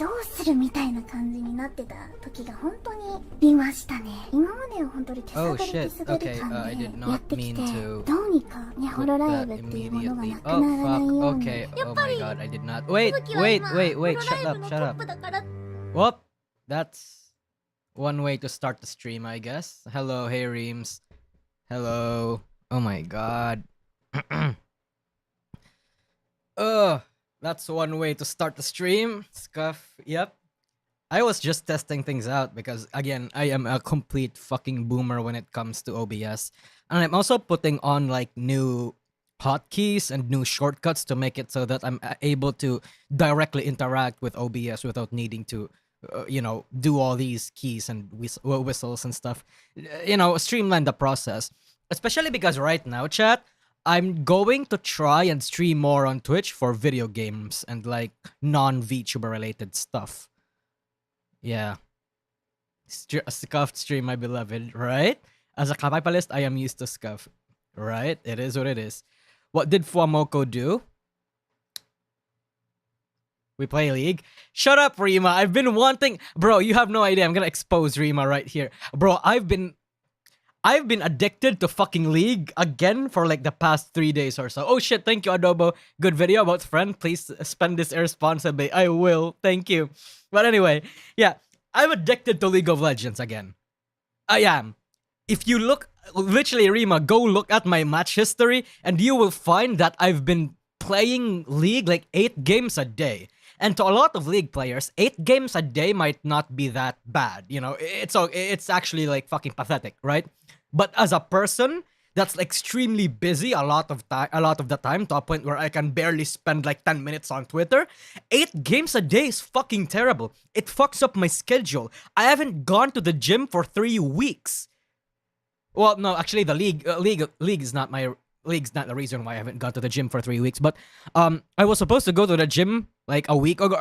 どうするみたいな感じになってた時が本当にいましたね。今までは本当に手探り手探り感でやってきて、どうにかねホロライブっていうものがなくならないように。やっぱり Wait, shut up, shut up. Well, that's one way to start the stream, I guess. Hello, hey Reams. Hello. Oh my god. That's one way to start the stream. Scuff, yep. I was just testing things out because, again, I am a complete fucking boomer when it comes to OBS. And I'm also putting on, like, new hotkeys and new shortcuts to make it so that I'm able to directly interact with OBS without needing to, do all these keys and whistles and stuff. Streamline the process. Especially because right now, chat, I'm going to try and stream more on Twitch for video games and like non-VTuber related stuff. Yeah. Scuffed stream, my beloved, right? As a kapipalist, I am used to scuff. Right? It is what it is. What did Fuamoko do? We play League? Shut up, Rima. I've been wanting... Bro, you have no idea. I'm gonna expose Rima right here. Bro, I've been addicted to fucking League again for like the past 3 days or so. Oh shit, thank you, Adobo. Good video about friend. Please spend this irresponsibly. I will. Thank you. But anyway, yeah. I'm addicted to League of Legends again. I am. If you look, literally, Rima, go look at my match history and you will find that I've been playing League like 8 games a day. And to a lot of League players, 8 games a day might not be that bad. It's actually like fucking pathetic, right? But as a person that's extremely busy a lot of the time, to a point where I can barely spend like 10 minutes on Twitter, 8 games a day is fucking terrible. It fucks up my schedule. I haven't gone to the gym for 3 weeks. Well, no, actually, the league is not my... League's not the reason why I haven't gone to the gym for 3 weeks, but I was supposed to go to the gym like a week ago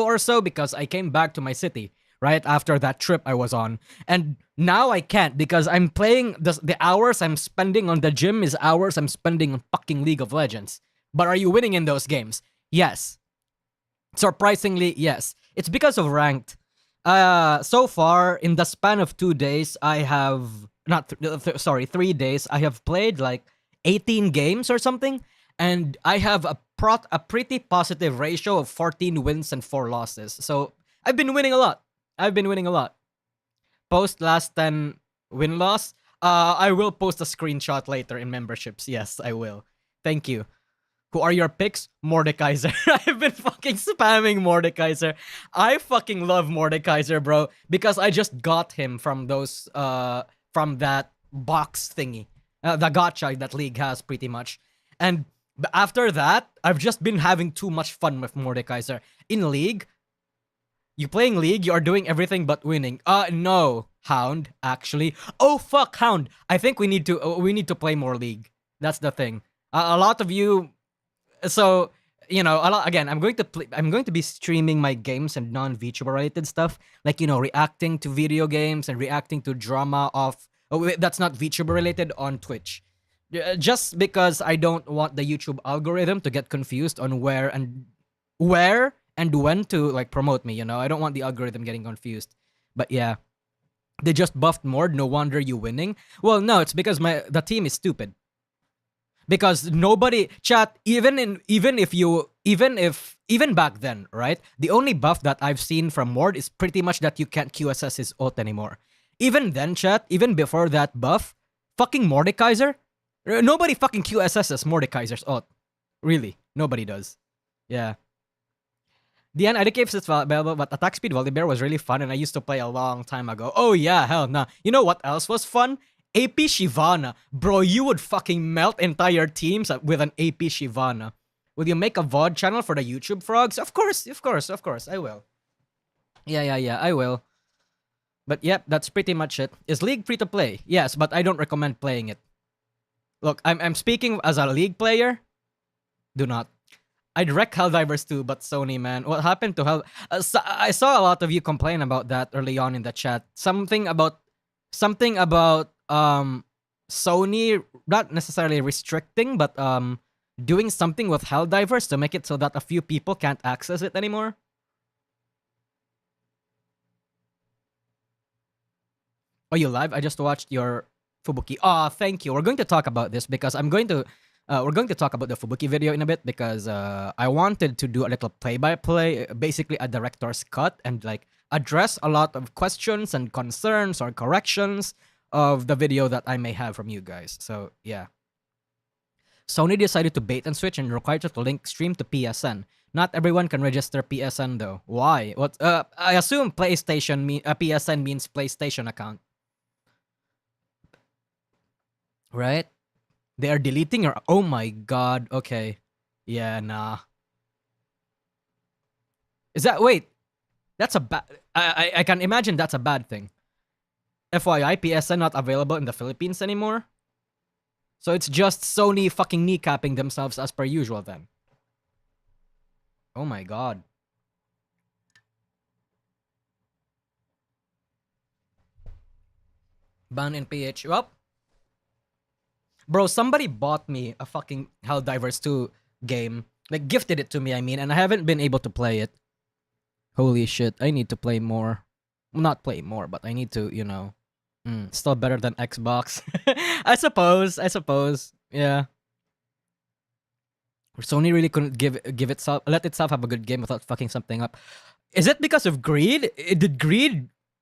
or so because I came back to my city right after that trip I was on, and now I can't because I'm playing the hours I'm spending on the gym is hours I'm spending on fucking League of Legends. But are you winning in those games? Yes. Surprisingly, yes. It's because of ranked. So far in the span of 2 days, I have 3 days, I have played like 18 games or something, and I have a pretty positive ratio of 14 wins and 4 losses. So I've been winning a lot. Post last 10 win-loss. I will post a screenshot later in memberships. Yes, I will. Thank you. Who are your picks? Mordekaiser. I've been fucking spamming Mordekaiser. I fucking love Mordekaiser, bro, because I just got him from those from that box thingy, the gacha that League has pretty much. And after that, I've just been having too much fun with Mordekaiser. In League, you playing League, you are doing everything but winning. No, Hound, actually. Oh fuck, Hound. I think we need to play more League. That's the thing. A lot of you, so again, I'm going to be streaming my games and non-VTuber related stuff, like reacting to video games and reacting to drama that's not VTuber related on Twitch. Just because I don't want the YouTube algorithm to get confused on where and when to like promote me, I don't want the algorithm getting confused. But yeah, they just buffed Mord, no wonder you winning. Well, no, it's because the team is stupid. Because nobody, chat, even back then, right? The only buff that I've seen from Mord is pretty much that you can't QSS his ult anymore. Even then, chat, even before that buff, fucking Mordekaiser, nobody fucking QSSs Mordekaiser's ult. Really, nobody does. Yeah. Dian, I decay but attack speed Volibear was really fun and I used to play a long time ago. Oh yeah, hell nah. You know what else was fun? AP Shyvana. Bro, you would fucking melt entire teams with an AP Shyvana. Will you make a VOD channel for the YouTube frogs? Of course, I will. Yeah, I will. But yep, that's pretty much it. Is League free to play? Yes, but I don't recommend playing it. Look, I'm speaking as a League player. Do not. I'd wreck Helldivers too, but Sony, man. What happened to Hell... I saw a lot of you complain about that early on in the chat. Something about Sony not necessarily restricting, but doing something with Helldivers to make it so that a few people can't access it anymore? Oh, you live? I just watched your Fubuki. Ah, thank you. We're going to talk about this because we're going to talk about the Fubuki video in a bit because I wanted to do a little play-by-play, basically a director's cut, and like address a lot of questions and concerns or corrections of the video that I may have from you guys. So yeah. Sony decided to bait and switch and required you to link stream to PSN. Not everyone can register PSN though. Why? What? I assume PSN means PlayStation account. Right? They are deleting your... Oh my god. Okay. Yeah, nah. Is that... Wait. That's a bad... I can imagine that's a bad thing. FYI, PSN not available in the Philippines anymore. So it's just Sony fucking kneecapping themselves as per usual then. Oh my god. Ban in PH. Well, bro, somebody bought me a fucking Helldivers 2 game. Like, gifted it to me, I mean, and I haven't been able to play it. Holy shit, I need to play more. Well, not play more, but I need to, you know... still better than Xbox. I suppose. Yeah. Sony really couldn't let itself have a good game without fucking something up. Is it because of greed?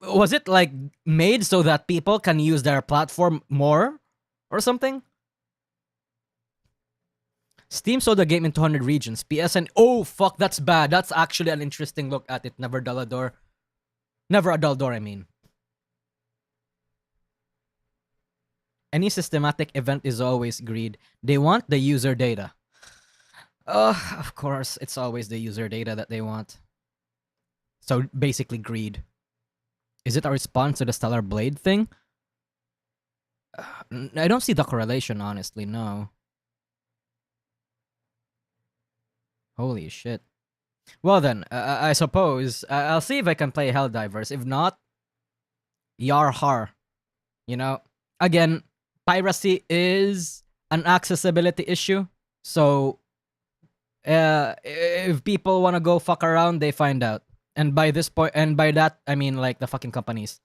Was it like made so that people can use their platform more or something? Steam sold the game in 200 regions. PSN, oh fuck, that's bad. That's actually an interesting look at it. Never a dull door, I mean. Any systematic event is always greed. They want the user data. Of course, it's always the user data that they want. So basically greed. Is it a response to the Stellar Blade thing? I don't see the correlation, honestly, no. Holy shit. Well then, I suppose, I'll see if I can play Helldivers. If not, yar har. You know? Again, piracy is an accessibility issue. So, if people want to go fuck around, they find out. And by this point, and by that, I mean like the fucking companies.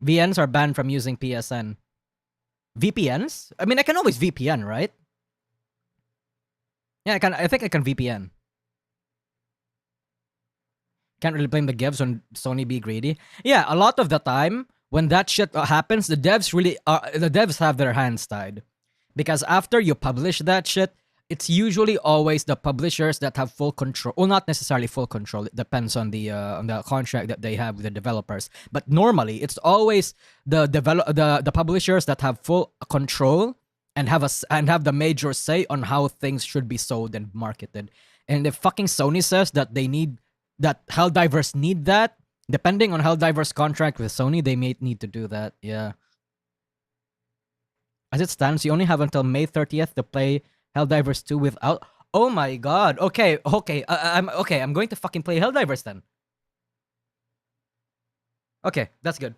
VNs are banned from using PSN. VPNs? I mean, I can always VPN, right? Yeah, I think I can VPN. Can't really blame the devs when Sony be greedy. Yeah, a lot of the time, when that shit happens, the devs have their hands tied. Because after you publish that shit, it's usually always the publishers that have full control. Well, not necessarily full control. It depends on the contract that they have with the developers. But normally, it's always the publishers that have full control and have the major say on how things should be sold and marketed. And if fucking Sony says that Helldivers need that, depending on Helldivers' contract with Sony, they may need to do that. Yeah. As it stands, you only have until May 30th to play Helldivers 2 without... Oh my god. Okay. I'm going to fucking play Helldivers then. Okay, that's good.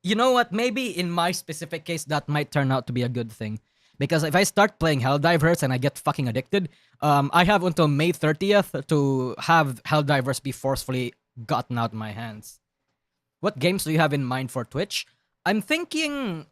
You know what? Maybe in my specific case, that might turn out to be a good thing. Because if I start playing Helldivers and I get fucking addicted, I have until May 30th to have Helldivers be forcefully gotten out of my hands. What games do you have in mind for Twitch? I'm thinking...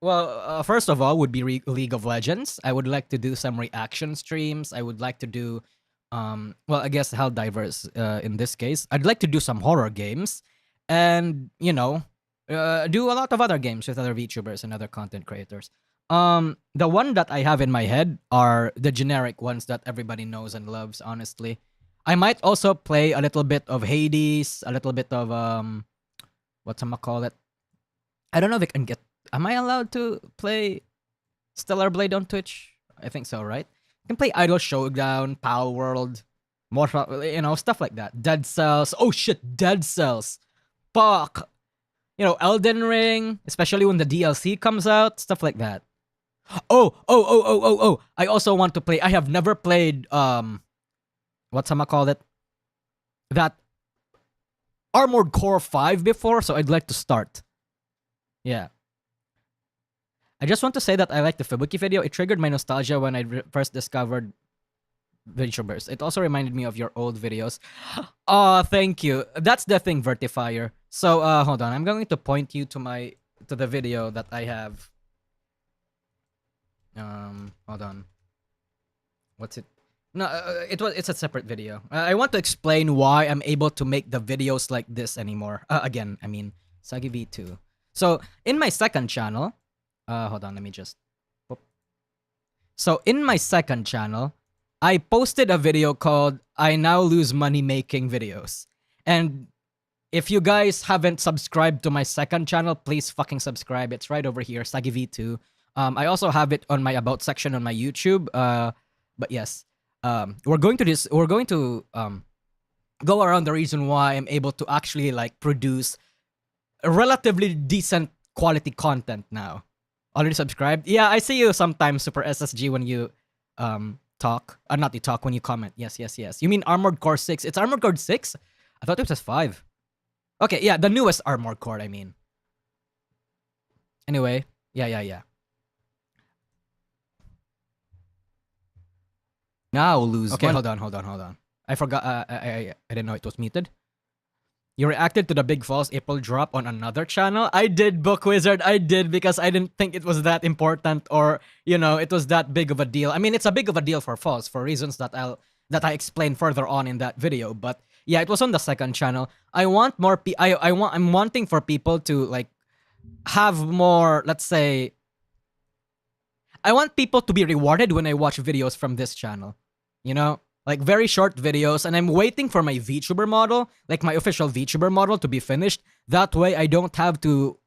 first of all, would be League of Legends. I would like to do some reaction streams. I would like to do, I guess Helldivers in this case. I'd like to do some horror games, and do a lot of other games with other VTubers and other content creators. The one that I have in my head are the generic ones that everybody knows and loves. Honestly, I might also play a little bit of Hades, a little bit of whatchamacallit. I don't know if I can get. Am I allowed to play Stellar Blade on Twitch? I think so, right? I can play Idol Showdown, Power World, more, stuff like that. Dead Cells. Oh shit, Dead Cells. Fuck. Elden Ring, especially when the DLC comes out, stuff like that. Oh. I also want to play. I have never played whatchamacallit? That Armored Core 5 before, so I'd like to start. Yeah. I just want to say that I like the Fubuki video. It triggered my nostalgia when I first discovered VTubers. It also reminded me of your old videos. Oh, thank you. That's the thing, Vertifier. So, hold on. I'm going to point you to the video that I have. Hold on. What's it? No, it's a separate video. I want to explain why I'm able to make the videos like this anymore. Again, I mean, Sagi V2. So, in my second channel, hold on, let me just... Whoop. So, in my second channel, I posted a video called I Now Lose Money Making Videos. And if you guys haven't subscribed to my second channel, please fucking subscribe. It's right over here, Sagi V2. I also have it on my About section on my YouTube. But yes, we're going to go around the reason why I'm able to actually like produce a relatively decent quality content now. Already subscribed? Yeah, I see you sometimes, Super SSG, when you talk. Not you talk, when you comment. Yes. You mean Armored Core 6? It's Armored Core 6? I thought it was 5. Okay, yeah, the newest Armored Core, I mean. Anyway, yeah. Now lose. Okay, hold on. I forgot. I didn't know it was muted. You reacted to the Big Falls April drop on another channel? I did, Book Wizard. I did, because I didn't think it was that important, or it was that big of a deal. I mean, it's a big of a deal for Falls for reasons that I explain further on in that video. But yeah, it was on the second channel. I want more. I'm wanting for people to like have more. Let's say, I want people to be rewarded when I watch videos from this channel. Like very short videos, and I'm waiting for my VTuber model, like my official VTuber model, to be finished. That way I don't have to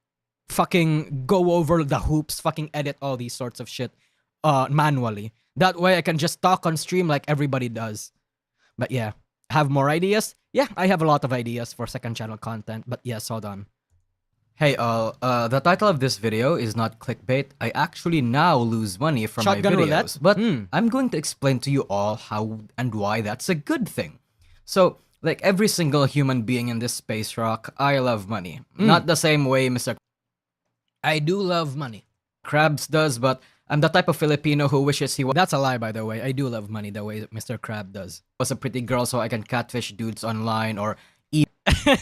fucking go over the hoops, fucking edit all these sorts of shit manually. That way I can just talk on stream like everybody does. But yeah, have more ideas? Yeah, I have a lot of ideas for second channel content, but yes, hold on. Hey all, the title of this video is not clickbait. I actually now lose money from Shotgun my videos, roulette? But I'm going to explain to you all how and why that's a good thing. So, like every single human being in this space rock, I love money. Not the same way Mr. I do love money. Krabs does, but I'm the type of Filipino who wishes he was... That's a lie, by the way. I do love money the way Mr. Crab does. Was a pretty girl so I can catfish dudes online or...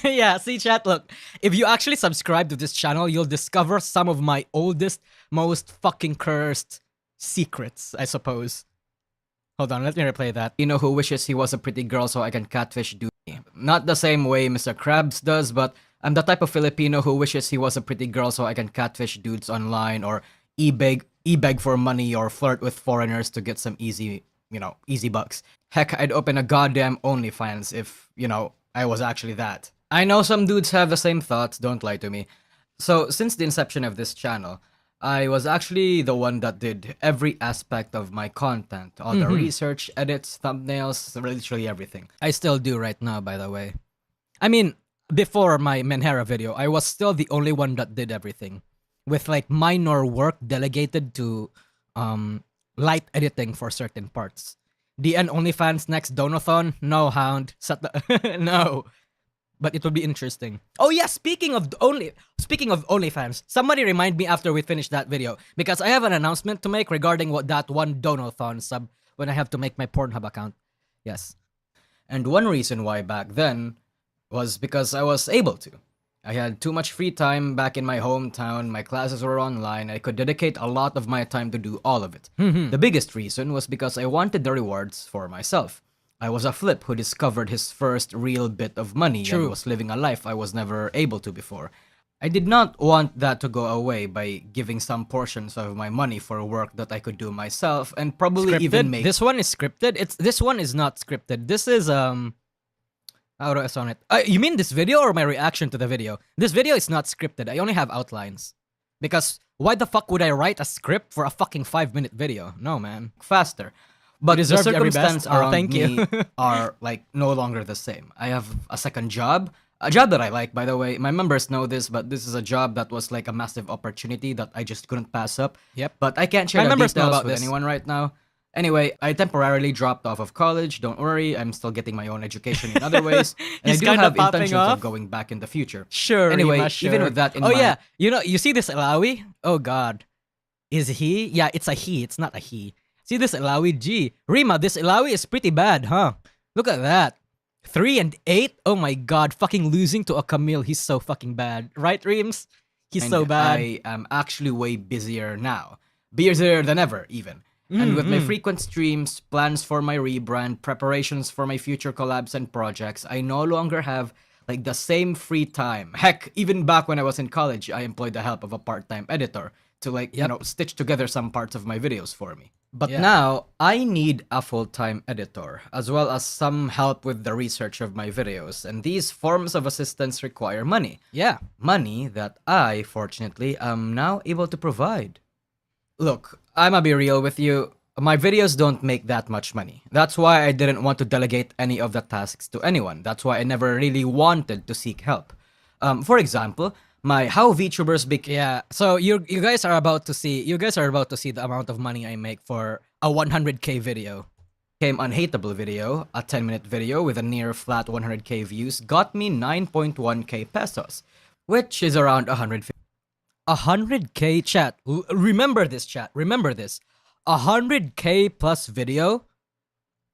Yeah, see chat, look. If you actually subscribe to this channel, you'll discover some of my oldest, most fucking cursed secrets, I suppose. Hold on, let me replay that. Who wishes he was a pretty girl so I can catfish dude. Not the same way Mr. Krabs does, but I'm the type of Filipino who wishes he was a pretty girl so I can catfish dudes online or e-beg for money or flirt with foreigners to get some easy bucks. Heck, I'd open a goddamn OnlyFans if, I was actually that. I know some dudes have the same thoughts, don't lie to me. So, since the inception of this channel, I was actually the one that did every aspect of my content. All the research, edits, thumbnails, literally everything. I still do right now, by the way. I mean, before my Menhera video, I was still the only one that did everything. With like minor work delegated to light editing for certain parts. DN OnlyFans next Donathon? No, Hound. No. But it will be interesting. Oh yeah, speaking of OnlyFans, somebody remind me after we finish that video, because I have an announcement to make regarding what that one Donathon sub when I have to make my Pornhub account. Yes. And one reason why back then was because I was able to. I had too much free time back in my hometown, my classes were online, I could dedicate a lot of my time to do all of it. The biggest reason was because I wanted the rewards for myself. I was a flip who discovered his first real bit of money and was living a life I was never able to before. I did not want that to go away by giving some portions of my money for work that I could do myself and probably even make... This one is scripted? This one is not scripted. This is, how do I sound it? You mean this video or my reaction to the video? This video is not scripted. I only have outlines. Because why the fuck would I write a script for a fucking 5-minute video? No, man. Faster. But the circumstances around me are like no longer the same. I have a second job. A job that I like, by the way. My members know this, but this is a job that was like a massive opportunity that I just couldn't pass up. Yep. But I can't share the details with anyone right now. Anyway, I temporarily dropped off of college. Don't worry, I'm still getting my own education in other ways. And I do have intentions of going back in the future. Sure. Anyway, even with that in mind... Oh yeah, you see this Alawi? Oh god. Is he? Yeah, it's a he. It's not a he. See this Ilawi? G. Rima, this Ilawi is pretty bad, huh? Look at that. 3 and 8? Oh my god, fucking losing to a Camille. He's so fucking bad. Right, Reams? He's so bad. I am actually way busier now. Busier than ever, even. And with my frequent streams, plans for my rebrand, preparations for my future collabs and projects, I no longer have like the same free time. Heck, even back when I was in college, I employed the help of a part-time editor to stitch together some parts of my videos for me. But now, I need a full-time editor, as well as some help with the research of my videos, and these forms of assistance require money. Yeah. Money that I, fortunately, am now able to provide. Look, I'ma be real with you, my videos don't make that much money. That's why I didn't want to delegate any of the tasks to anyone. That's why I never really wanted to seek help. For example, my How VTubers Became... Yeah, so you guys are about to see the amount of money I make for a 100k video. Unhateable video, a 10-minute video with a near flat 100k views, got me 9.1k pesos, which is around 100k chat. Remember this, chat. Remember this. 100k plus video.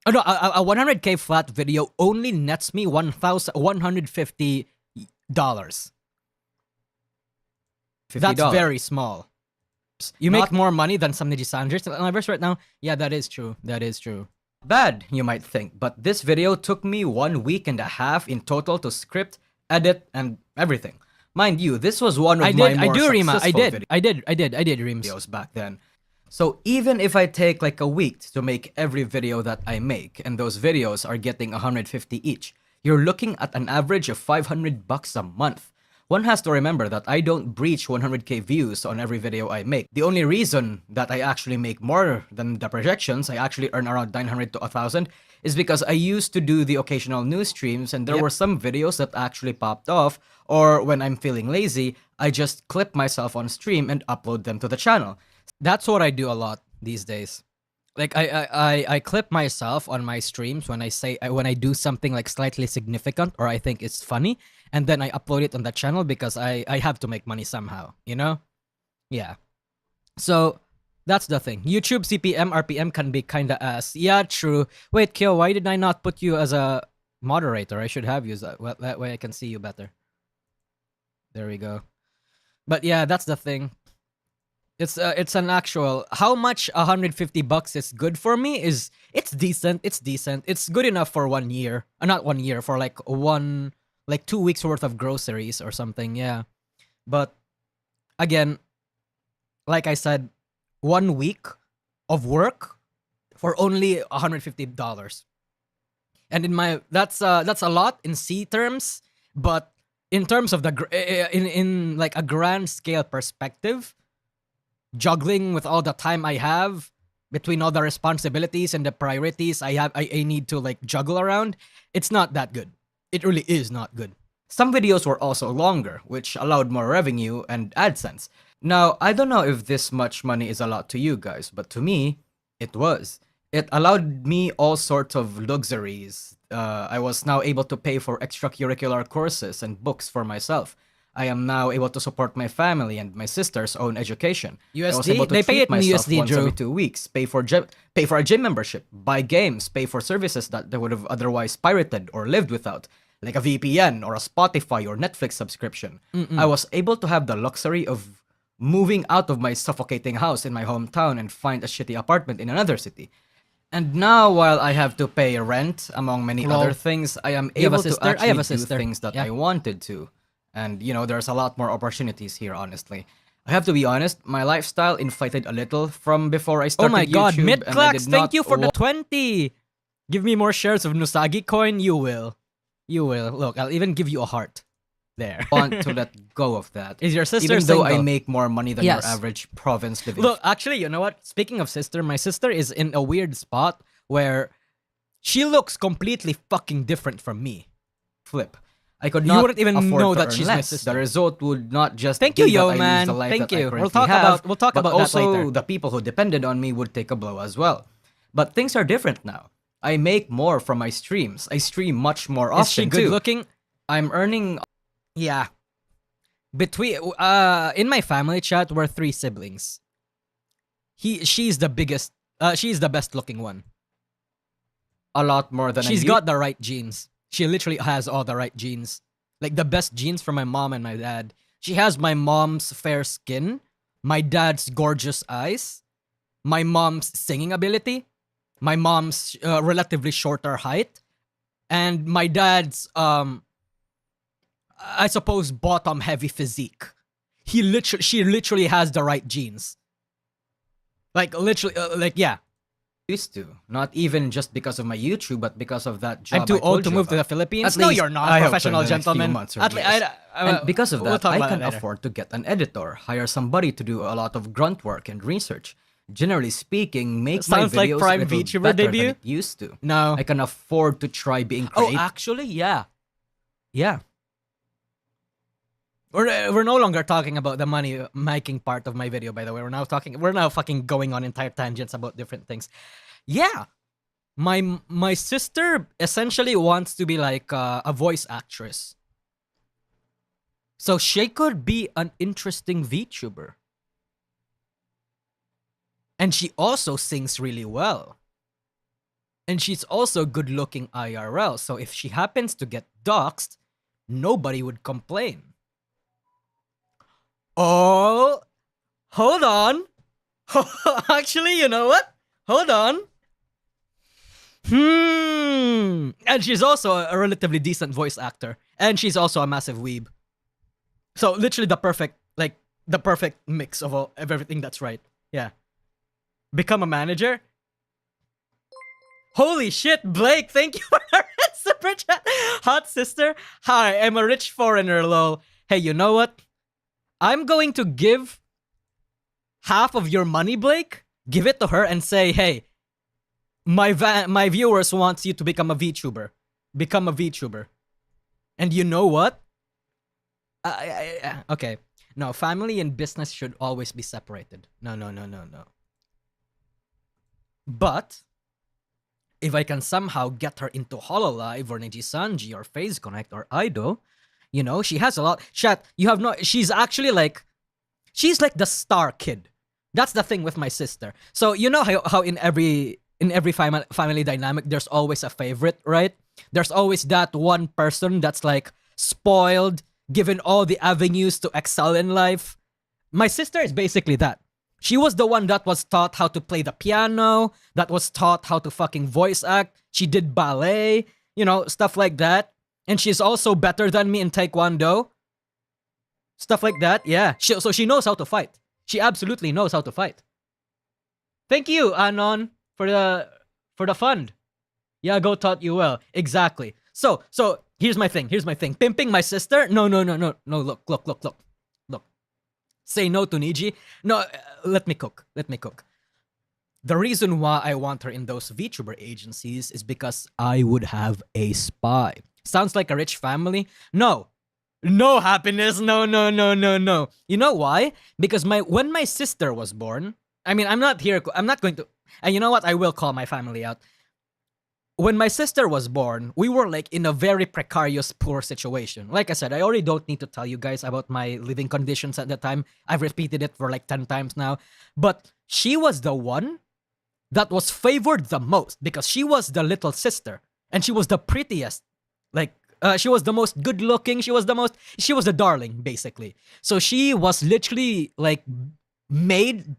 Oh no, a 100k flat video only nets me $150. That's very small. You make more money than some Nijisanders on my verse right now. Yeah, that is true. That is true. Bad, you might think, but this video took me 1 week and a half in total to script, edit, and everything. Mind you, this was one of my more successful I did, Reams. videos back then. So even if I take like a week to make every video that I make, and those videos are getting 150 each, you're looking at an average of $500 a month. One has to remember that I don't breach 100k views on every video I make. The only reason that I actually make more than the projections, I actually earn around 900 to 1,000, is because I used to do the occasional news streams, and there were some videos that actually popped off, or when I'm feeling lazy, I just clip myself on stream and upload them to the channel. That's what I do a lot these days. Like I clip myself on my streams when I do something like slightly significant or I think it's funny, and then I upload it on the channel because I have to make money somehow, you know? Yeah. So that's the thing. YouTube CPM, RPM can be kinda ass. Yeah, true. Wait, Kyo, why did I not put you as a moderator? I should have you that way I can see you better. There we go. But yeah, that's the thing. It's an actual how much $150 is good for me is it's decent. It's good enough for 1 year. Not 1 year, for like 2 weeks worth of groceries or something, yeah. But again, like I said, 1 week of work for only $150. And that's a lot in C terms, but in terms of in like a grand scale perspective, juggling with all the time I have between all the responsibilities and the priorities I need to like juggle around, it's not that good. It really is not good. Some videos were also longer, which allowed more revenue and AdSense. Now, I don't know if this much money is a lot to you guys, but to me, it was. It allowed me all sorts of luxuries. I was now able to pay for extracurricular courses and books for myself. I am now able to support my family and my sister's own education. USD? I was able to They pay it in USD, once Drew. every 2 weeks, pay for a gym membership, buy games, pay for services that they would have otherwise pirated or lived without, like a VPN or a Spotify or Netflix subscription. I was able to have the luxury of moving out of my suffocating house in my hometown and find a shitty apartment in another city. And now, while I have to pay rent, among many other things, I am able to actually do things that I wanted to. And, you know, there's a lot more opportunities here, honestly. I have to be honest, my lifestyle inflated a little from before I started YouTube. Oh my god, and I Midclax, did thank not you for the 20! Give me more shares of Nusagi coin, you will. You will. Look, I'll even give you a heart. There. want to let go of that. Is your sister Even though single? I make more money than your average province living. Look, actually, you know what? Speaking of sister, my sister is in a weird spot where she looks completely fucking different from me. Flip. I could not wouldn't even afford know to that earn she's my less. sister. The result would not just Thank be you, yo, that I man. lose the life Thank that I you. currently We'll talk have, about but that also later. the people who depended on me would take a blow as well. But things are different now. I make more from my streams. I stream much more often Is she good too. looking? I'm earning. Yeah. Between in my family chat, we're 3 siblings. She's the biggest. She's the best looking one. A lot more than She's you. got the right genes. She literally has all the right genes. Like the best genes from my mom and my dad. She has my mom's fair skin, my dad's gorgeous eyes, my mom's singing ability, my mom's relatively shorter height, and my dad's I suppose bottom heavy physique. She literally has the right genes. Like literally, yeah. Used to. Not even just because of my YouTube, but because of that job. I'm too I old told to you move to the about. Philippines. At No, least you're not, I hope so professional in the next few gentleman. months or At years. And because of we'll that, talk I about can that later. afford to get an editor, hire somebody to do a lot of grunt work and research. Generally speaking, make Sounds my like videos Prime a little VTuber better debut? than it used to. No. I can afford to try being Oh, creative. actually, yeah. Yeah. We're no longer talking about the money making part of my video, by the way. We're now fucking going on entire tangents about different things. Yeah. My sister essentially wants to be like a voice actress. So she could be an interesting VTuber. And she also sings really well. And she's also good looking IRL. So if she happens to get doxxed, nobody would complain. Oh, hold on. Actually, you know what? Hold on. And she's also a relatively decent voice actor. And she's also a massive weeb. So literally the perfect mix of everything that's right. Yeah. Become a manager? Holy shit, Blake, thank you for the super chat. Hot sister. Hi, I'm a rich foreigner, lol. Hey, you know what? I'm going to give half of your money, Blake. Give it to her and say, hey, my viewers wants you to become a VTuber. Become a VTuber. And you know what? Okay. No, family and business should always be separated. No. But if I can somehow get her into HoloLive or Nijisanji or Phase Connect or Idol, you know, she has a lot. Chat, you have no. She's actually like, she's like the star kid. That's the thing with my sister. So you know how in every family dynamic, there's always a favorite, right? There's always that one person that's like spoiled, given all the avenues to excel in life. My sister is basically that. She was the one that was taught how to play the piano, that was taught how to fucking voice act. She did ballet, you know, stuff like that. And she's also better than me in Taekwondo. Stuff like that, yeah. So she knows how to fight. She absolutely knows how to fight. Thank you, Anon, for the fund. Yeah, go taught you well. Exactly. So here's my thing. Pimping my sister? No. Look. Say no to Niji. No, let me cook. The reason why I want her in those VTuber agencies is because I would have a spy. Sounds like a rich family? No. No happiness. No. You know why? Because when my sister was born, I mean, I'm not going to, and you know what? I will call my family out. When my sister was born, we were like in a very precarious, poor situation. Like I said, I already don't need to tell you guys about my living conditions at the time. I've repeated it for like 10 times now. But she was the one that was favored the most because she was the little sister and she was the prettiest. Like, she was the most good looking. She was the darling, basically. So she was literally like made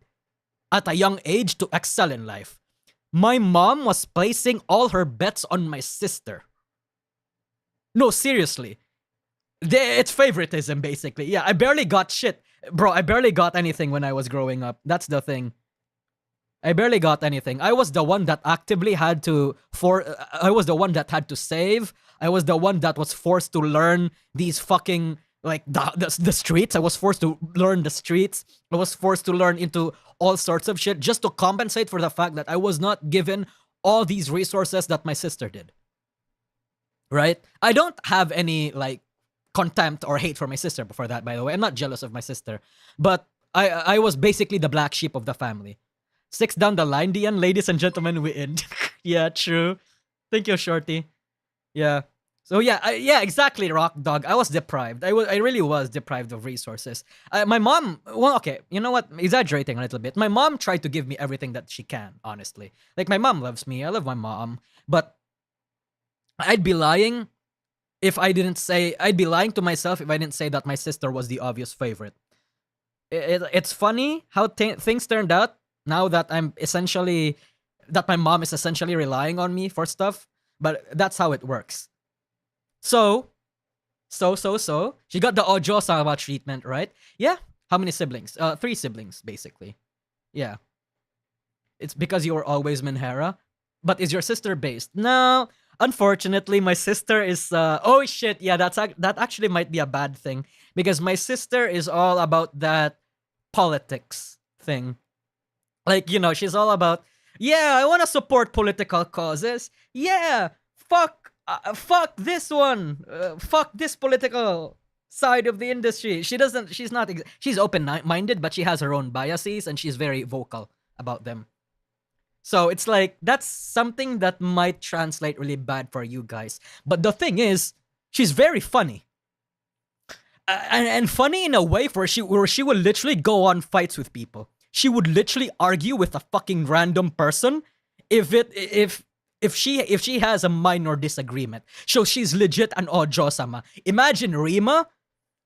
at a young age to excel in life. My mom was placing all her bets on my sister. No, seriously. It's favoritism, basically. Yeah, I barely got shit. Bro, I barely got anything when I was growing up. That's the thing. I barely got anything. I was the one that actively had to I was the one that had to save. I was the one that was forced to learn these fucking like the streets. I was forced to learn the streets. I was forced to learn into all sorts of shit just to compensate for the fact that I was not given all these resources that my sister did. Right? I don't have any like contempt or hate for my sister before that, by the way. I'm not jealous of my sister. But I was basically the black sheep of the family. 6 down the line, Dian, ladies and gentlemen, we end. Yeah, true. Thank you, Shorty. Yeah. So yeah, exactly, Rock Dog. I was deprived. I really was deprived of resources. My mom, well, okay, you know what? Exaggerating a little bit. My mom tried to give me everything that she can. Honestly, like my mom loves me. I love my mom, but I'd be lying if I didn't say. I'd be lying to myself if I didn't say that my sister was the obvious favorite. It's funny how things turned out now that that my mom is essentially relying on me for stuff, but that's how it works. So, she got the Ojo-sama treatment, right? Yeah. How many siblings? 3 siblings, basically. Yeah. It's because you were always Minhera. But is your sister based? No. Unfortunately, my sister is, oh shit, yeah, that actually might be a bad thing. Because my sister is all about that politics thing. Like, you know, she's all about, yeah, I want to support political causes. Yeah, fuck this one. Fuck this political side of the industry. She's open-minded, but she has her own biases and she's very vocal about them. So it's like, that's something that might translate really bad for you guys. But the thing is, she's very funny. And funny in a way where she would literally go on fights with people. She would literally argue with a fucking random person if she has a minor disagreement. So she's legit an Ojo-sama. Imagine Rima,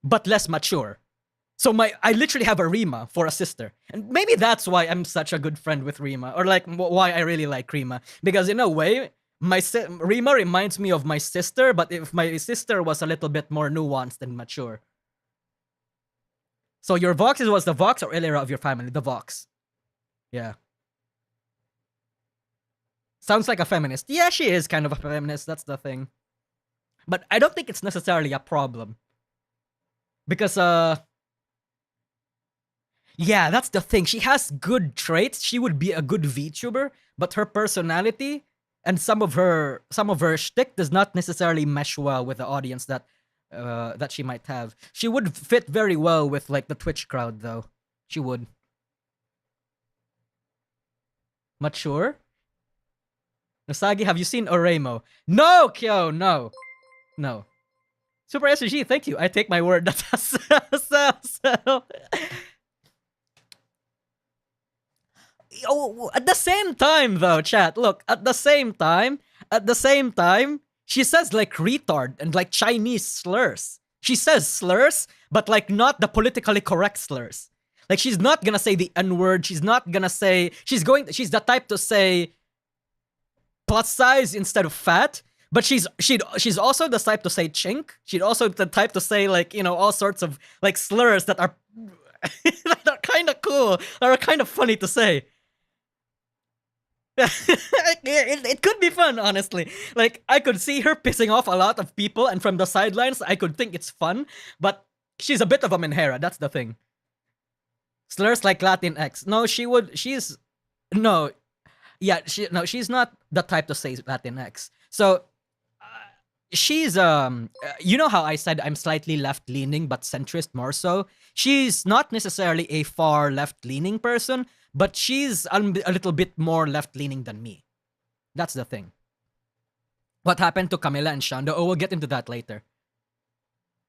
but less mature. So I literally have a Rima for a sister. And maybe that's why I'm such a good friend with Rima. Or like why I really like Rima. Because in a way, Rima reminds me of my sister, but if my sister was a little bit more nuanced and mature. So your Vox was the Vox or Illyra of your family? The Vox. Yeah. Sounds like a feminist. Yeah, she is kind of a feminist. That's the thing. But I don't think it's necessarily a problem. Because, yeah, that's the thing. She has good traits. She would be a good VTuber, but her personality and some of her shtick does not necessarily mesh well with the audience that she might have. She would fit very well with like the Twitch crowd, though. She would. Mature? Nasagi, have you seen Oremo? No, Kyo, no. No. Super SG, thank you. I take my word. That's so. Oh, at the same time, though, chat. Look, at the same time, she says like retard and like Chinese slurs. She says slurs, but like not the politically correct slurs. Like she's not gonna say the N-word. She's not gonna say. She's the type to say plus size instead of fat. But she's also the type to say chink. She's also the type to say like, you know, all sorts of like slurs that are that are kind of cool, that are kind of funny to say. It could be fun, honestly. Like, I could see her pissing off a lot of people, and from the sidelines, I could think it's fun, but she's a bit of a Minhera, that's the thing. Slurs like Latinx. No, she's not the type to say Latinx. So, she's, you know how I said I'm slightly left-leaning, but centrist more so? She's not necessarily a far left-leaning person, but she's a little bit more left-leaning than me. That's the thing. What happened to Camila and Shondo? Oh, we'll get into that later.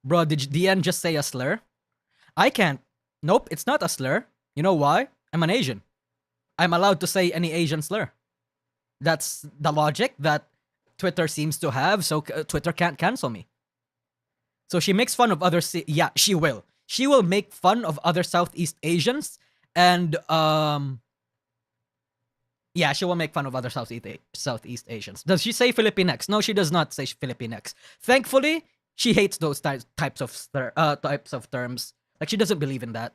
Bro, did DN just say a slur? I can't. Nope, it's not a slur. You know why? I'm an Asian. I'm allowed to say any Asian slur. That's the logic that Twitter seems to have, so Twitter can't cancel me. So she makes fun of other... yeah, she will. She will make fun of other Southeast Asians, and yeah, she will make fun of other Southeast Asians. Does she say Filipinx? No, she does not say Filipinx. Thankfully, she hates those types of terms. Like, she doesn't believe in that.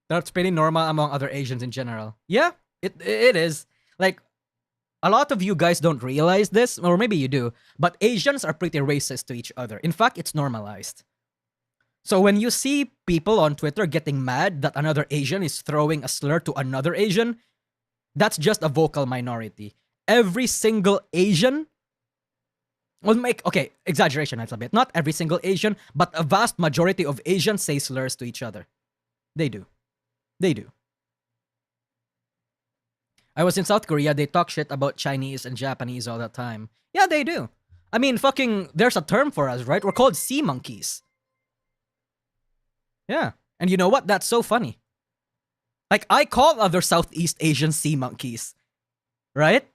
That's pretty normal among other Asians in general. Yeah, it is. Like, a lot of you guys don't realize this, or maybe you do, but Asians are pretty racist to each other. In fact, it's normalized. So when you see people on Twitter getting mad that another Asian is throwing a slur to another Asian, that's just a vocal minority. Every single Asian will okay, exaggeration a little bit. Not every single Asian, but a vast majority of Asians say slurs to each other. They do. They do. I was in South Korea, they talk shit about Chinese and Japanese all the time. Yeah, they do. I mean, fucking, there's a term for us, right? We're called sea monkeys. Yeah. And you know what? That's so funny. Like, I call other Southeast Asian sea monkeys. Right?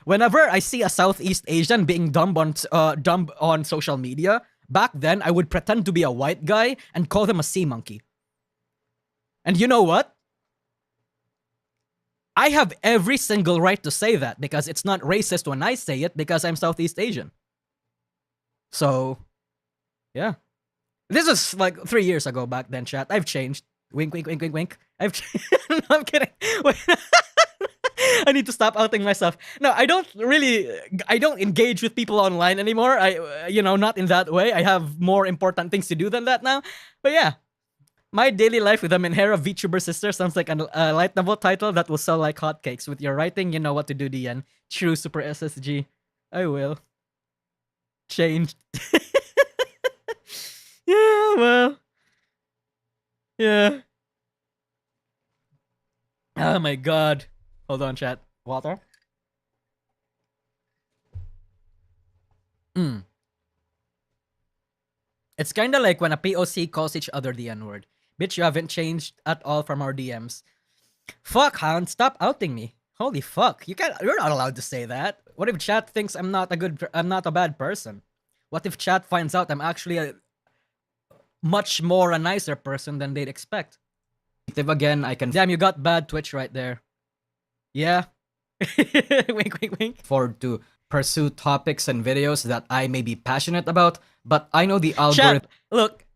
Whenever I see a Southeast Asian being dumb on social media, back then I would pretend to be a white guy and call them a sea monkey. And you know what? I have every single right to say that because it's not racist when I say it because I'm Southeast Asian. So, yeah. This is like 3 years ago back then, chat. I've changed. Wink, wink, wink, wink, wink. No, I'm kidding. Wait. I need to stop outing myself. No, I don't engage with people online anymore. Not in that way. I have more important things to do than that now. But yeah. My daily life with a Menhera VTuber sister sounds like a light novel title that will sell like hotcakes. With your writing, you know what to do, DN. True, Super SSG. I will. Changed. Yeah, well. Yeah. Oh my god. Hold on, chat. Water? It's kinda like when a POC calls each other the N-word. Bitch, you haven't changed at all from our DMs. Fuck, Hound, stop outing me. Holy fuck, you're not allowed to say that. What if chat thinks I'm not a bad person? What if chat finds out I'm actually a nicer person than they'd expect? If again, I can. Damn, you got bad Twitch right there. Yeah. Wink, wink, wink. Forward to pursue topics and videos that I may be passionate about, but I know the algorithm.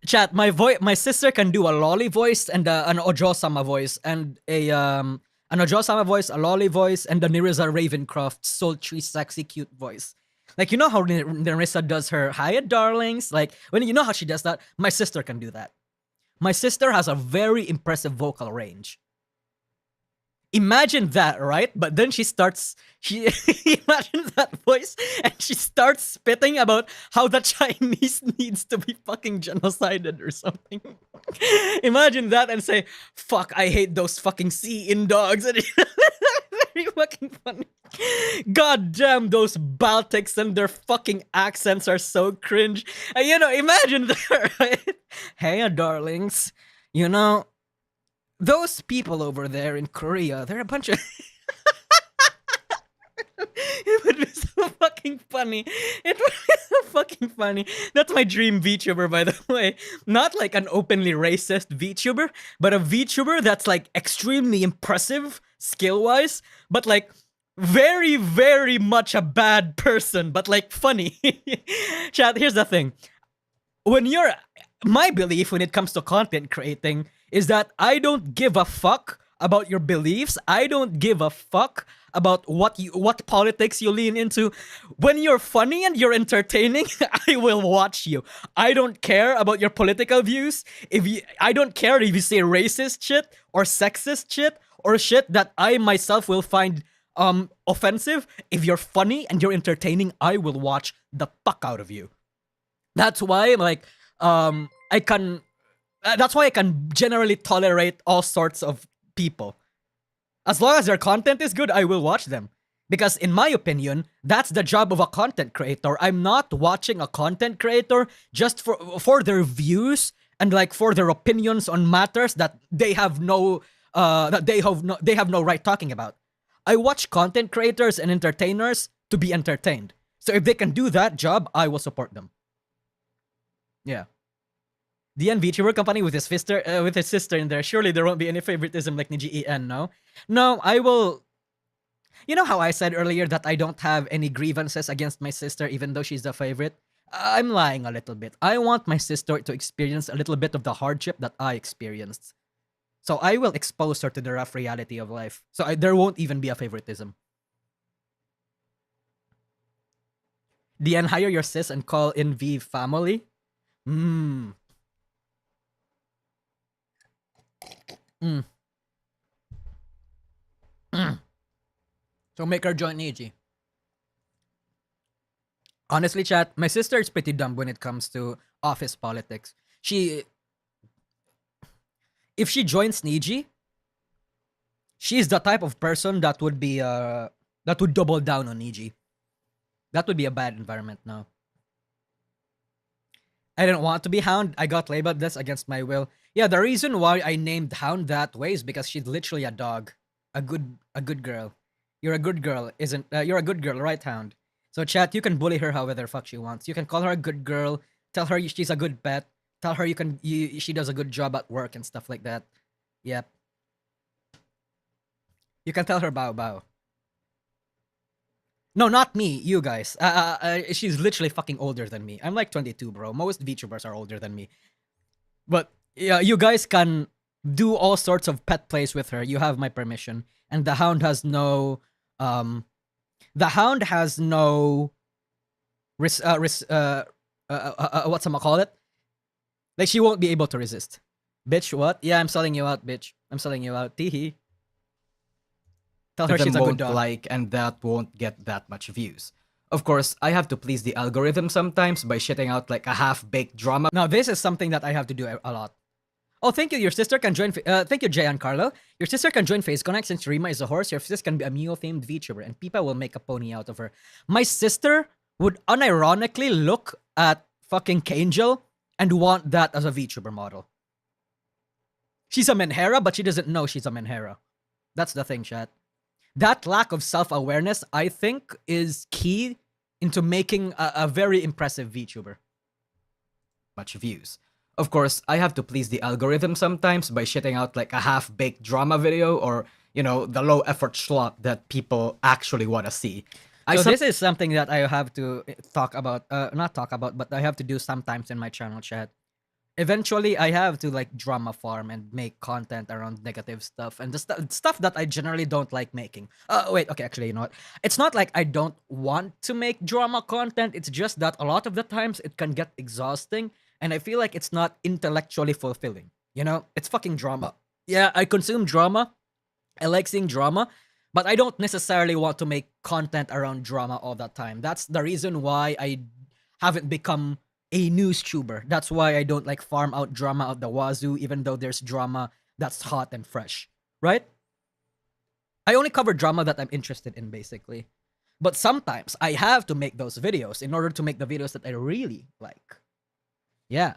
Chat, my sister can do a lolly voice and an Ojo-sama voice and an Ojo-sama voice, a lolly voice, and the Nerissa Ravencroft sultry, sexy, cute voice. Like, you know how Nerissa does her "Hiya, darlings"? Like, when you know how she does that, my sister can do that. My sister has a very impressive vocal range. Imagine that, right? But then she imagines that voice and she starts spitting about how the Chinese needs to be fucking genocided or something. Imagine that and say, fuck, I hate those fucking sea-in dogs. Very fucking funny. God damn, those Baltics and their fucking accents are so cringe. And, imagine that, right? Hey, darlings. Those people over there in Korea, they're a bunch of... It would be so fucking funny. It would be so fucking funny. That's my dream VTuber, by the way. Not like an openly racist VTuber, but a VTuber that's like extremely impressive skill-wise, but like very, very much a bad person, but like funny. Chat, here's the thing. My belief when it comes to content creating is that I don't give a fuck about your beliefs. I don't give a fuck about what politics you lean into. When you're funny and you're entertaining, I will watch you. I don't care about your political views. I don't care if you say racist shit or sexist shit or shit that I myself will find offensive. If you're funny and you're entertaining, I will watch the fuck out of you. That's why that's why I can generally tolerate all sorts of people. As long as their content is good, I will watch them. Because in my opinion, that's the job of a content creator. I'm not watching a content creator just for their views and like for their opinions on matters that they have no right talking about. I watch content creators and entertainers to be entertained. So if they can do that job, I will support them. Yeah. The VTuber company with his sister in there. Surely there won't be any favoritism like Niji En, no? No, I will... You know how I said earlier that I don't have any grievances against my sister even though she's the favorite? I'm lying a little bit. I want my sister to experience a little bit of the hardship that I experienced. So I will expose her to the rough reality of life. So there won't even be a favoritism. DN, hire your sis and call in V family? So make her join Niji. Honestly, chat, my sister is pretty dumb when it comes to office politics. If she joins Niji, She's the type of person that would be that would double down on EG. That would be a bad environment now. I didn't want to be Hound. I got labeled this against my will. Yeah, the reason why I named Hound that way is because she's literally a dog, a good girl. You're a good girl, isn't? You're a good girl, right, Hound? So chat, you can bully her however the fuck she wants. You can call her a good girl. Tell her she's a good pet. Tell her she does a good job at work and stuff like that. Yep. You can tell her bow bow. No, not me. You guys. She's literally fucking older than me. I'm like 22, bro. Most VTubers are older than me. But yeah, you guys can do all sorts of pet plays with her. You have my permission. And the Hound has no whatchamacallit? Like, she won't be able to resist. Bitch, what? Yeah, I'm selling you out, bitch. I'm selling you out. Teehee. Tell her she's a good dog. Like, and that won't get that much views. Of course, I have to please the algorithm sometimes by shitting out like a half-baked drama. Now, this is something that I have to do a lot. Oh, thank you. Your sister can join. Thank you, Jay and Carlo. Your sister can join Face Connect since Rima is a horse. Your sister can be a mule-themed VTuber, and Pipa will make a pony out of her. My sister would unironically look at fucking Kangel and want that as a VTuber model. She's a Menhera, but she doesn't know she's a Menhera. That's the thing, chat. That lack of self-awareness, I think, is key into making a very impressive VTuber. Much views. Of course, I have to please the algorithm sometimes by shitting out like a half-baked drama video or, you know, the low-effort schlop that people actually want to see. So this is something that I have to talk about, not talk about, but I have to do sometimes in my channel, chat. Eventually, I have to like drama farm and make content around negative stuff and the stuff that I generally don't like making. Wait, okay, actually, you know what? It's not like I don't want to make drama content. It's just that a lot of the times it can get exhausting and I feel like it's not intellectually fulfilling. You know, it's fucking drama. Yeah, I consume drama. I like seeing drama, but I don't necessarily want to make content around drama all the time. That's the reason why I haven't become a news tuber. That's why I don't like farm out drama out the wazoo, even though there's drama that's hot and fresh, right? I only cover drama that I'm interested in, basically. But sometimes I have to make those videos in order to make the videos that I really like. Yeah.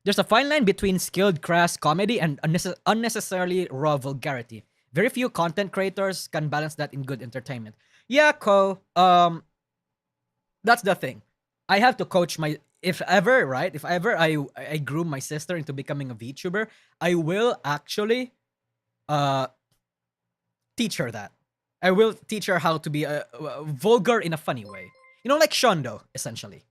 There's a fine line between skilled crass comedy and unnecessarily raw vulgarity. Very few content creators can balance that in good entertainment. Yeah, Ko. That's the thing. I have to coach my... If ever I groom my sister into becoming a VTuber, I will actually teach her that. I will teach her how to be vulgar in a funny way. You know, like Shondo, essentially.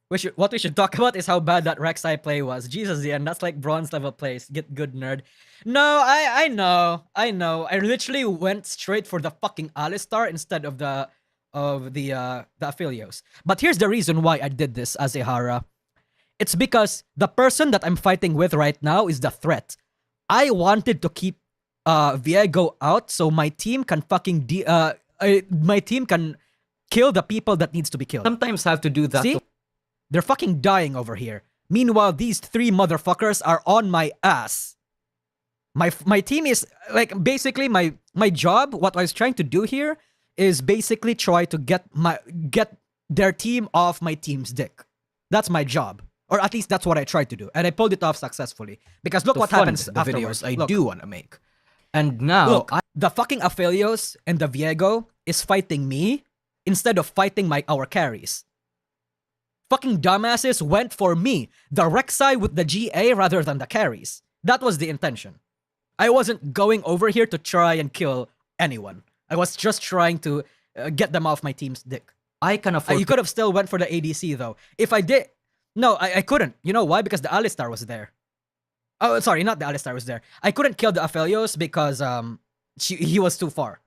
What we should talk about is how bad that Rek'Sai play was. Jesus, Ian, that's like bronze level plays. Get good, nerd. No, I know. I literally went straight for the fucking Alistar instead of the Aphelios. But here's the reason why I did this as a Hara. It's because the person that I'm fighting with right now is the threat. I wanted to keep Viego out so my team can fucking my team can kill the people that needs to be killed. Sometimes have to do that. See? They're fucking dying over here. Meanwhile, these three motherfuckers are on my ass. My team is like basically my job. What I was trying to do here is basically try to get their team off my team's dick. That's my job. Or at least that's what I tried to do. And I pulled it off successfully. Because look what happens the afterwards. videos I do want to make. And now... Look, the fucking Aphelios and the Viego is fighting me instead of fighting our carries. Fucking dumbasses went for me. The Rek'Sai with the GA rather than the carries. That was the intention. I wasn't going over here to try and kill anyone. I was just trying to get them off my team's dick. I can afford... You could have still went for the ADC, though. If I did... No, I couldn't. You know why? Because the Alistar was there. Oh, sorry, not the Alistar was there. I couldn't kill the Aphelios because he was too far.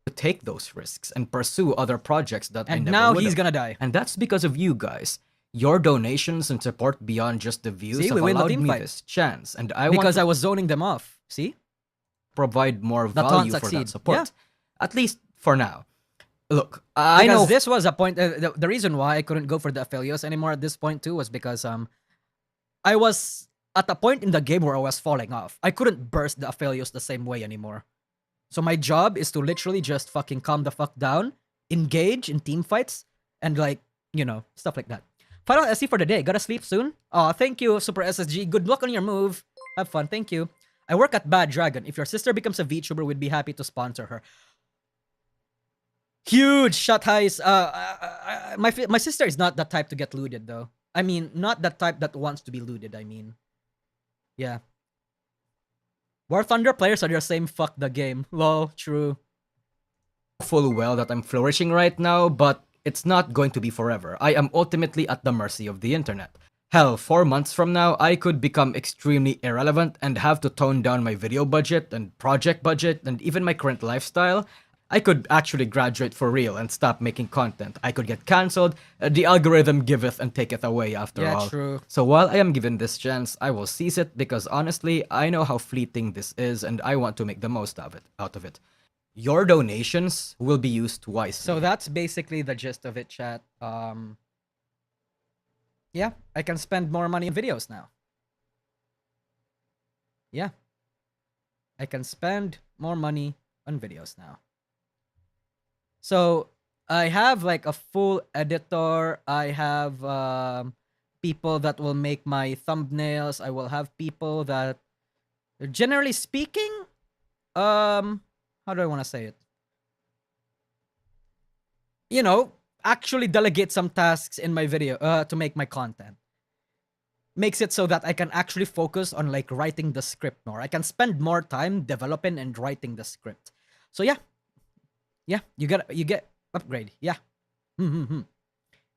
To take those risks and pursue other projects that I never now would've. He's gonna die. And that's because of you guys. Your donations and support beyond just the views See, have we win the allowed team me fight. this chance. And I Because want I was zoning them off. See? provide more That value won't for that succeed. support. Yeah. At least for now. Look, I know this was a point. The reason why I couldn't go for the Aphelios anymore at this point too was because I was at a point in the game where I was falling off. I couldn't burst the Aphelios the same way anymore. So my job is to literally just fucking calm the fuck down, engage in team fights, and like, you know, stuff like that. Final SC for the day. Gotta sleep soon? Aw, thank you, Super SSG. Good luck on your move. Have fun. Thank you. I work at Bad Dragon. If your sister becomes a VTuber, we'd be happy to sponsor her. Huge shot highs. My sister is not that type to get looted, though. I mean, not that type that wants to be looted, I mean. Yeah. War Thunder players are the same fuck the game. Lol, true. Full well that I'm flourishing right now, but it's not going to be forever. I am ultimately at the mercy of the internet. Hell, 4 months from now, I could become extremely irrelevant and have to tone down my video budget and project budget and even my current lifestyle. I could actually graduate for real and stop making content. I could get cancelled. The algorithm giveth and taketh away after all. Yeah, true. So while I am given this chance, I will seize it because honestly, I know how fleeting this is and I want to make the most of it. Your donations will be used wisely. So that's basically the gist of it, chat. Yeah, I can spend more money on videos now. Yeah. I can spend more money on videos now. So I have like a full editor. I have people that will make my thumbnails. I will have people that, generally speaking, how do I want to say it? You know, actually delegate some tasks in my video to make my content. Makes it so that I can actually focus on like writing the script more. I can spend more time developing and writing the script. So yeah. Yeah, you get upgrade. Yeah.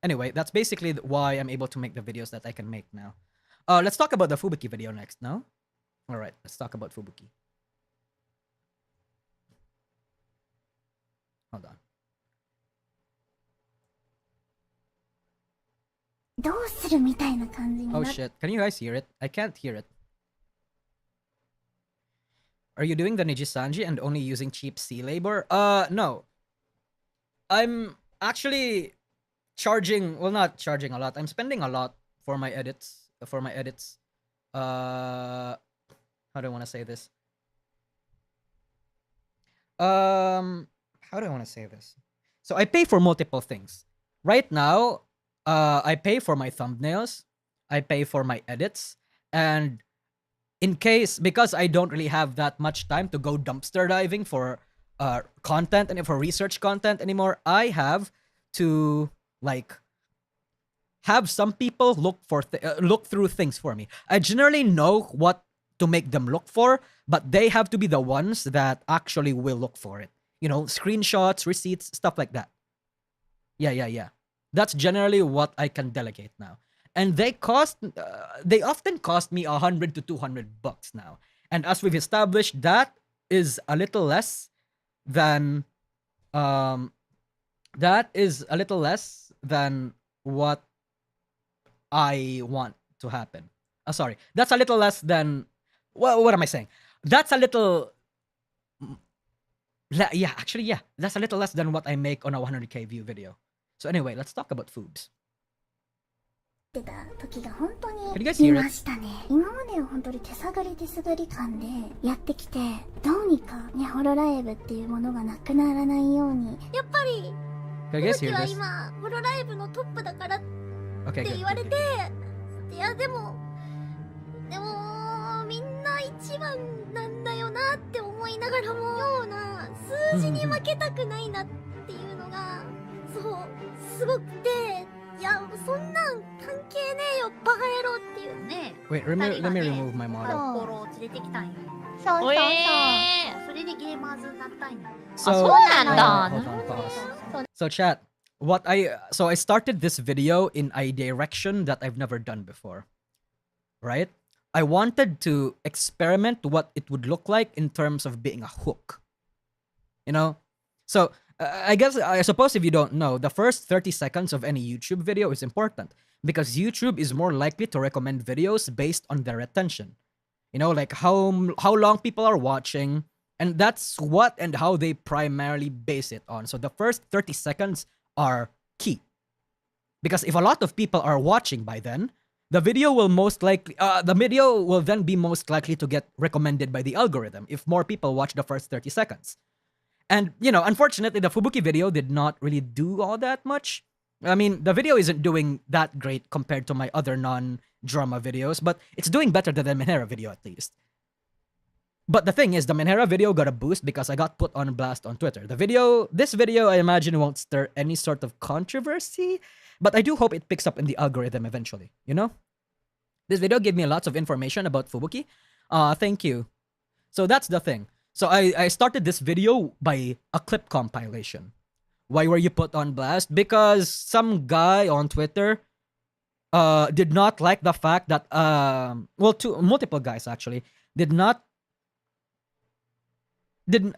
Anyway, that's basically why I'm able to make the videos that I can make now. Let's talk about the Fubuki video next, no? Alright, let's talk about Fubuki. Hold on. Oh shit, can you guys hear it? I can't hear it. Are you doing the Nijisanji and only using cheap sea labor? No. I'm actually charging, well, not charging a lot. I'm spending a lot for my edits. How do I want to say this? How do I want to say this? So I pay for multiple things. Right now, I pay for my thumbnails, I pay for my edits, and in case, because I don't really have that much time to go dumpster diving for content and for research content anymore, I have to like have some people look through things for me. I generally know what to make them look for, but they have to be the ones that actually will look for it. You know, screenshots, receipts, stuff like that. Yeah. That's generally what I can delegate now. And they often cost me $100 to $200 now. And as we've established, that is a little less than what I want to happen. Sorry, that's a little less than, well, what am I saying? That's a little, yeah, that's a little less than what I make on a 100k view video. So anyway, let's talk about Fubs. Can you guys hear it? 今までは本当に手探り感でやってきて、どうにかね、ホロライブっていうものがなくならないように。やっぱり、Fubukiは今、ホロライブのトップだからって言われて、いやでも、みんな一番なんだよなって思いながらも、ような数字に負けたくないなっていうのが、そう、すごくて、いや、そんなん関係ねえよ、バカ野郎っていうね。Wait, let me remove my model. ところを連れてきたんよ。そう。それでゲーマーズになったんよ。そうなんだ。Hold on, pause. So chat, I started this video in a direction that I've never done before. Right? I wanted to experiment what it would look like in terms of being a hook. You know? So I suppose if you don't know, the first 30 seconds of any YouTube video is important because YouTube is more likely to recommend videos based on their attention. You know, like how long people are watching, and that's what and how they primarily base it on. So the first 30 seconds are key. Because if a lot of people are watching by then, the video will then be most likely to get recommended by the algorithm if more people watch the first 30 seconds. And, unfortunately, the Fubuki video did not really do all that much. I mean, the video isn't doing that great compared to my other non-drama videos, but it's doing better than the Menhera video at least. But the thing is, the Menhera video got a boost because I got put on blast on Twitter. This video, I imagine, won't stir any sort of controversy, but I do hope it picks up in the algorithm eventually, This video gave me lots of information about Fubuki. Thank you. So that's the thing. So I started this video by a clip compilation. Why were you put on blast? Because some guy on Twitter did not like the fact that, multiple guys actually,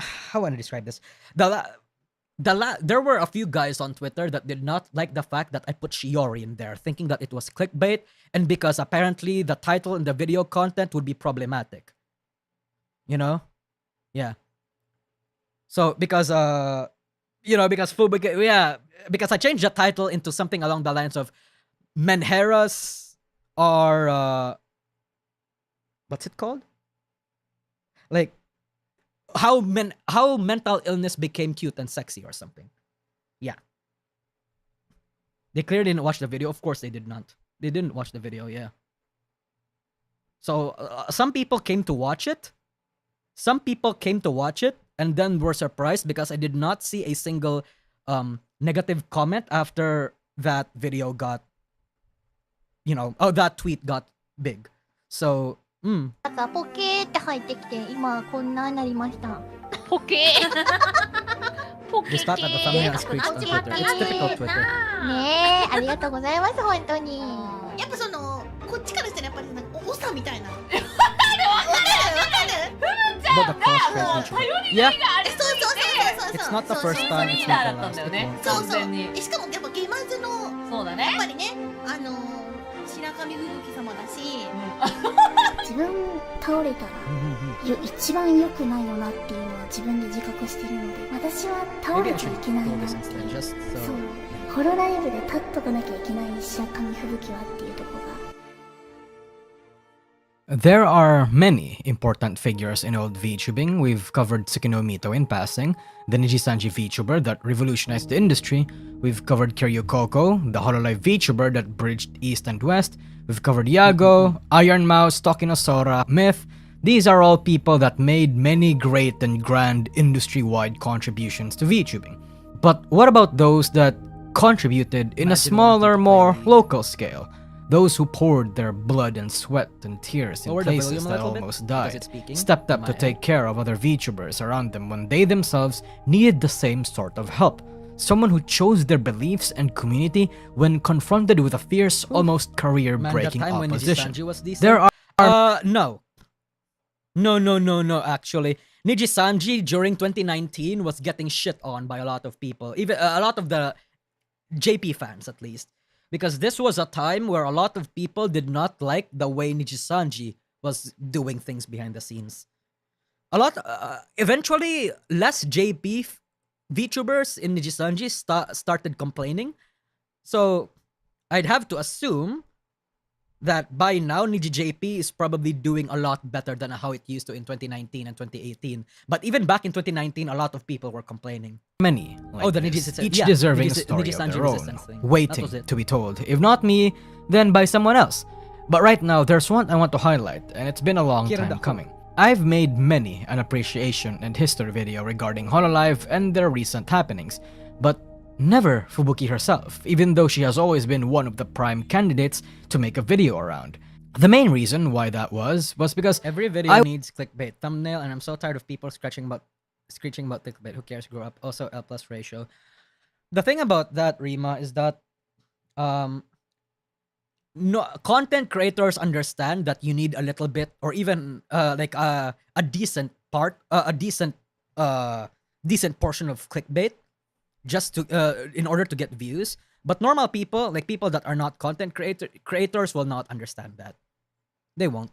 how want to describe this? There were a few guys on Twitter that did not like the fact that I put Shiori in there, thinking that it was clickbait, and because apparently the title and the video content would be problematic. Yeah. So because Fubuki, because I changed the title into something along the lines of Menheras are what's it called? Like how mental illness became cute and sexy or something. Yeah. They clearly didn't watch the video. Of course they did not. They didn't watch the video, yeah. So some people came to watch it. And then were surprised because I did not see a single negative comment after that video got, that tweet got big. So, なんかポケーって入ってきて今こんなになりました。ポケーポケ Just thought that the thumbnail screeched on Twitter. It's typical Twitter. ねえ、ありがとうございます本当に。やっぱこっちからしたらやっぱりなんかおさみたいな。わかる。 But the cross-trade feature. Yeah. そう。 It's not the first time. It's not the last. It won't. そうそう。しかもやっぱゲマズのそうだね。やっぱりね白神吹雪様だし。自分倒れたら一番良くないよなっていうのは自分で自覚してるので、私は倒れちゃいけないなっていう、そうホロライブで立っとかなきゃいけない白神吹雪はっていうところが。 There are many important figures in old VTubing. We've covered Tsukino Mito in passing, the Nijisanji VTuber that revolutionized the industry. We've covered Kiryu Koko, the Hololive VTuber that bridged East and West. We've covered Yago, Iron Mouse, Tokinosora, Myth. These are all people that made many great and grand industry-wide contributions to VTubing. But what about those that contributed in a smaller, more local scale? Those who poured their blood and sweat and tears in places that almost died, stepped up to take care of other VTubers around them when they themselves needed the same sort of help. Someone who chose their beliefs and community when confronted with a fierce, almost career-breaking opposition. There are... No, actually. Nijisanji during 2019 was getting shit on by a lot of people. Even a lot of the JP fans, at least. Because this was a time where a lot of people did not like the way Nijisanji was doing things behind the scenes. Eventually, less JP VTubers in Nijisanji started complaining. So, I'd have to assume that by now, NijiJP is probably doing a lot better than how it used to in 2019 and 2018. But even back in 2019, a lot of people were complaining. Many, like the each deserving story of their own, waiting to be told. If not me, then by someone else. But right now, there's one I want to highlight, and it's been a long time coming. I've made many an appreciation and history video regarding Hololive and their recent happenings, but never Fubuki herself, even though she has always been one of the prime candidates to make a video around. The main reason why that was because every video needs clickbait thumbnail, and I'm so tired of people screeching about clickbait. Who cares? Grow up. Also, L+ ratio. The thing about that, Rima, is that content creators understand that you need a little bit, or even like a decent portion of clickbait just to in order to get views. But normal people, like people that are not content creators, will not understand that. They won't.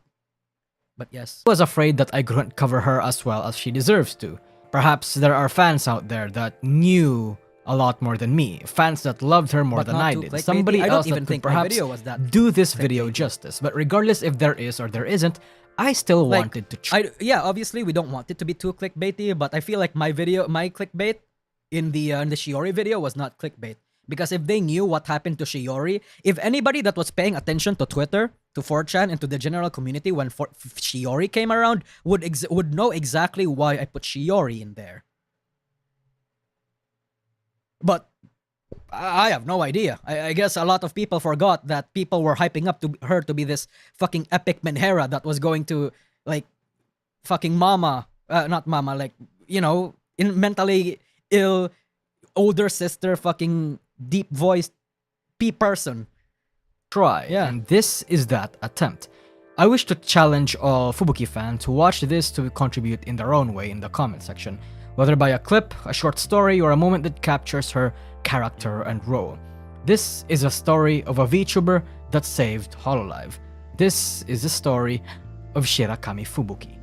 But yes, I was afraid that I couldn't cover her as well as she deserves to. Perhaps there are fans out there that knew a lot more than me, fans that loved her more But than not I too did, clickbaity. somebody I don't else even that could think my perhaps video was that do this video clickbaity. justice. But regardless if there is or there isn't, I still Like, wanted to try. yeah, obviously we don't want it to be too clickbaity, but I feel like my clickbait in the Shiori video was not clickbait. Because if they knew what happened to Shiori, if anybody that was paying attention to Twitter, to 4chan, and to the general community when Shiori came around would know exactly why I put Shiori in there. But I have no idea. I guess a lot of people forgot that people were hyping up her to be this fucking epic Menhera that was going to, like, fucking not mama, like, you know, in mentally ill older sister, fucking deep voiced person. Try. Yeah. And this is that attempt. I wish to challenge all Fubuki fans who watch this to contribute in their own way in the comment section, whether by a clip, a short story, or a moment that captures her character and role. This is a story of a VTuber that saved Hololive. This is the story of Shirakami Fubuki.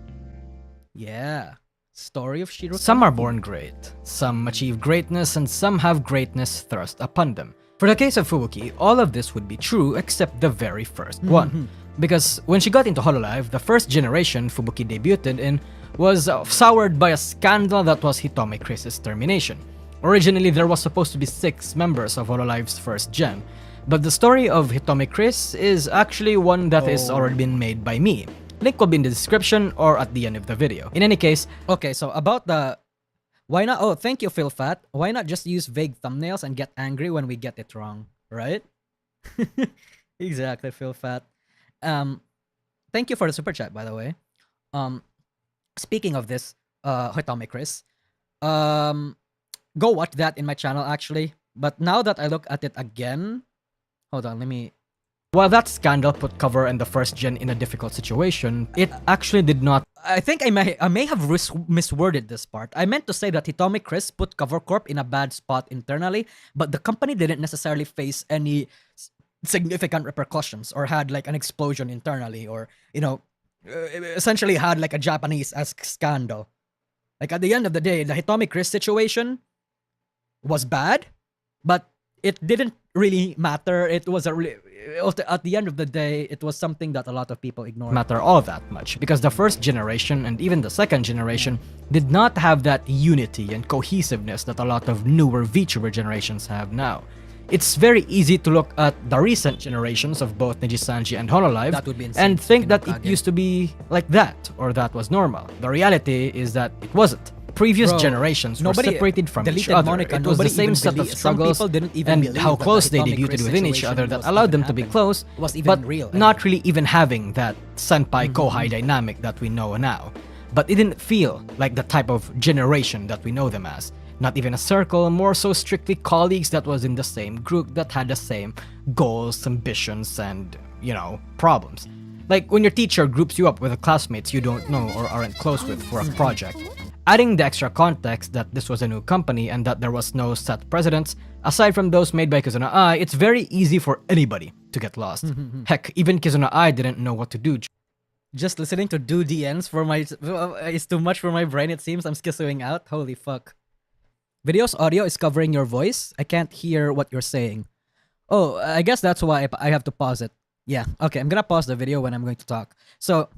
Yeah. Story of Shiro. Some are born great, some achieve greatness, and some have greatness thrust upon them. For the case of Fubuki, all of this would be true except the very first one. Because when she got into Hololive, the first generation Fubuki debuted in was soured by a scandal that was Hitomi Chris's termination. Originally, there was supposed to be 6 members of Hololive's first gen, but the story of Hitomi Chris is actually one that is already been made by me. Link will be in the description or at the end of the video. In any case, Okay, so about the... Why not... Oh, thank you, Phil Fat. Why not just use vague thumbnails and get angry when we get it wrong, right? Exactly, Phil Fat. Thank you for the super chat, by the way. Speaking of this, Hitomi Chris, go watch that in my channel, actually. But now that I look at it again... Hold on, let me... while that scandal put cover and the first gen in a difficult situation, it actually did not. I think I may have misworded this part. I meant to say that Hitomi Chris put Cover Corp in a bad spot internally, but the company didn't necessarily face any significant repercussions or had like an explosion internally, or, you know, essentially had like a Japanese-esque scandal. Like, at the end of the day, the Hitomi Chris situation was bad, but it didn't really matter. It was at the end of the day, it was something that a lot of people ignored. Matter all that much, because the first generation and even the second generation did not have that unity and cohesiveness that a lot of newer VTuber generations have now. It's very easy to look at the recent generations of both Nijisanji and Hololive That would be insane. and think that it Kinokage. used to be like that, or that was normal. The reality is that it wasn't. Previous Bro, generations were nobody separated from each deleted other. Monica. It was the Nobody same even set of believe- some struggles people didn't even and believe how that close the they Hitomi debuted Chris within each situation other that was allowed even them to be happening. close, Was even but real, not anyway. really even having that senpai-kohai dynamic that we know now. But it didn't feel like the type of generation that we know them as. Not even a circle, more so strictly colleagues that was in the same group that had the same goals, ambitions, and, you know, problems. Like when your teacher groups you up with classmates you don't know or aren't close with for a project. Adding the extra context that this was a new company and that there was no set precedents, aside from those made by Kizuna Ai, it's very easy for anybody to get lost. Heck, even Kizuna Ai didn't know what to do. Just listening to do DNs for my is too much for my brain. It seems I'm schizoing out. Holy fuck. Video's audio is covering your voice. I can't hear what you're saying. Oh, I guess that's why I have to pause it. Yeah. Okay, I'm gonna pause the video when I'm going to talk. So,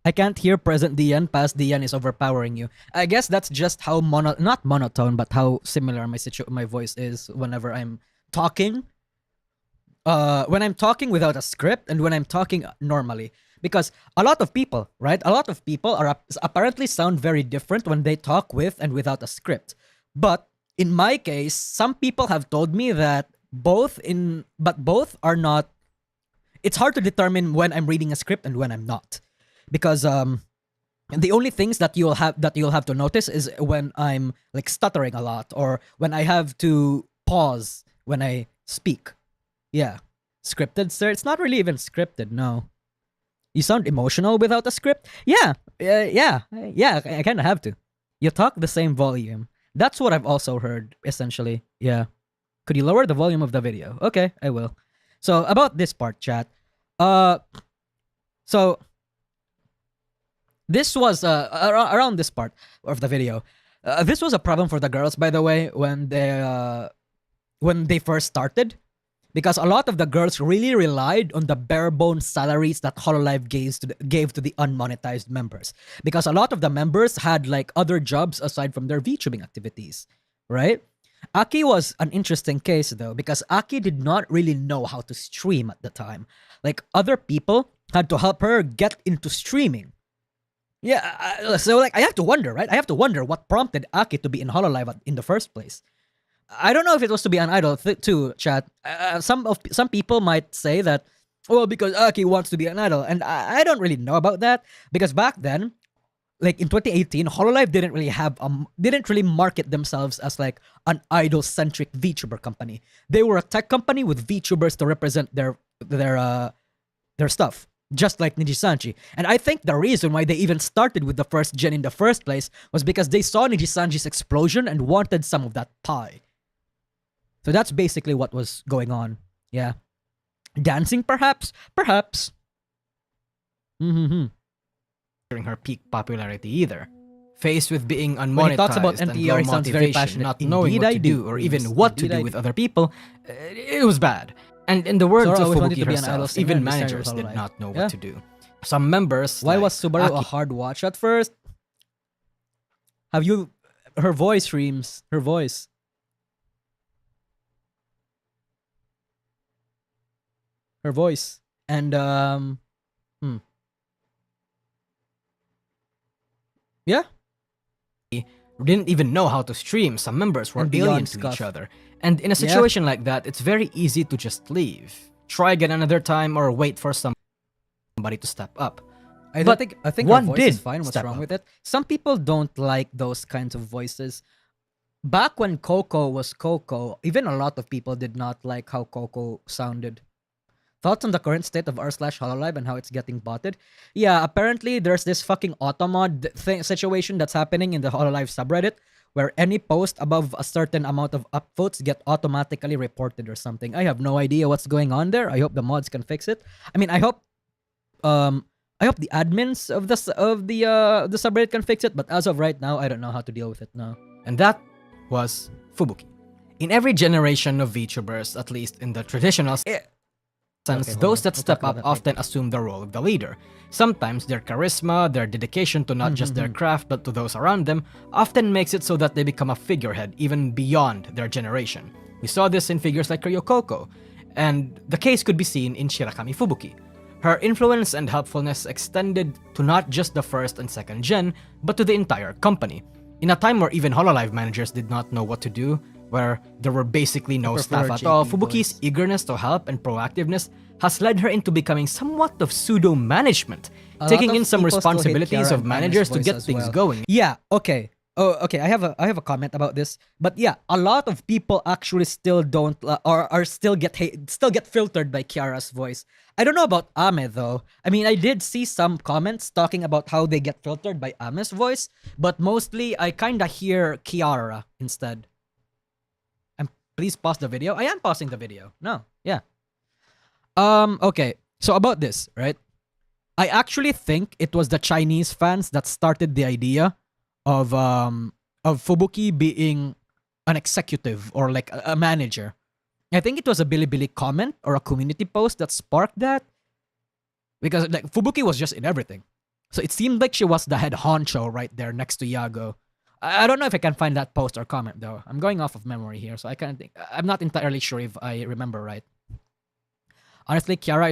I can't hear present DN. Past DN is overpowering you. I guess that's just how not monotone, but how similar my voice is whenever I'm talking. When I'm talking without a script and when I'm talking normally. Because a lot of people, right? A lot of people apparently sound very different when they talk with and without a script. But in my case, some people have told me that both are not. It's hard to determine when I'm reading a script and when I'm not, because the only things that you'll have to notice is when I'm like stuttering a lot or when I have to pause when I speak. Yeah, scripted, sir. It's not really even scripted. No. You sound emotional without a script? Yeah, I kind of have to. You talk the same volume. That's what I've also heard, essentially. Yeah. Could you lower the volume of the video? Okay, I will. So, about this part, chat. So, this was, around this part of the video, This was a problem for the girls, by the way, when they first started, because a lot of the girls really relied on the bare bones salaries that Hololive gave to the unmonetized members, because a lot of the members had like other jobs aside from their VTubing activities, right? Aki was an interesting case though, because Aki did not really know how to stream at the time. Like, other people had to help her get into streaming. Yeah, so like I have to wonder, right? I have to wonder what prompted Aki to be in Hololive in the first place. I don't know if it was to be an idol too, chat. Some people might say that, well, because Aki wants to be an idol, and I don't really know about that, because back then, like in 2018, Hololive didn't really market themselves as like an idol-centric VTuber company. They were a tech company with VTubers to represent their stuff, just like Nijisanji. And I think the reason why they even started with the first gen in the first place was because they saw Nijisanji's explosion and wanted some of that pie. So that's basically what was going on. Yeah. Dancing, perhaps? Perhaps. During her peak popularity either. Faced with being unmonetized When he talks about and NTR, low he sounds very motivation, passionate. not knowing Indeed what I to do. do or even what to Indeed I do with do. other people, it was bad. And in the words Sora of always wanted Fubuki to be an idol herself, singer even and decided managers to did follow not know life. what to do. Some members, Why like was Subaru a Aki, hard watch at first? Have you... Her voice, Reams. Her voice. Her voice. And, yeah. didn't even know how to stream. Some members were And beyond alien to scuff. each other. And in a situation like that, it's very easy to just leave. Try again another time or wait for somebody to step up. I But think her one voice did is fine. What's step wrong up. with it? Some people don't like those kinds of voices. Back when Coco was Coco, even a lot of people did not like how Coco sounded. Thoughts on the current state of r/Hololive and how it's getting botted? Yeah, apparently there's this fucking automod situation that's happening in the Hololive subreddit, where any post above a certain amount of upvotes get automatically reported or something. I have no idea what's going on there. I hope the mods can fix it. I mean, I hope the admins of the subreddit can fix it, but as of right now, I don't know how to deal with it now. And that was Fubuki. In every generation of VTubers, at least in the traditional sense, Okay, hold those on. that We'll step talk up about that often assume the role of the leader. Sometimes their charisma, their dedication to not just their craft but to those around them often makes it so that they become a figurehead even beyond their generation. We saw this in figures like Ryokoko, and the case could be seen in Shirakami Fubuki. Her influence and helpfulness extended to not just the first and second gen, but to the entire company. In a time where even Hololive managers did not know what to do, where there were basically no staff at all, Fubuki's eagerness to help and proactiveness has led her into becoming somewhat of pseudo-management, taking in some responsibilities of managers to get things going. Yeah, okay. Oh, okay. I have a comment about this, but yeah, a lot of people actually still don't or still get filtered by Kiara's voice. I don't know about Ame though. I mean, I did see some comments talking about how they get filtered by Ame's voice, but mostly I kind of hear Kiara instead. And please pause the video. I am pausing the video. No, yeah. Okay. So about this, right? I actually think it was the Chinese fans that started the idea of Fubuki being an executive or like a manager. I think it was a Bilibili comment or a community post that sparked that, because like Fubuki was just in everything, so it seemed like she was the head honcho right there next to Yago. I don't know if I can find that post or comment though. I'm going off of memory here, so I can't think. I'm not entirely sure if I remember right. Honestly, Kiara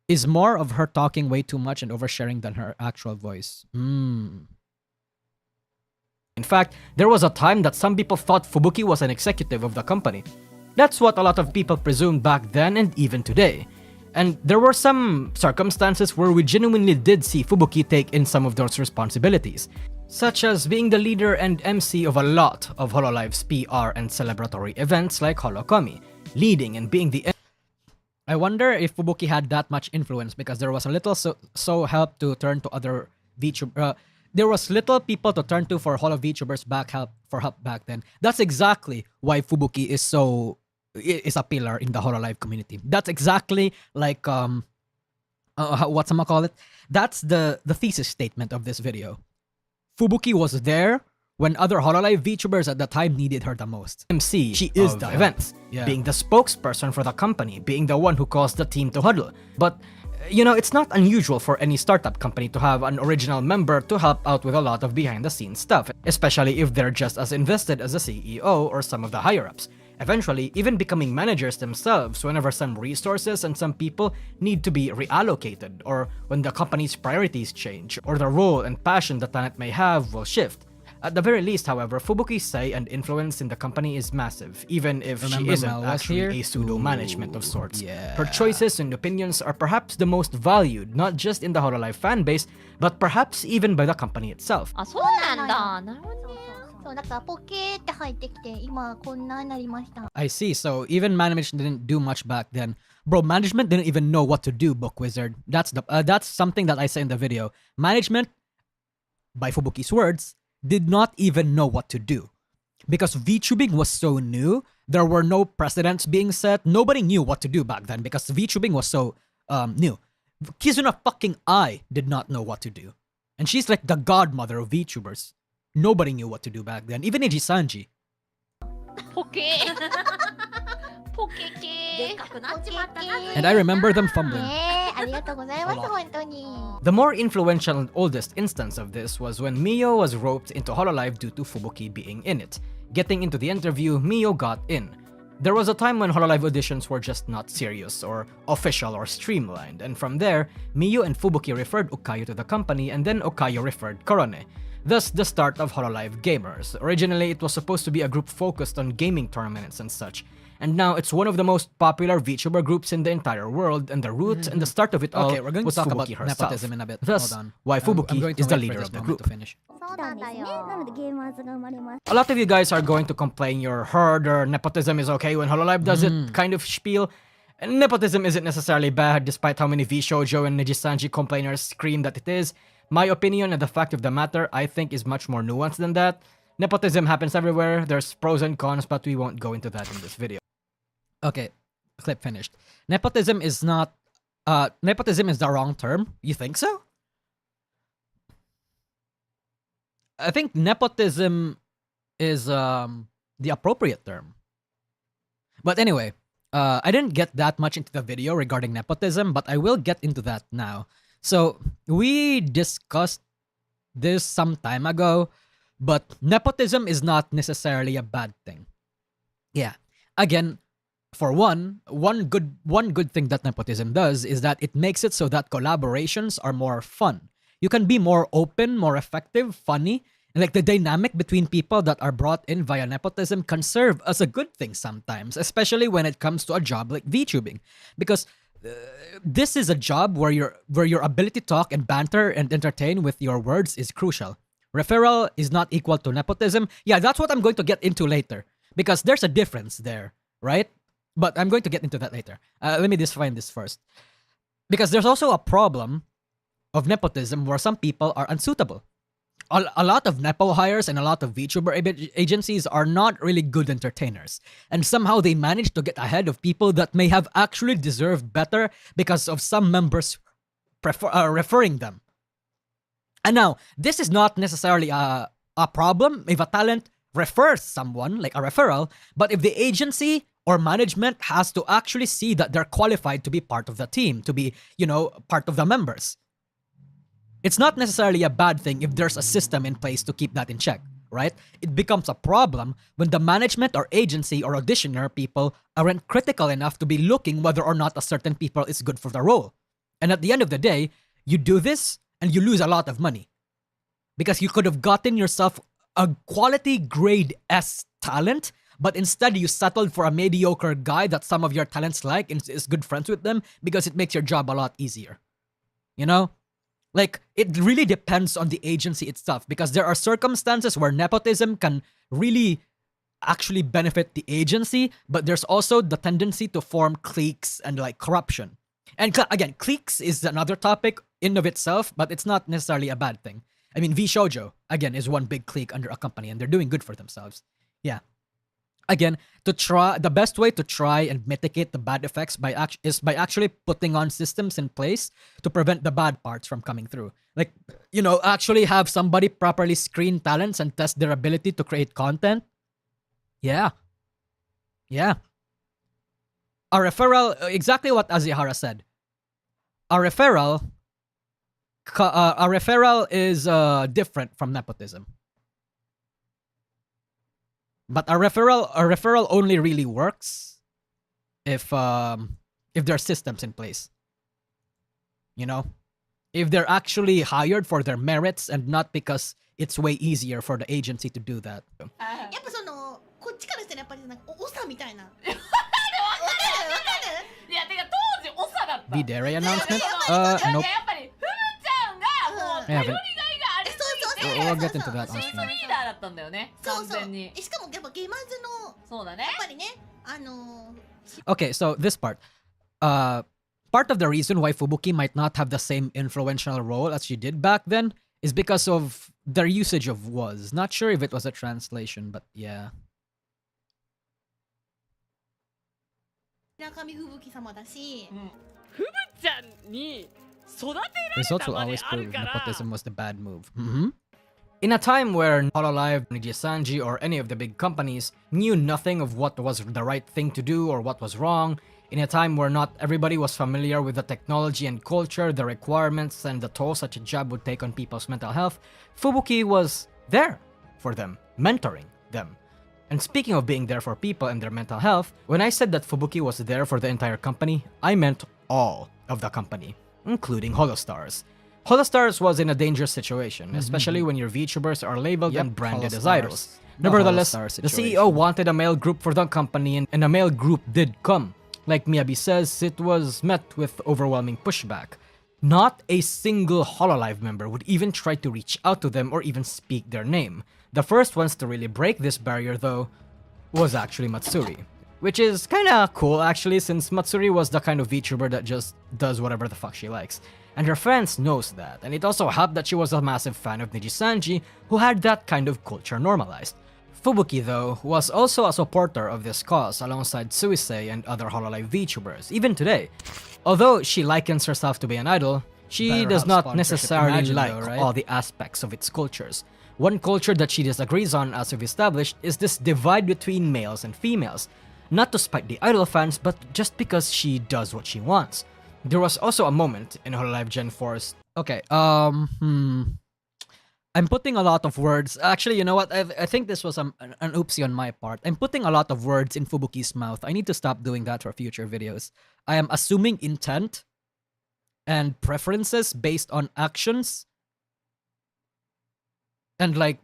is more of her talking way too much and oversharing than her actual voice. In fact, there was a time that some people thought Fubuki was an executive of the company. That's what a lot of people presumed back then and even today. And there were some circumstances where we genuinely did see Fubuki take in some of those responsibilities, such as being the leader and MC of a lot of Hololive's PR and celebratory events like Holokomi, leading and being the... I wonder if Fubuki had that much influence because there was a little so help to turn to other VTubers. There was little people to turn to for Holo VTubers for help back then. That's exactly why Fubuki is a pillar in the Hololive community. That's exactly like whatchamacallit? That's the thesis statement of this video. Fubuki was there when other Hololive VTubers at the time needed her the most. MC She is of the events, Yeah. being the spokesperson for the company, being the one who caused the team to huddle. But you know, it's not unusual for any startup company to have an original member to help out with a lot of behind-the-scenes stuff, especially if they're just as invested as the CEO or some of the higher-ups. Eventually, even becoming managers themselves whenever some resources and some people need to be reallocated, or when the company's priorities change, or the role and passion the talent may have will shift. At the very least, however, Fubuki's say and influence in the company is massive, even if Remember she isn't Mel was actually here? a pseudo-management of sorts. Yeah. Her choices and opinions are perhaps the most valued, not just in the Hololive fanbase, but perhaps even by the company itself. あ、そうなんだ。なるほどね。そう、だからポケーって入ってきて、今こんなになりました。 I see. So even management didn't do much back then. Bro, management didn't even know what to do, Book Wizard. That's something that I say in the video. Management, by Fubuki's words, did not even know what to do. Because VTubing was so new, there were no precedents being set. Nobody knew what to do back then because VTubing was so new. Kizuna fucking I did not know what to do. And she's like the godmother of VTubers. Nobody knew what to do back then. Even Eiji Sanji. ポケー。ポケ系。でかくなっちまったな。 And I remember them fumbling. ねえ、ありがとうございます、 A lot. 本当に。 The more influential and oldest instance of this was when Mio was roped into Hololive due to Fubuki being in it. Getting into the interview, Mio got in. There was a time when Hololive auditions were just not serious or official or streamlined, and from there, Mio and Fubuki referred Ukayo to the company, and then Ukayo referred Korone. Thus, the start of Hololive Gamers. Originally, it was supposed to be a group focused on gaming tournaments and such, and now it's one of the most popular VTuber groups in the entire world, and the roots and the start of it all Okay, we're going to was talk Fubuki about herself. nepotism in a bit. Thus, Hold on. why I'm Fubuki going to is the wait for leader this of the moment group. to finish. そうなんだよ。なのでゲーマーズが生まれます。 A lot of you guys are going to complain you're heard or nepotism is okay when Hololive does it kind of spiel. And nepotism isn't necessarily bad despite how many V-Shoujo and Nijisanji complainers scream that it is. My opinion and the fact of the matter, I think, is much more nuanced than that. Nepotism happens everywhere, there's pros and cons, but we won't go into that in this video. Okay, clip finished. Nepotism is not. Nepotism is the wrong term. You think so? I think nepotism is the appropriate term. But anyway, I didn't get that much into the video regarding nepotism, but I will get into that now. So we discussed this some time ago, but nepotism is not necessarily a bad thing. Yeah. Again, for one good thing that nepotism does is that it makes it so that collaborations are more fun. You can be more open, more effective, funny, and like the dynamic between people that are brought in via nepotism can serve as a good thing sometimes, especially when it comes to a job like VTubing, because this is a job where your ability to talk and banter and entertain with your words is crucial. Referral is not equal to nepotism. Yeah, that's what I'm going to get into later because there's a difference there, right? But I'm going to get into that later. Let me define this first. Because there's also a problem of nepotism where some people are unsuitable. A lot of nepo hires and a lot of VTuber agencies are not really good entertainers. And somehow they manage to get ahead of people that may have actually deserved better because of some members referring them. And now, this is not necessarily a problem if a talent refers someone, like a referral, but if the agency or management has to actually see that they're qualified to be part of the team, to be, part of the members. It's not necessarily a bad thing if there's a system in place to keep that in check, right? It becomes a problem when the management or agency or auditioner people aren't critical enough to be looking whether or not a certain people is good for the role. And at the end of the day, you do this and you lose a lot of money. Because you could have gotten yourself a quality grade S talent, but instead you settled for a mediocre guy that some of your talents like and is good friends with them because it makes your job a lot easier. You know? Like, it really depends on the agency itself because there are circumstances where nepotism can really actually benefit the agency, but there's also the tendency to form cliques and like corruption. And again, cliques is another topic in of itself, but it's not necessarily a bad thing. I mean, V Shoujo, again, is one big clique under a company and they're doing good for themselves. Yeah. Again, the best way to try and mitigate the bad effects is by actually putting on systems in place to prevent the bad parts from coming through. Like, actually have somebody properly screen talents and test their ability to create content. Yeah. A referral, exactly what Azihara said. A referral is different from nepotism. But a referral only really works if there are systems in place. If they're actually hired for their merits and not because it's way easier for the agency to do that. やっぱそのこっちからしたらやっぱりなんか長みたいな。わかるわかる。いやてか当時長だった。 V-Dairy announcement? やっ Nope. ぱりふるちゃんがもう頼りがいがありすぎて、 We'll get into that チ on ーム stream. リーダーだったんだよね。そうそう。完全に。しかもやっぱゲマズのそうだねやっ。ぱりねOkay, so this part. Part of the reason why Fubuki might not have the same influential role as she did back then is because of their usage of was. Not sure if it was a translation, but yeah. 村上吹雪様だし。ふぶちゃんに育てられ Results た will まで always ある prove から nepotism was the bad move. In a time where Hololive, Nijisanji, or any of the big companies knew nothing of what was the right thing to do or what was wrong, in a time where not everybody was familiar with the technology and culture, the requirements, and the toll such a job would take on people's mental health, Fubuki was there for them, mentoring them. And speaking of being there for people and their mental health, when I said that Fubuki was there for the entire company, I meant all of the company, including Holostars. Holostars was in a dangerous situation, especially when your VTubers are labeled and branded as idols. Nevertheless, the CEO wanted a male group for the company, and a male group did come. Like Miyabi says, it was met with overwhelming pushback. Not a single Hololive member would even try to reach out to them or even speak their name. The first ones to really break this barrier, though, was actually Matsuri. Which is kinda cool, actually, since Matsuri was the kind of VTuber that just does whatever the fuck she likes. And her fans knows that, and it also helped that she was a massive fan of Nijisanji, who had that kind of culture normalized. Fubuki, though, was also a supporter of this cause alongside Suisei and other Hololive VTubers, even today. Although she likens herself to be an idol, she does not necessarily like all the aspects of its cultures. One culture that she disagrees on, as we've established, is this divide between males and females. Not to spite the idol fans, but just because she does what she wants. There was also a moment in Hololive Gen 4's... Okay, I'm putting a lot of words. Actually, you know what? I think this was an oopsie on my part. I'm putting a lot of words in Fubuki's mouth. I need to stop doing that for future videos. I am assuming intent and preferences based on actions and like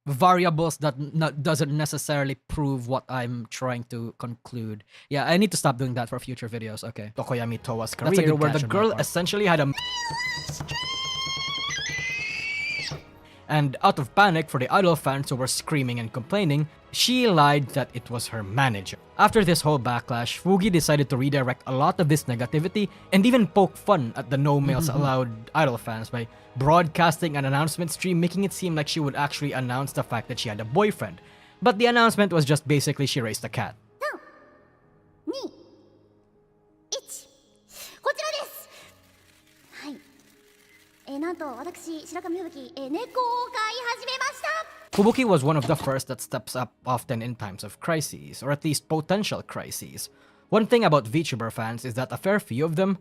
variables that doesn't necessarily prove what I'm trying to conclude. Yeah, I need to stop doing that for future videos. Okay. Tokoyami Towa's career, where the girl essentially had a... And out of panic for the idol fans who were screaming and complaining, she lied that it was her manager. After this whole backlash, Fugi decided to redirect a lot of this negativity and even poke fun at the no males allowed idol fans by broadcasting an announcement stream, making it seem like she would actually announce the fact that she had a boyfriend. But the announcement was just basically she raised a cat. 2、2、1、こちらです。はい。なんと私白神吹雪、猫を飼い始めました。 Fubuki was one of the first that steps up often in times of crises, or at least potential crises. One thing about VTuber fans is that a fair few of them,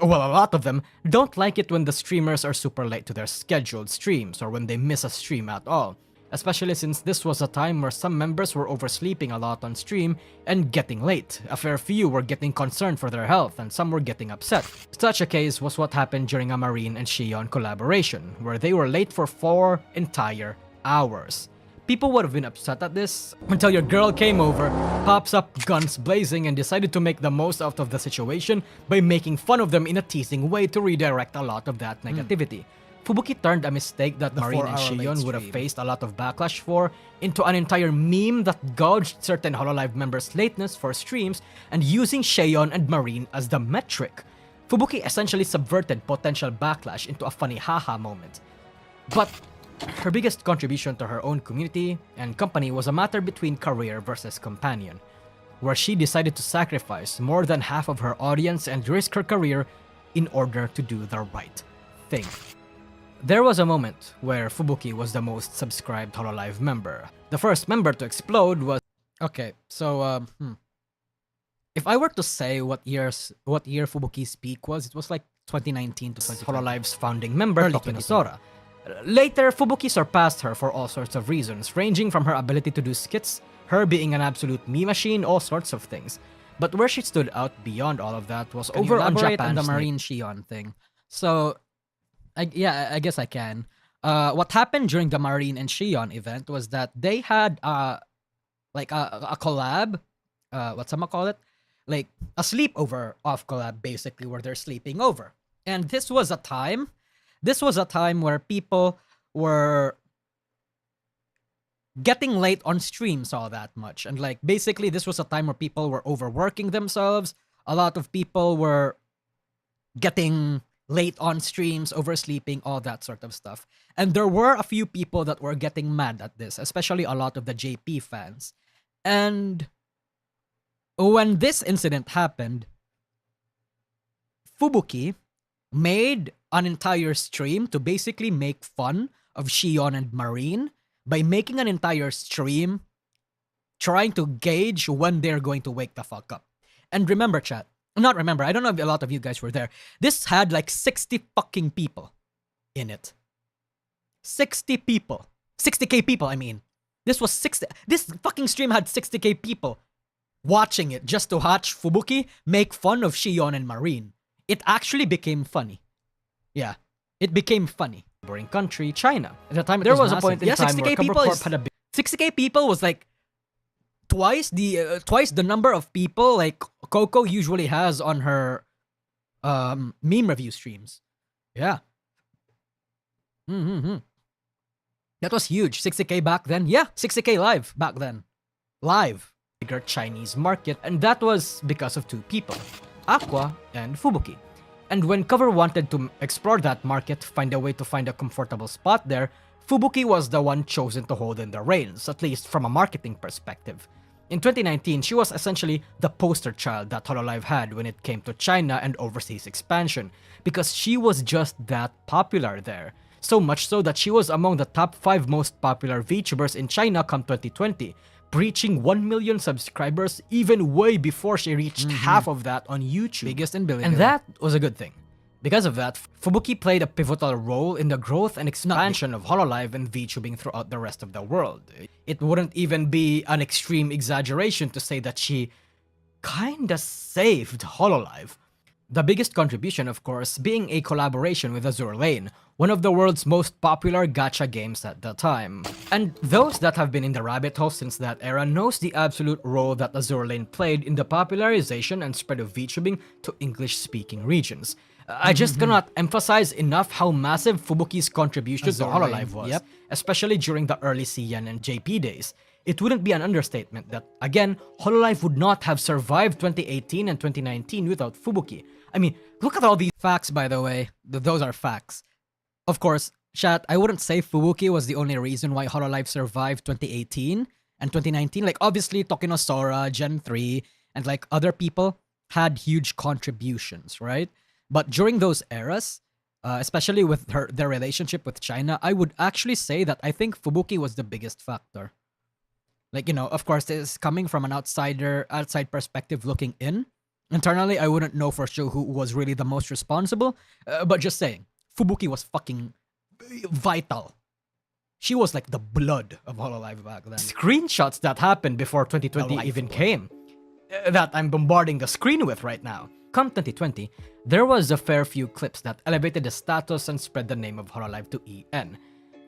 well, a lot of them, don't like it when the streamers are super late to their scheduled streams, or when they miss a stream at all. Especially since this was a time where some members were oversleeping a lot on stream and getting late. A fair few were getting concerned for their health, and some were getting upset. Such a case was what happened during a Marine and Shion collaboration, where they were late for 4 entire hours. People would have been upset at this until your girl came over, pops up guns blazing, and decided to make the most out of the situation by making fun of them in a teasing way to redirect a lot of that negativity. Fubuki turned a mistake that Marine and Shion would have faced a lot of backlash for into an entire meme that gouged certain Hololive members' lateness for streams and using Shion and Marine as the metric. Fubuki essentially subverted potential backlash into a funny haha moment. But Her biggest contribution to her own community and company was a matter between career versus companion, where she decided to sacrifice more than half of her audience and risk her career in order to do the right thing. There was a moment where Fubuki was the most subscribed Hololive member. The first member to explode was... Okay, so if I were to say what year Fubuki's peak was, it was like 2019 to 2020. Hololive's founding member, Early Toki Sora. Later, Fubuki surpassed her for all sorts of reasons, ranging from her ability to do skits, her being an absolute meme machine, all sorts of things. But where she stood out beyond all of that was Can over you on elaborate Japan's on the Marine Shion thing. So, I guess I can. What happened during the Marine and Shion event was that they had like a collab. Call it? Like a sleepover off collab, basically, where they're sleeping over. And this was a time where people were getting late on streams all that much. And like basically this was a time where people were overworking themselves. A lot of people were getting late on streams, oversleeping, all that sort of stuff. And there were a few people that were getting mad at this, especially a lot of the JP fans. And when this incident happened, Fubuki made an entire stream to basically make fun of Shion and Marine by making an entire stream trying to gauge when they're going to wake the fuck up. And remember, chat, not remember, I don't know if a lot of you guys were there. This had like 60 fucking people in it. 60 people. 60k people, I mean. This fucking stream had 60k people watching it just to watch Fubuki make fun of Shion and Marine. It actually became funny. Yeah, it became funny. Neighboring country, China. At the time, there was a point in time where Cover Corp had a 60k people was like twice the number of people like Coco usually has on her meme review streams. Yeah. That was huge. 60k back then. Yeah, 60k live back then. Live. Bigger Chinese market, and that was because of two people, Aqua and Fubuki. And when Cover wanted to explore that market, find a way to find a comfortable spot there, Fubuki was the one chosen to hold in the reins, at least from a marketing perspective. In 2019, she was essentially the poster child that Hololive had when it came to China and overseas expansion, because she was just that popular there. So much so that she was among the top 5 most popular VTubers in China come 2020, breaching 1 million subscribers even way before she reached half of that on YouTube. Biggest in billion. And that was a good thing. Because of that, Fubuki played a pivotal role in the growth and expansion of Hololive and VTubing throughout the rest of the world. It wouldn't even be an extreme exaggeration to say that she kinda saved Hololive. The biggest contribution, of course, being a collaboration with Azur Lane, one of the world's most popular gacha games at the time. And those that have been in the rabbit hole since that era knows the absolute role that Azur Lane played in the popularization and spread of VTubing to English-speaking regions. I just cannot emphasize enough how massive Fubuki's contribution to Hololive was, especially during the early CN and JP days. It wouldn't be an understatement that, again, Hololive would not have survived 2018 and 2019 without Fubuki. I mean, look at all these facts, by the way. Those are facts. Of course, chat, I wouldn't say Fubuki was the only reason why Hololive survived 2018 and 2019. Like, obviously, Tokino Sora, Gen 3, and like other people had huge contributions, right? But during those eras, especially with their relationship with China, I would actually say that I think Fubuki was the biggest factor. Like, you know, of course, this is coming from an outside perspective looking in. Internally, I wouldn't know for sure who was really the most responsible, but just saying, Fubuki was fucking vital. She was like the blood of Hololive back then. Screenshots that happened before 2020 even came, that I'm bombarding the screen with right now. Come 2020, there was a fair few clips that elevated the status and spread the name of Hololive to EN.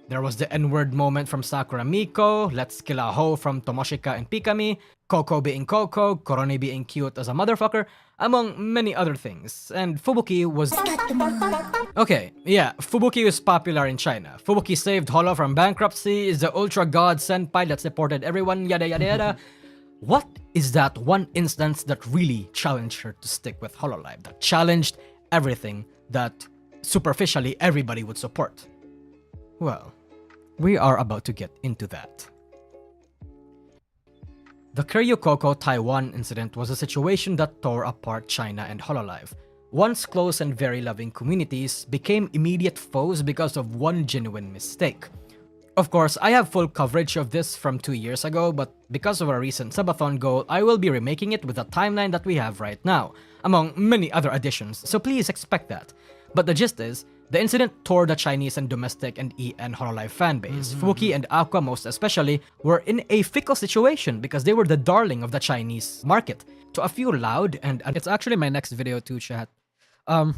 There was the N-word moment from Sakura Miko, Let's Kill a Hoe from Tomoshika and Pikami, Coco being Coco, Koroni being cute as a motherfucker, among many other things. And Fubuki was... Okay, yeah, Fubuki was popular in China. Fubuki saved Holo from bankruptcy, is the ultra god senpai that supported everyone, yada yada yada. What is that one instance that really challenged her to stick with Hololive, that challenged everything that superficially everybody would support? Well, We are about to get into that. The Kiryu Coco Taiwan incident was a situation that tore apart China and Hololive. Once close and very loving communities became immediate foes because of one genuine mistake. Of course, I have full coverage of this from 2 years ago, but because of a recent subathon goal, I will be remaking it with the timeline that we have right now, among many other additions, so please expect that. But the gist is, the incident tore the Chinese and domestic and EN Hololive fanbase. Fubuki and Aqua most especially were in a fickle situation because they were the darling of the Chinese market. To a few loud and It's actually my next video too, chat. I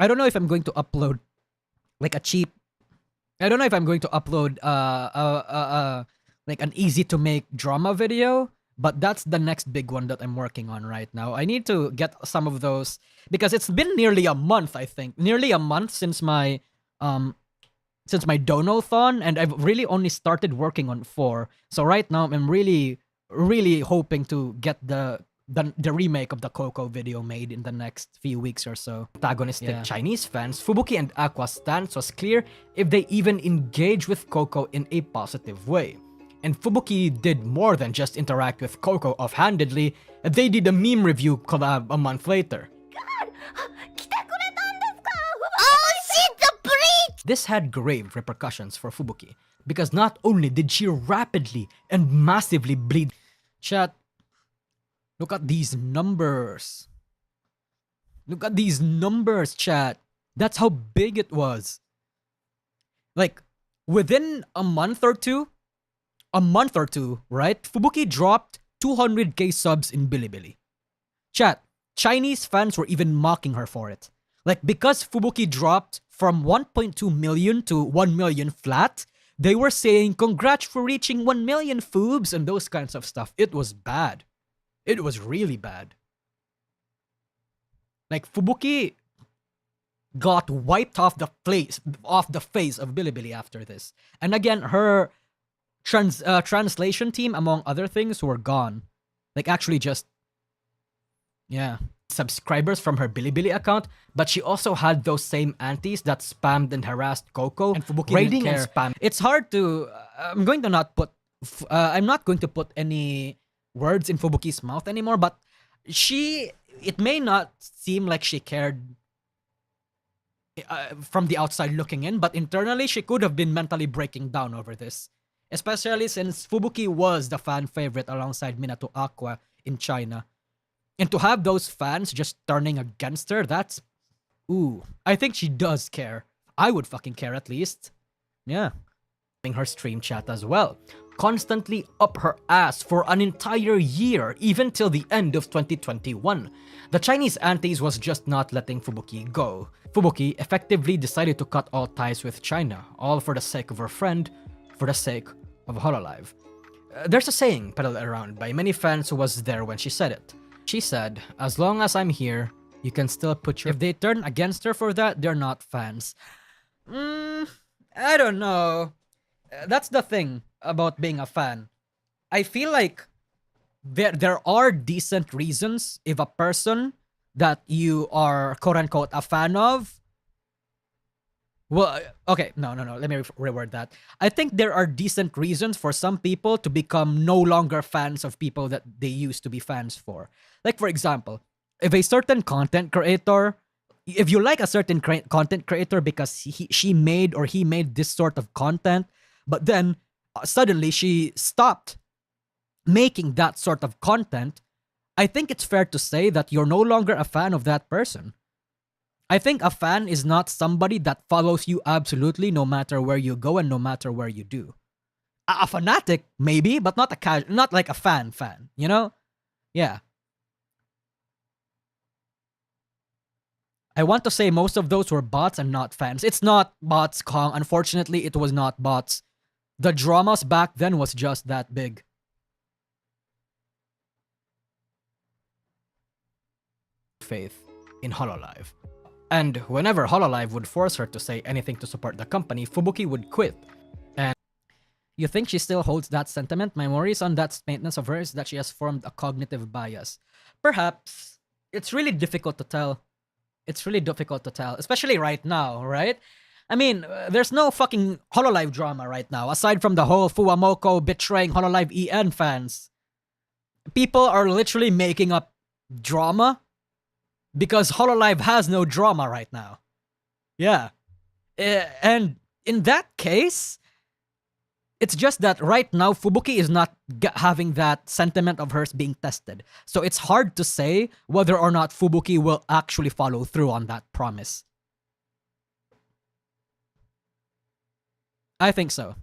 don't know if I'm going to upload like a cheap. I don't know if I'm going to upload like an easy to make drama video, but that's the next big one that I'm working on right now. I need to get some of those because it's been nearly a month, I think. Nearly a month since my dono-thon, and I've really only started working on 4. So right now I'm really hoping to get the remake of the Coco video made in the next few weeks or so. Antagonistic Chinese fans, Fubuki and Aqua's stance was clear if they even engage with Coco in a positive way. And Fubuki did more than just interact with Coco offhandedly, they did a meme review collab a month later. Oh shit, the breach! This had grave repercussions for Fubuki, because not only did she rapidly and massively bleed. Chat, look at these numbers. Look at these numbers, chat. That's how big it was. Like, within a month or two, right? Fubuki dropped 200k subs in Bilibili. Chat, Chinese fans were even mocking her for it. Like, because Fubuki dropped from 1.2 million to 1 million flat, they were saying, congrats for reaching 1 million Fubs and those kinds of stuff. It was bad. It was really bad. Like, Fubuki got wiped off the face of Bilibili after this. And again, her translation team, among other things, were gone. Like, actually just, yeah, subscribers from her Bilibili account, but she also had those same aunties that spammed and harassed Coco, and Fubuki raiding didn't care. and spam. It's hard to, I'm not going to put any words in Fubuki's mouth anymore, but it may not seem like she cared from the outside looking in, but internally she could have been mentally breaking down over this. Especially since Fubuki was the fan favorite alongside Minato Aqua in China. And to have those fans just turning against her, that's... Ooh, I think she does care. I would fucking care at least. Yeah. Her stream chat as well, constantly up her ass for an entire year, even till the end of 2021. The Chinese aunties was just not letting Fubuki go. Fubuki effectively decided to cut all ties with China, all for the sake of her friend, for the sake of Hololive. There's a saying peddled around by many fans who was there when she said it. She said, as long as I'm here, you can still put your... If they turn against her for that, they're not fans. I don't know. That's the thing about being a fan. I feel like there are decent reasons if a person that you are quote-unquote a fan of... Well, okay, no, let me reword that. I think there are decent reasons for some people to become no longer fans of people that they used to be fans for. Like, for example, if a certain content creator, if you like a certain content creator because she made or he made this sort of content, but then suddenly she stopped making that sort of content, I think it's fair to say that you're no longer a fan of that person. I think a fan is not somebody that follows you absolutely no matter where you go and no matter where you do. A fanatic, maybe, but not not like a fan, you know? Yeah. I want to say most of those were bots and not fans. It's not bots, Kong. Unfortunately, it was not bots. The dramas back then was just that big. Faith in Hololive. And whenever Hololive would force her to say anything to support the company, Fubuki would quit. And you think she still holds that sentiment? My worries on that statement of hers that she has formed a cognitive bias. Perhaps. It's really difficult to tell. It's really difficult to tell, especially right now, right? I mean, there's no fucking Hololive drama right now, aside from the whole Fuamoko betraying Hololive EN fans. People are literally making up drama because Hololive has no drama right now. Yeah. And in that case, it's just that right now, Fubuki is not having that sentiment of hers being tested. So it's hard to say whether or not Fubuki will actually follow through on that promise. I think so.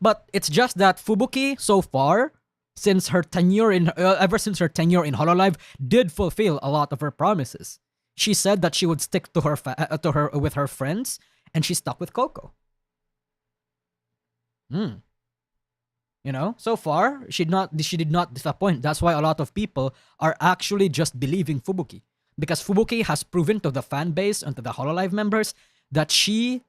But it's just that Fubuki, so far, since her tenure in ever since her tenure in Hololive, did fulfill a lot of her promises. She said that she would stick to her with her friends, and she stuck with Coco. You know, so far she did not disappoint. That's why a lot of people are actually just believing Fubuki, because Fubuki has proven to the fan base and to the Hololive members that she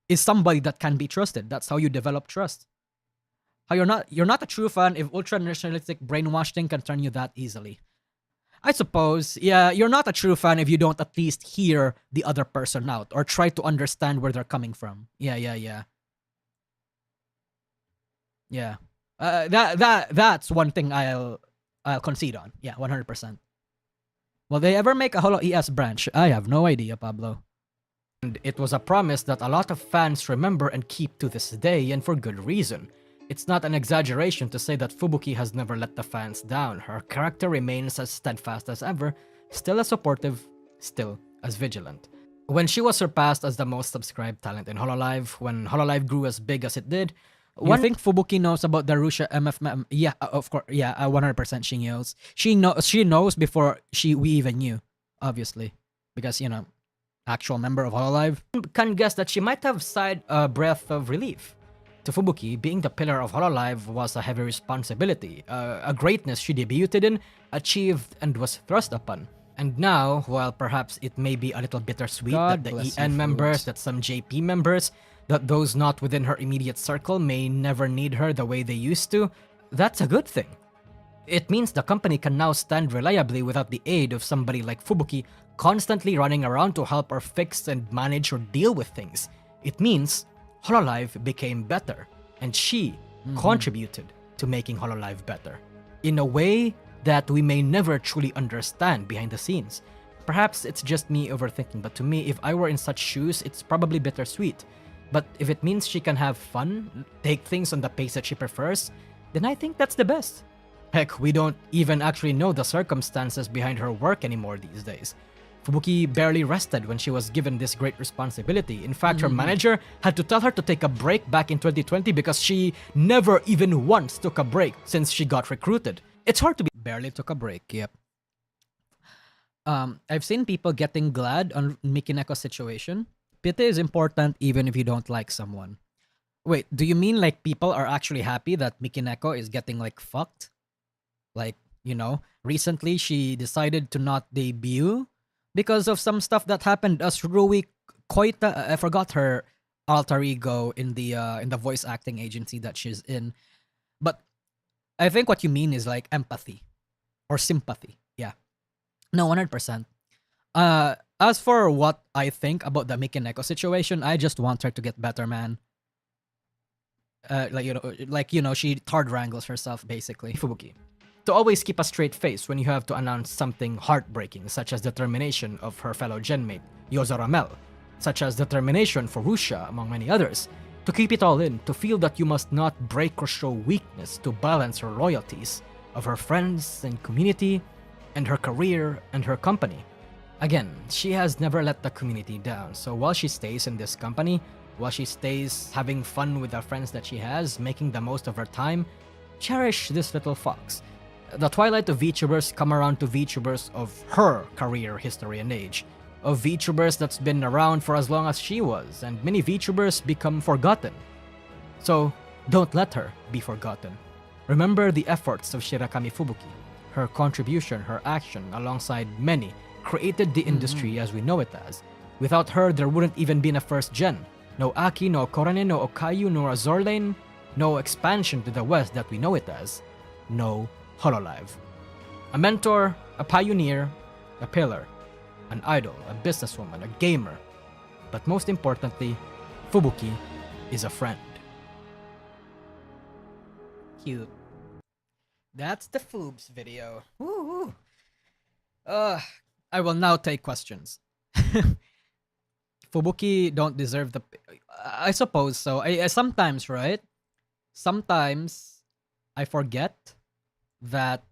is somebody that can be trusted. That's how you develop trust. How you're not a true fan if ultra nationalistic brainwashing can turn you that easily. I suppose, yeah, you're not a true fan if you don't at least hear the other person out or try to understand where they're coming from. Yeah. That's one thing I'll concede on. Yeah, 100%. Will they ever make a Holo ES branch? I have no idea, Pablo. And it was a promise that a lot of fans remember and keep to this day, and for good reason. It's not an exaggeration to say that Fubuki has never let the fans down. Her character remains as steadfast as ever, still as supportive, still as vigilant. When she was surpassed as the most subscribed talent in Hololive, when Hololive grew as big as it did, you think Fubuki knows about the Russia MF? Yeah, of course. Yeah, 100% she knows. She knows before we even knew, obviously, because you know, actual member of Hololive. Can guess that she might have sighed a breath of relief. To Fubuki, being the pillar of Hololive was a heavy responsibility, a greatness she debuted in, achieved, and was thrust upon. And now, while perhaps it may be a little bittersweet that the EN members, that some JP members, that those not within her immediate circle may never need her the way they used to, that's a good thing. It means the company can now stand reliably without the aid of somebody like Fubuki constantly running around to help or fix and manage or deal with things. It means Hololive became better, and she contributed to making Hololive better. In a way that we may never truly understand behind the scenes. Perhaps it's just me overthinking, but to me, if I were in such shoes, it's probably bittersweet. But if it means she can have fun, take things on the pace that she prefers, then I think that's the best. Heck, we don't even actually know the circumstances behind her work anymore these days. Fubuki barely rested when she was given this great responsibility. In fact, her manager had to tell her to take a break back in 2020 because she never even once took a break since she got recruited. It's hard to be barely took a break, yep. I've seen people getting glad on Mikineko's situation. Pity is important even if you don't like someone. Wait, do you mean like people are actually happy that Mikineko is getting like fucked? Like, you know, recently she decided to not debut because of some stuff that happened as Rui Koita. I forgot her alter ego in the voice acting agency that she's in. But I think what you mean is like empathy or sympathy. Yeah. No, 100%. As for what I think about the Mikineko situation, I just want her to get better, man. Like you know, she third wrangles herself basically. Fubuki. To always keep a straight face when you have to announce something heartbreaking, such as the termination of her fellow genmate, Yozo Ramel, such as the termination for Russia, among many others. To keep it all in, to feel that you must not break or show weakness to balance her loyalties of her friends and community, and her career and her company. Again, she has never let the community down, so while she stays in this company, while she stays having fun with the friends that she has, making the most of her time, cherish this little fox. The twilight of VTubers come around to VTubers of her career, history, and age. Of VTubers that's been around for as long as she was, and many VTubers become forgotten. So, don't let her be forgotten. Remember the efforts of Shirakami Fubuki. Her contribution, her action, alongside many, created the industry as we know it as. Without her, there wouldn't even been a first gen. No Aki, no Korane, no Okayu, nor Azorlane. No expansion to the west that we know it as. No Hololive. A mentor, a pioneer, a pillar. an idol, a businesswoman, a gamer. But most importantly, Fubuki is a friend. Cute. That's the Foobs video. Woo. I will now take questions. Fubuki don't deserve the... I suppose so. I sometimes, right? Sometimes I forget that...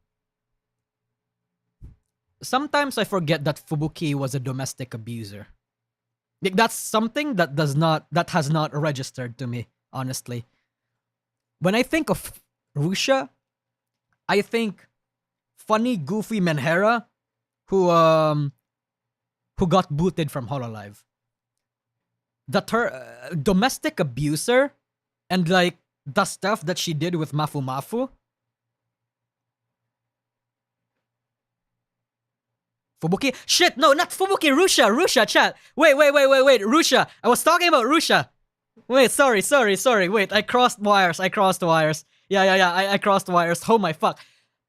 Sometimes I forget that Fubuki was a domestic abuser. Like, that's something that has not registered to me, honestly. When I think of Rusha, I think funny, goofy Menhera who got booted from Hololive. Domestic abuser and like the stuff that she did with Mafu Mafu. Fubuki? Shit, no, not Fubuki, Rusha, chat. Wait, Rusha. I was talking about Rusha. Wait, sorry. Wait, I crossed wires. Yeah, I crossed wires. Oh my fuck.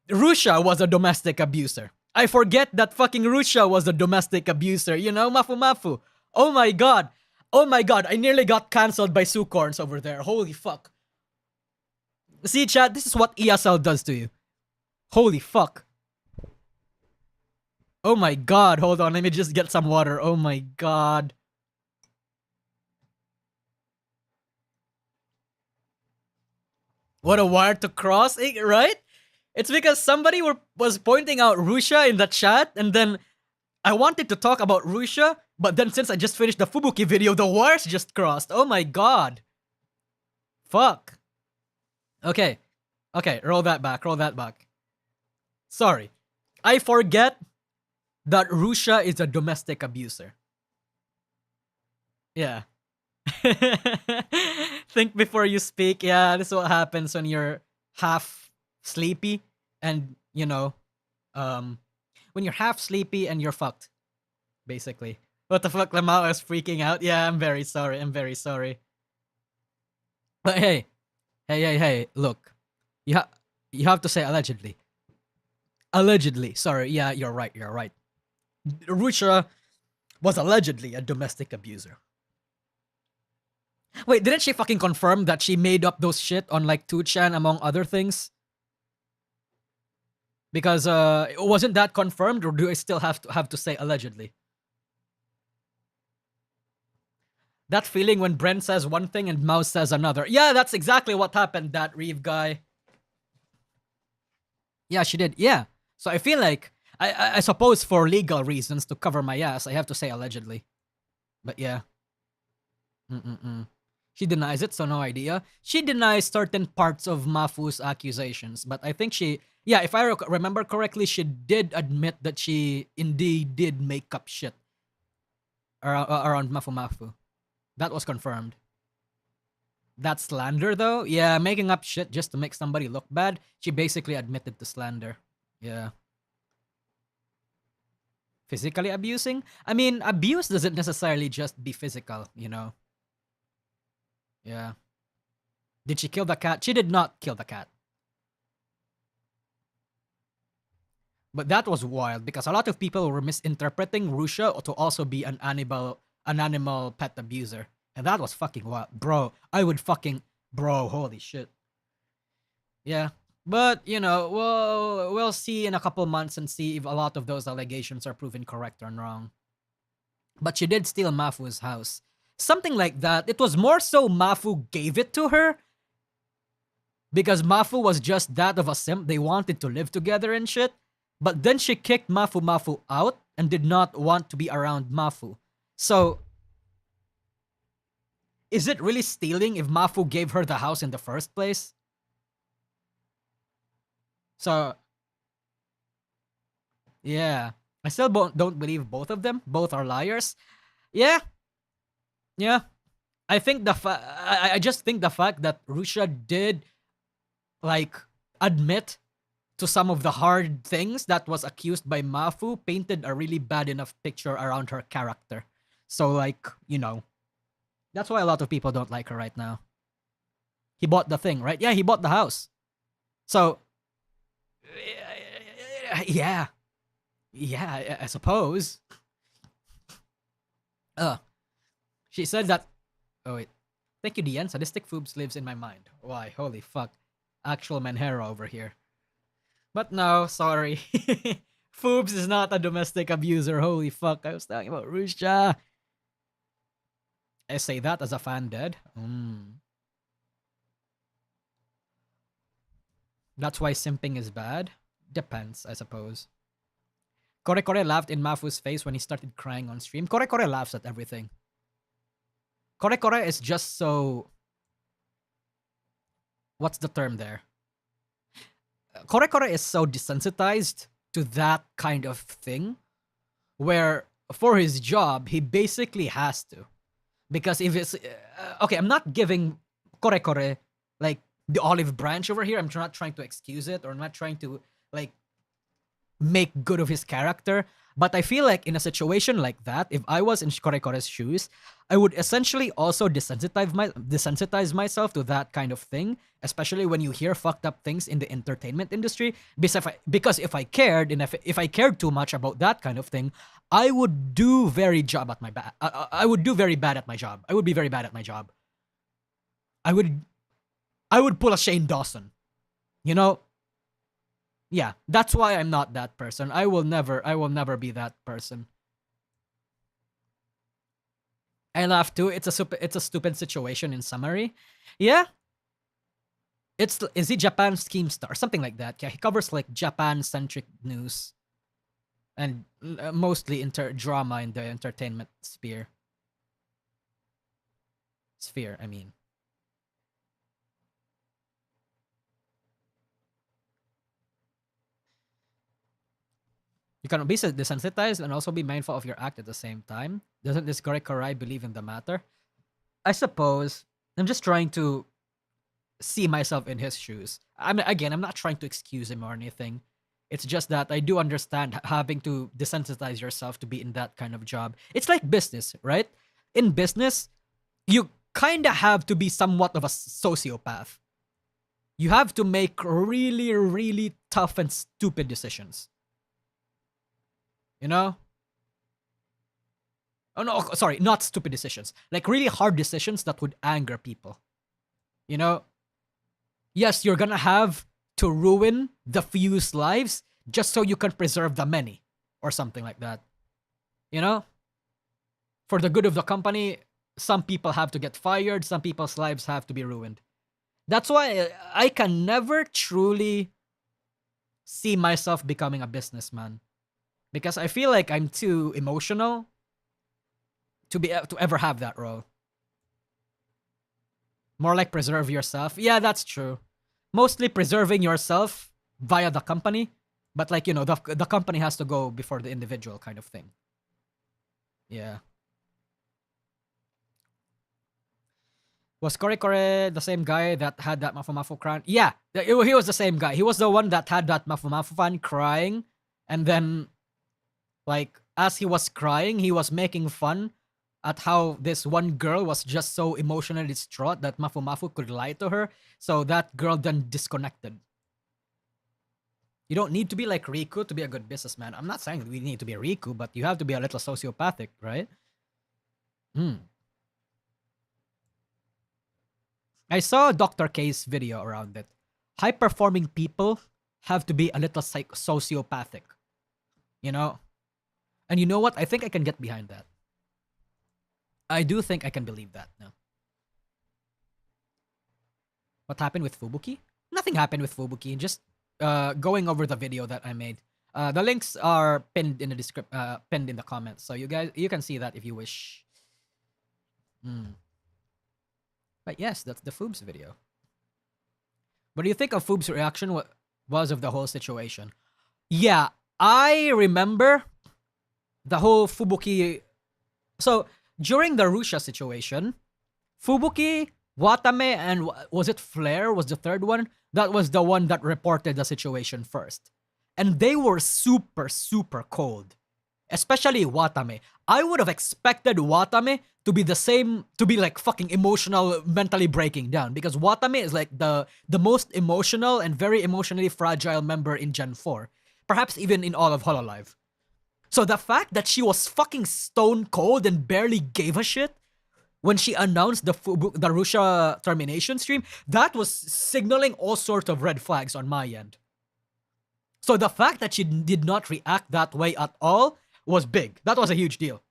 Rusha was a domestic abuser. I forget that fucking Rusha was a domestic abuser. You know, Mafu Mafu. Oh my god. I nearly got cancelled by Sukorns over there. Holy fuck. See, chat, this is what ESL does to you. Holy fuck. Oh my god, hold on, let me just get some water. Oh my god. What a wire to cross, right? It's because somebody was pointing out Rusha in the chat, and then I wanted to talk about Rusha, but then since I just finished the Fubuki video, the wires just crossed. Oh my god. Fuck. Okay, roll that back. Sorry. I forget that Rusha is a domestic abuser. Yeah. Think before you speak. Yeah, this is what happens when you're half sleepy and, you know, when you're half sleepy and you're fucked, basically. What the fuck, Lamau is freaking out? Yeah, I'm very sorry. But hey, look. You have to say allegedly. Allegedly, sorry, yeah, you're right. Rusha was allegedly a domestic abuser. Wait, didn't she fucking confirm that she made up those shit on like 2chan among other things? Because wasn't that confirmed, or do I still have to say allegedly? That feeling when Brent says one thing and Mouse says another. Yeah, that's exactly what happened, that Reeve guy. Yeah, she did. Yeah. So I feel like, I suppose for legal reasons to cover my ass, I have to say allegedly. But yeah. She denies it, so no idea. She denies certain parts of Mafu's accusations, but I think she... Yeah, if I remember correctly, she did admit that she indeed did make up shit around Mafu Mafu. That was confirmed. That slander, though? Yeah, making up shit just to make somebody look bad. She basically admitted to slander. Yeah. Physically abusing? I mean, abuse doesn't necessarily just be physical, you know? Yeah. Did she kill the cat? She did not kill the cat. But that was wild because a lot of people were misinterpreting Rusha to also be an animal pet abuser. And that was fucking wild. Bro, holy shit. Yeah. But, you know, we'll see in a couple months and see if a lot of those allegations are proven correct or wrong. But she did steal Mafu's house. Something like that. It was more so Mafu gave it to her. Because Mafu was just that of a simp. They wanted to live together and shit. But then she kicked Mafu out and did not want to be around Mafu. So, is it really stealing if Mafu gave her the house in the first place? So, yeah. I still don't believe both of them. Both are liars. Yeah. I think I just think the fact that Rusha did, like, admit to some of the hard things that was accused by Mafu painted a really bad enough picture around her character. So, like, you know, that's why a lot of people don't like her right now. He bought the thing, right? Yeah, he bought the house. So, yeah, I suppose. She said that. Oh wait. Thank you, Dian. Sadistic Foobs lives in my mind. Why? Holy fuck. Actual Manhero over here. But no, sorry. Foobs is not a domestic abuser. Holy fuck. I was talking about Rusha. I say that as a fan dead. That's why simping is bad? Depends, I suppose. Kore Kore laughed in Mafu's face when he started crying on stream. Kore Kore laughs at everything. Kore Kore is just so... What's the term there? Kore Kore is so desensitized to that kind of thing, where for his job, he basically has to. Because if it's... okay, I'm not giving Kore Kore, like, the olive branch over here. I'm not trying to excuse it, or I'm not trying to, like, make good of his character. But I feel like in a situation like that, if I was in Kore Kore's shoes, I would essentially also desensitize myself to that kind of thing, especially when you hear fucked up things in the entertainment industry. Because if I cared, and if I cared too much about that kind of thing, I would do very I would do very bad at my job. I would be very bad at my job. I would pull a Shane Dawson. You know? Yeah, that's why I'm not that person. I will never be that person. I laugh too. It's a stupid situation in summary. Yeah. Is he Japan's Keemstar? Something like that. Yeah, he covers like Japan-centric news. And mostly drama in the entertainment sphere. I mean. You can be desensitized and also be mindful of your act at the same time. Doesn't this Gore Karai believe in the matter? I suppose. I'm just trying to see myself in his shoes. I'm not trying to excuse him or anything. It's just that I do understand having to desensitize yourself to be in that kind of job. It's like business, right? In business, you kind of have to be somewhat of a sociopath. You have to make really, really tough and stupid decisions. You know? Oh no, sorry, not stupid decisions. Like really hard decisions that would anger people. You know? Yes, you're gonna have to ruin the few's lives just so you can preserve the many. Or something like that. You know? For the good of the company, some people have to get fired, some people's lives have to be ruined. That's why I can never truly see myself becoming a businessman. Because I feel like I'm too emotional to ever have that role. More like preserve yourself. Yeah, that's true. Mostly preserving yourself via the company. But like, you know, the company has to go before the individual kind of thing. Yeah. Was Kore Kore the same guy that had that Mafu Mafu crying? Yeah, he was the same guy. He was the one that had that Mafu Mafu fan crying. And then... like, as he was crying, he was making fun at how this one girl was just so emotionally distraught that Mafu Mafu could lie to her. So that girl then disconnected. You don't need to be like Riku to be a good businessman. I'm not saying that we need to be Riku, but you have to be a little sociopathic, right? I saw Dr. K's video around it. High-performing people have to be a little sociopathic. You know? And you know what? I think I can get behind that. I do think I can believe that now. What happened with Fubuki? Nothing happened with Fubuki. Just going over the video that I made. The links are pinned in the pinned in the comments, so you can see that if you wish. But yes, that's the Foobs video. What do you think of Foob's reaction was of the whole situation? Yeah, I remember the whole Fubuki. So during the Russia situation, Fubuki, Watame, and was it Flair was the third one? That was the one that reported the situation first. And they were super, super cold. Especially Watame. I would have expected Watame to be the same, to be like fucking emotional, mentally breaking down. Because Watame is like the most emotional and very emotionally fragile member in Gen 4. Perhaps even in all of Hololive. So the fact that she was fucking stone cold and barely gave a shit when she announced the Russia termination stream, that was signaling all sorts of red flags on my end. So the fact that she did not react that way at all was big. That was a huge deal.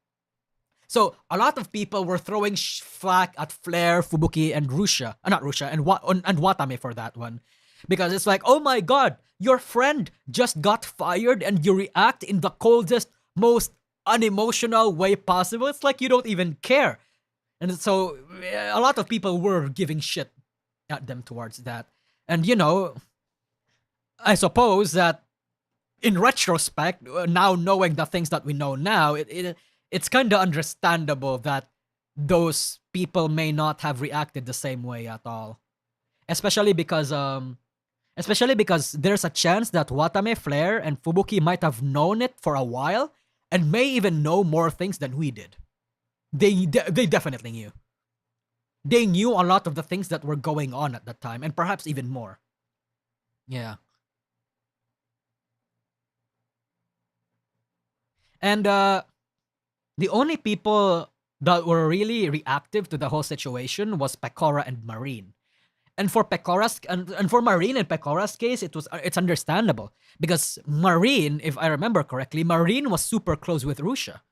So a lot of people were throwing flack at Flair, Fubuki, and Russia. Not Russia, and Watame for that one. Because it's like, oh my god, your friend just got fired and you react in the coldest, most unemotional way possible. It's like you don't even care. And so a lot of people were giving shit at them towards that. And you know, I suppose that in retrospect, now knowing the things that we know now, it's kind of understandable that those people may not have reacted the same way at all. Especially because there's a chance that Watame, Flair, and Fubuki might have known it for a while and may even know more things than we did. They definitely knew. They knew a lot of the things that were going on at that time, and perhaps even more. Yeah. And the only people that were really reactive to the whole situation was Pecora and Marine. And for Pecora's and for Marine and Pecora's case, it's understandable because Marine, if I remember correctly, Marine was super close with Russia.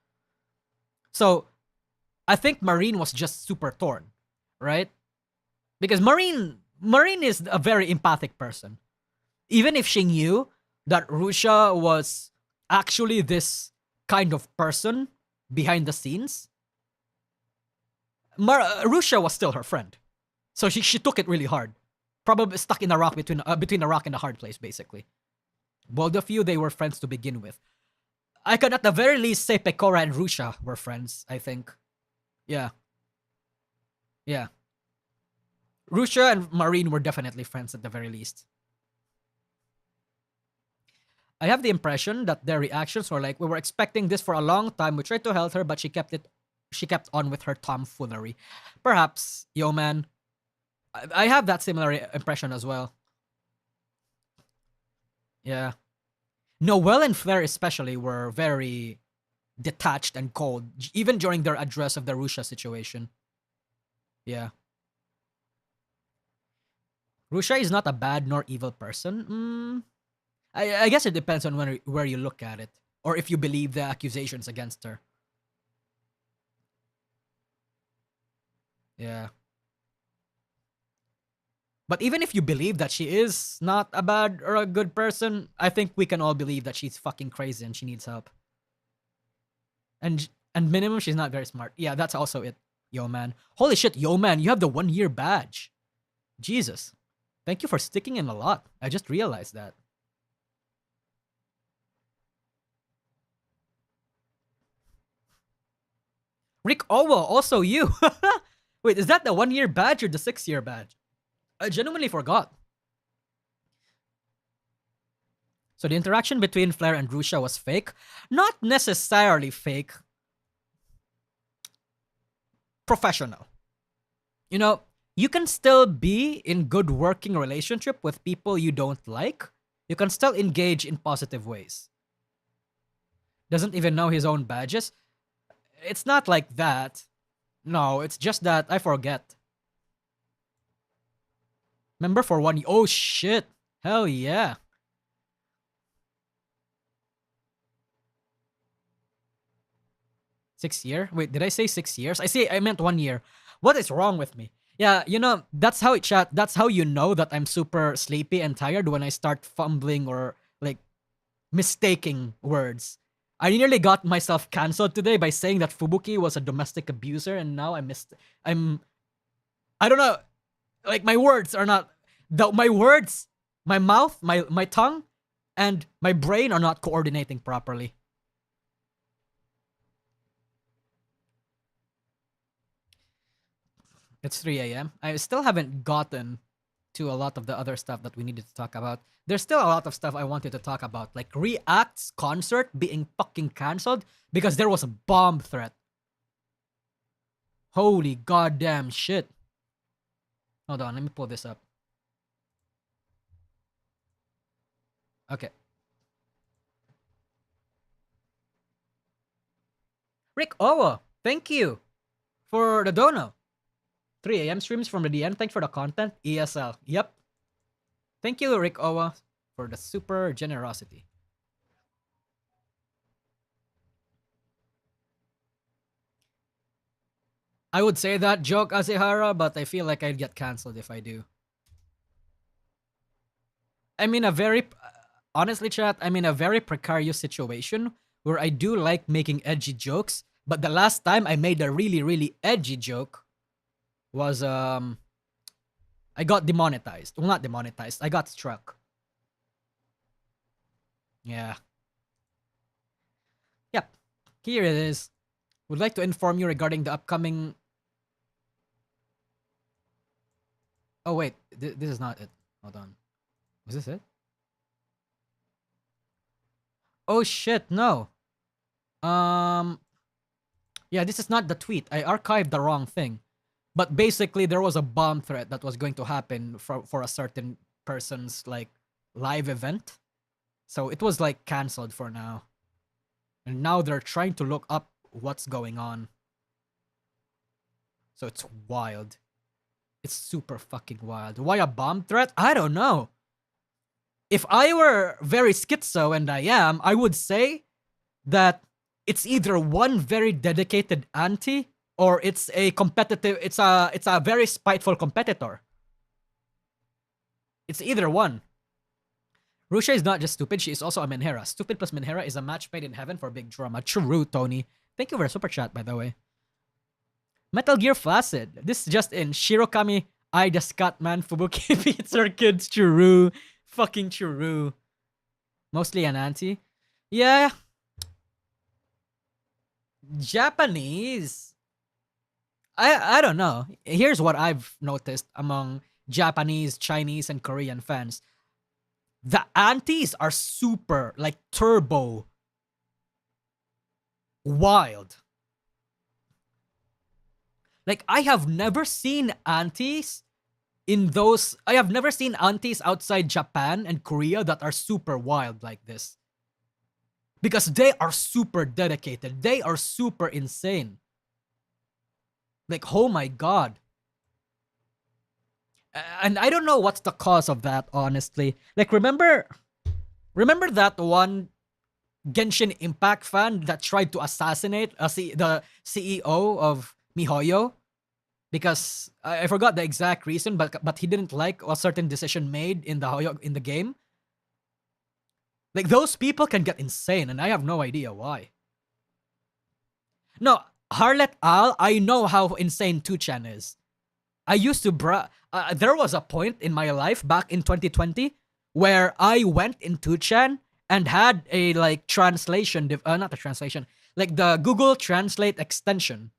So I think Marine was just super torn, right? Because Marine is a very empathic person. Even if she knew that Russia was actually this kind of person behind the scenes, Russia was still her friend. So she took it really hard. Probably stuck in a rock between a rock and a hard place, basically. Both of you, they were friends to begin with. I could at the very least say Pecora and Russia were friends, I think. Yeah. Yeah. Russia and Marine were definitely friends at the very least. I have the impression that their reactions were like, we were expecting this for a long time. We tried to help her, but she kept on with her tomfoolery. Perhaps, yo man. I have that similar impression as well. Yeah. Noelle and Flair especially were very detached and cold, even during their address of the Russia situation. Yeah. Russia is not a bad nor evil person. I guess it depends on where you look at it, or if you believe the accusations against her. Yeah. But even if you believe that she is not a bad or a good person, I think we can all believe that she's fucking crazy and she needs help. And minimum, she's not very smart. Yeah, that's also it. Yo, man. Holy shit, yo, man, you have the 1-year badge. Jesus. Thank you for sticking in a lot. I just realized that. Rick Owell, also you. Wait, is that the 1-year badge or the 6-year badge? I genuinely forgot. So the interaction between Flair and Russia was fake. Not necessarily fake. Professional. You know, you can still be in good working relationship with people you don't like. You can still engage in positive ways. Doesn't even know his own badges. It's not like that. No, it's just that I forget. Remember for 1 year? Oh shit. Hell yeah. Six year? Wait, did I say 6 years? I meant 1 year. What is wrong with me? Yeah, you know, that's how that's how you know that I'm super sleepy and tired when I start fumbling or like mistaking words. I nearly got myself canceled today by saying that Fubuki was a domestic abuser, and now I don't know. Like my words are not my words, my mouth, my tongue, and my brain are not coordinating properly. It's 3 a.m. I still haven't gotten to a lot of the other stuff that we needed to talk about. There's still a lot of stuff I wanted to talk about, like React's concert being fucking cancelled because there was a bomb threat. Holy goddamn shit. Hold on, let me pull this up. Okay. Rick Owa, thank you for the dono. 3 a.m. streams from the DN. Thanks for the content. ESL. Yep. Thank you, Rick Owa, for the super generosity. I would say that joke, Azehara, but I feel like I'd get cancelled if I do. I'm in a very, honestly, chat, I'm in a very precarious situation where I do like making edgy jokes, but the last time I made a really, really edgy joke was, I got demonetized. Well, not demonetized, I got struck. Yeah. Yep. Here it is. Would like to inform you regarding the upcoming... Oh wait, this is not it. Hold on. Was this it? Oh shit, no. Yeah, this is not the tweet. I archived the wrong thing. But basically, there was a bomb threat that was going to happen for a certain person's like live event. So it was like cancelled for now. And now they're trying to look up what's going on. So it's wild. It's super fucking wild. Why a bomb threat? I don't know. If I were very schizo, and I am, I would say that it's either one very dedicated anti or it's a competitive, it's a very spiteful competitor. It's either one. Rusha is not just stupid, she is also a Menhera. Stupid plus Menhera is a match made in heaven for big drama. True, Tony. Thank you for a super chat, by the way. Metal Gear Flaccid. This is just in. Shirokami, I the Scatman, Fubuki beats our kids. True. Fucking true. Mostly an anti. Yeah. Japanese. I don't know. Here's what I've noticed among Japanese, Chinese, and Korean fans. The antis are super, like, turbo wild. Like, I have never seen antis in those... I have never seen antis outside Japan and Korea that are super wild like this. Because they are super dedicated. They are super insane. Like, oh my god. And I don't know what's the cause of that, honestly. Like, remember that one Genshin Impact fan that tried to assassinate the CEO of MiHoYo? Because I forgot the exact reason, but he didn't like a certain decision made in the game. Like, those people can get insane, and I have no idea why. No, Harlet Al, I know how insane 2chan is. I used to there was a point in my life back in 2020 where I went in 2chan and had a like translation, not a translation, like the Google Translate extension.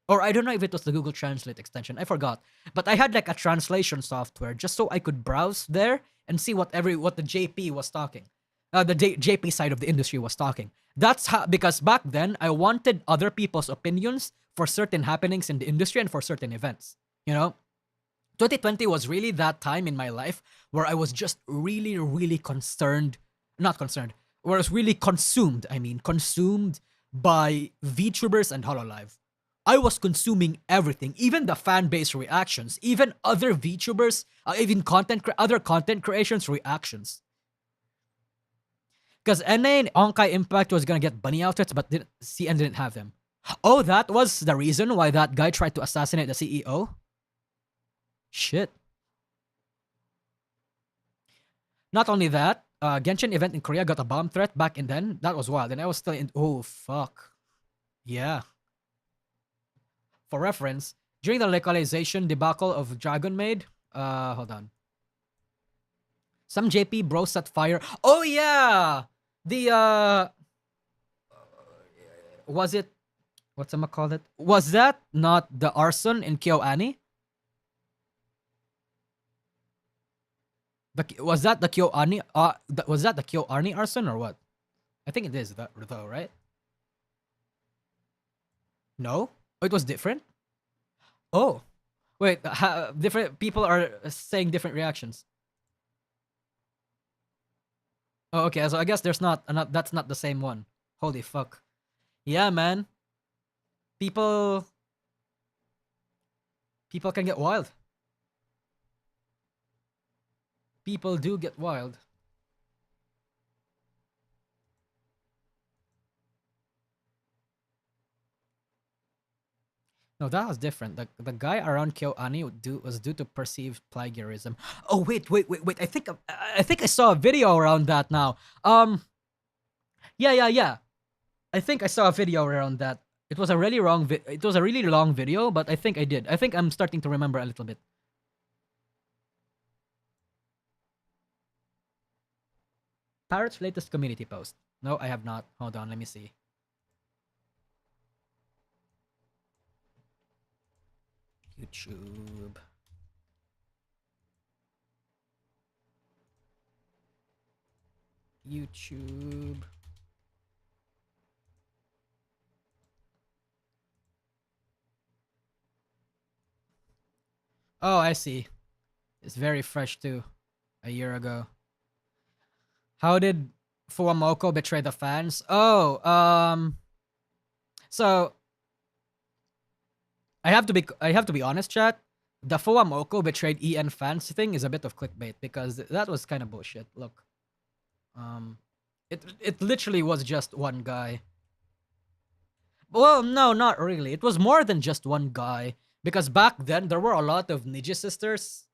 Or I don't know if it was the Google Translate extension, I forgot. But I had like a translation software just so I could browse there and see what the JP was talking. The JP side of the industry was talking. That's how, because back then I wanted other people's opinions for certain happenings in the industry and for certain events. You know, 2020 was really that time in my life where I was just really, really where I was really consumed by VTubers and HoloLive. I was consuming everything, even the fan base reactions, even other VTubers, even other content creations reactions. Because NA and Onkai Impact was gonna get bunny outfits, but CN didn't have them. Oh, that was the reason why that guy tried to assassinate the CEO? Shit. Not only that, Genshin event in Korea got a bomb threat back in then. That was wild. And I was still in... Oh, fuck. Yeah. For reference, during the localization debacle of Dragon Maid... hold on. Some JP bros set fire... Oh, yeah! The, was it... Whatchamacallit it? Was that not the arson in KyoAni? Was that the KyoAni? Was that the KyoAni arson or what? I think it is that though, right? No, it was different. Oh, wait, different people are saying different reactions. Oh, okay. So I guess there's not. That's not the same one. Holy fuck. Yeah, man. people can get wild. People do get wild. No, that was different. The guy around KyoAni was due to perceived plagiarism. Oh wait. I think I saw a video around that now. Yeah. I think I saw a video around that. It was a really it was a really long video, but I think I did. I think I'm starting to remember a little bit. Parrot's latest community post. No, I have not. Hold on, let me see. YouTube. YouTube. Oh, I see. It's very fresh too. A year ago. How did Fuamoko betray the fans? Oh, so I have to be honest, chat. The Fuamoko betrayed EN fans thing is a bit of clickbait because that was kind of bullshit. Look. It literally was just one guy. Well, no, not really. It was more than just one guy because back then there were a lot of Niji sisters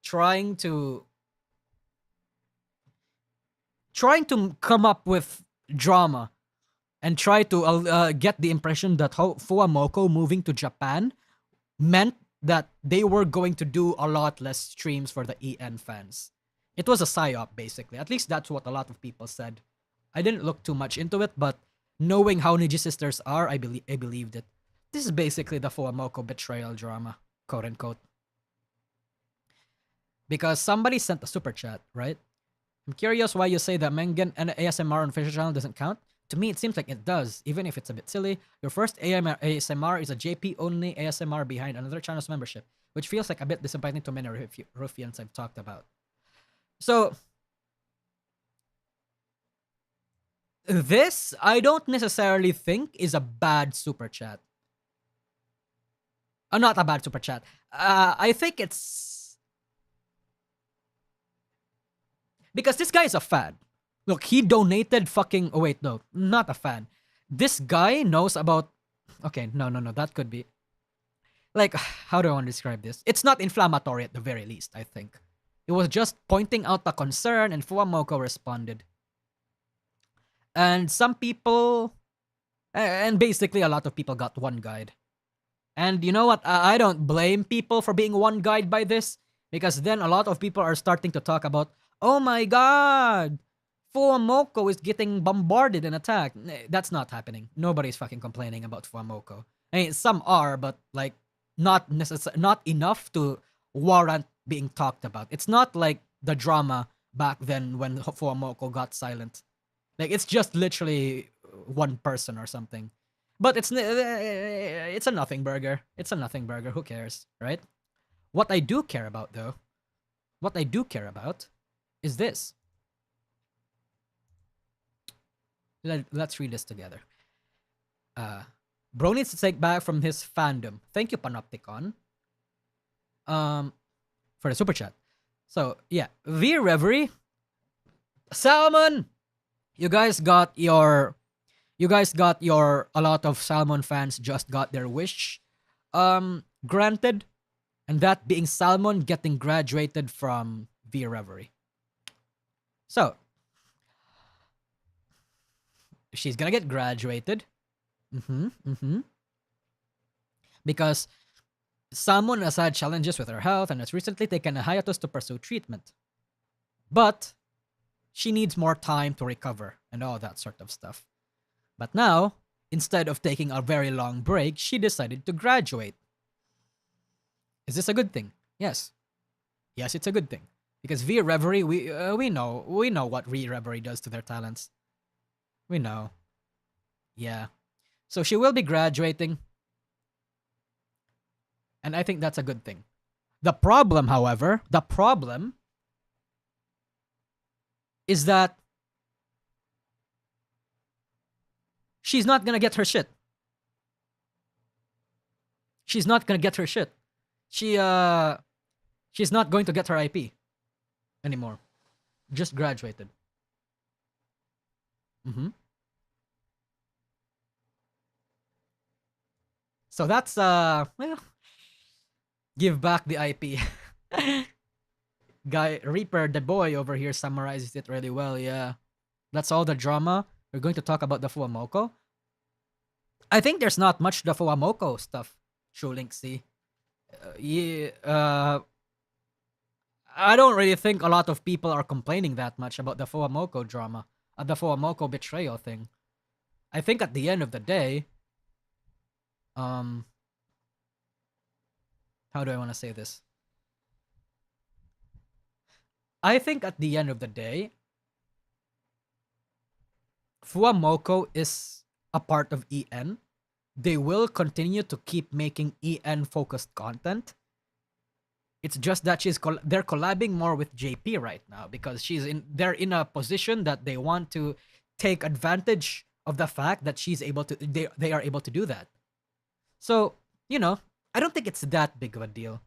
trying to come up with drama and try to get the impression that Fuamoko moving to Japan meant that they were going to do a lot less streams for the EN fans. It was a psyop, basically. At least that's what a lot of people said. I didn't look too much into it, but knowing how Niji sisters are, I believed it. This is basically the Fuamoko betrayal drama, quote unquote. Because somebody sent a super chat, right? I'm curious why you say that Mengen and ASMR on official channel doesn't count. To me, it seems like it does, even if it's a bit silly. Your first ASMR is a JP only ASMR behind another channel's membership, which feels like a bit disappointing to many ruffians I've talked about. So, this, I don't necessarily think is a bad super chat. Not a bad super chat. I think it's... because this guy is a fan. Look, he donated fucking... oh wait, no. Not a fan. This guy knows about... okay, no. That could be... like, how do I want to describe this? It's not inflammatory at the very least, I think. It was just pointing out the concern and Fuamoko responded. And some people... and basically a lot of people got one guide. And you know what? I don't blame people for being one guide by this. Because then a lot of people are starting to talk about, oh my god! Fuamoko is getting bombarded and attacked. That's not happening. Nobody's fucking complaining about Fuamoko. I mean, some are, but like not enough to warrant being talked about. It's not like the drama back then when Fuamoko got silent. Like it's just literally one person or something. But it's a nothing burger. It's a nothing burger. Who cares, right? What I do care about though, is this. Let's read this together. Bro needs to take back from his fandom. Thank you, Panopticon. For the super chat. So yeah, V Reverie, Salmon. You guys got your. A lot of Salmon fans just got their wish, granted, and that being Salmon getting graduated from V Reverie. So. She's gonna get graduated. Because Salmon has had challenges with her health and has recently taken a hiatus to pursue treatment. But she needs more time to recover and all that sort of stuff. But now, instead of taking a very long break, she decided to graduate. Is this a good thing? Yes. Yes, it's a good thing. Because V Reverie, we know what V Reverie does to their talents. We know. Yeah. So she will be graduating. And I think that's a good thing. The problem, however, is that she's not gonna get her shit. she's not gonna get her shit. She's not going to get her IP anymore. Just graduated. So that's well, give back the IP. Guy Reaper the boy over here summarizes it really well. Yeah, that's all the drama. We're going to talk about the Fuamoko. I think there's not much the Fuamoko stuff. Shulinksi. I don't really think a lot of people are complaining that much about the Fuamoko drama, the Fuamoko betrayal thing. I think at the end of the day, how do I want to say this? I think at the end of the day, Fuamoko is a part of EN. They will continue to keep making EN focused content. It's just that they're collabing more with JP right now because they're in a position that they want to take advantage of the fact that they are able to do that. So, I don't think it's that big of a deal.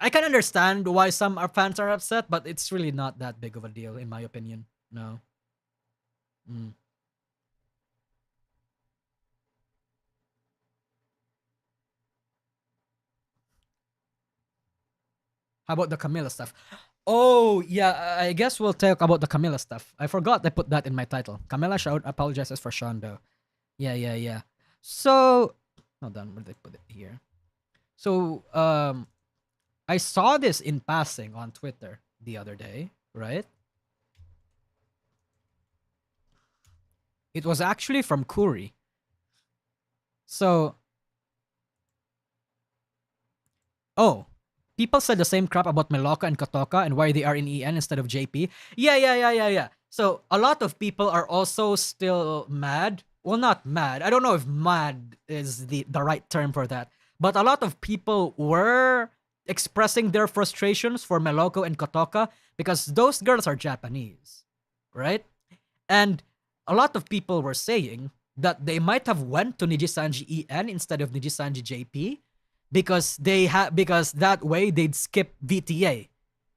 I can understand why some fans are upset, but it's really not that big of a deal, in my opinion. No. How about the Camila stuff? Oh, yeah, I guess we'll talk about the Camila stuff. I forgot I put that in my title. Camila apologizes for Shondo. Yeah. So, hold on, where did I put it here? So, I saw this in passing on Twitter the other day, right? It was actually from Kuri. So, people said the same crap about Meloka and Kotoka and why they are in EN instead of JP. Yeah. So, a lot of people are also still mad. Well, not mad. I don't know if mad is the right term for that. But a lot of people were expressing their frustrations for Meloko and Kotoka because those girls are Japanese, right? And a lot of people were saying that they might have went to Nijisanji EN instead of Nijisanji JP because because that way they'd skip VTA.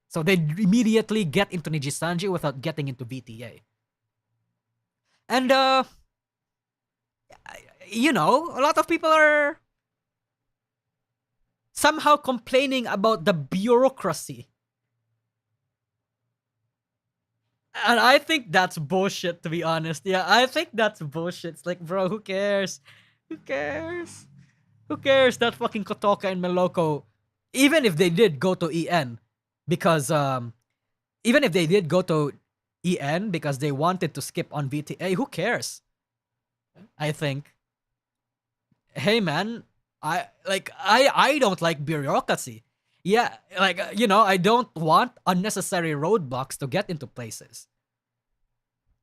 So they'd immediately get into Nijisanji without getting into VTA. And a lot of people are somehow complaining about the bureaucracy. And I think that's bullshit, to be honest. Yeah, I think that's bullshit. It's like, bro, who cares? Who cares? Who cares that fucking Kotoka and Meloko, even if they did go to EN, because, even if they did go to EN because they wanted to skip on VTA, who cares? I think. Hey, man, I don't like bureaucracy. Yeah, like, I don't want unnecessary roadblocks to get into places.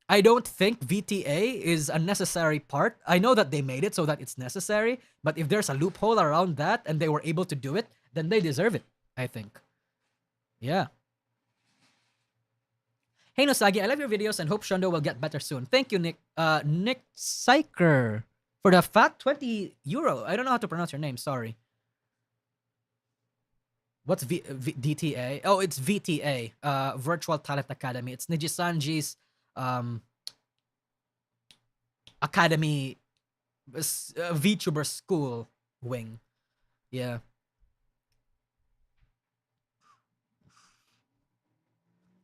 I don't think VTA is a necessary part. I know that they made it so that it's necessary, but if there's a loophole around that and they were able to do it, then they deserve it, I think. Yeah. Hey, Nosagi, I love your videos and hope Shondo will get better soon. Thank you, Nick. Nick Syker, for the fat 20 euro. I don't know how to pronounce your name. Sorry. What's DTA? Oh, it's VTA, Virtual Talent Academy. It's Nijisanji's academy, VTuber school wing. Yeah.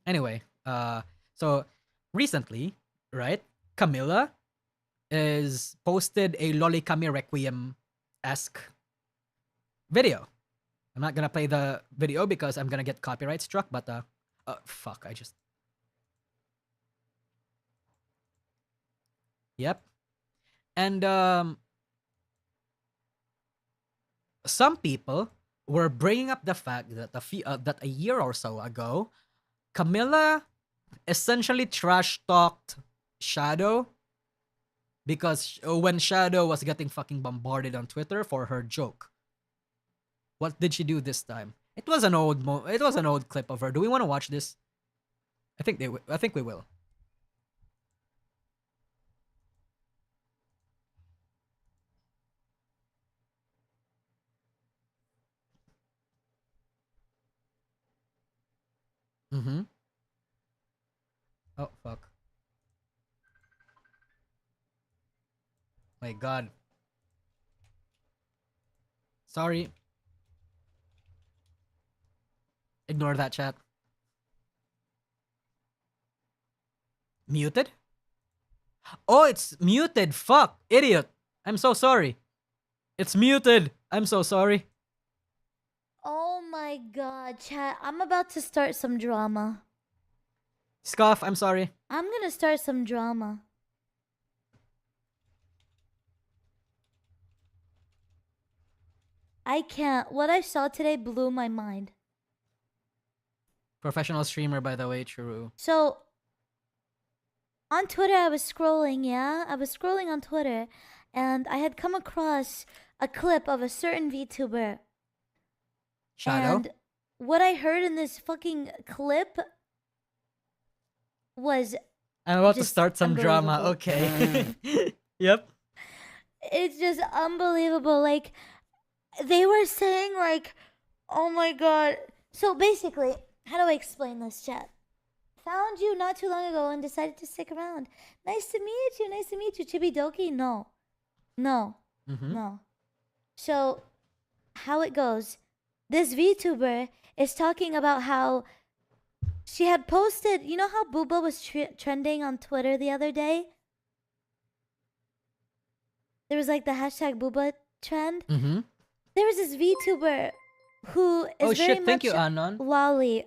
Anyway, so recently, right, Camila is posted a Lolikami Requiem-esque video. I'm not gonna play the video because I'm gonna get copyright struck, but fuck, Yep. And some people were bringing up the fact that that a year or so ago, Camila essentially trash talked Shadow because when Shadow was getting fucking bombarded on Twitter for her joke. What did she do this time? It was an old clip of her. Do we want to watch this? I think we will. Mm-hmm. Oh, fuck. My god. Sorry. Ignore that chat. Muted? Oh, it's muted. Fuck. Idiot. I'm so sorry. It's muted. I'm so sorry. Oh my god, chat. I'm about to start some drama. Scoff, I'm sorry. I'm gonna start some drama. I can't. What I saw today blew my mind. Professional streamer, by the way, true. So, on Twitter, I was scrolling, yeah? I was scrolling on Twitter, and I had come across a clip of a certain VTuber. Shadow? And what I heard in this fucking clip was I'm about to just start some drama. unbelievable. Okay. Yep. It's just unbelievable. Like, they were saying, like, oh my god. So basically, how do I explain this, chat? Found you not too long ago and decided to stick around. Nice to meet you. Nice to meet you. Chibidoki? No. No. Mm-hmm. No. So, how it goes, this VTuber is talking about how she had posted, you know how Booba was trending on Twitter the other day? There was like the hashtag Booba trend. Mm-hmm. There was this VTuber who is Oh very shit, thank much you, Anon. lolly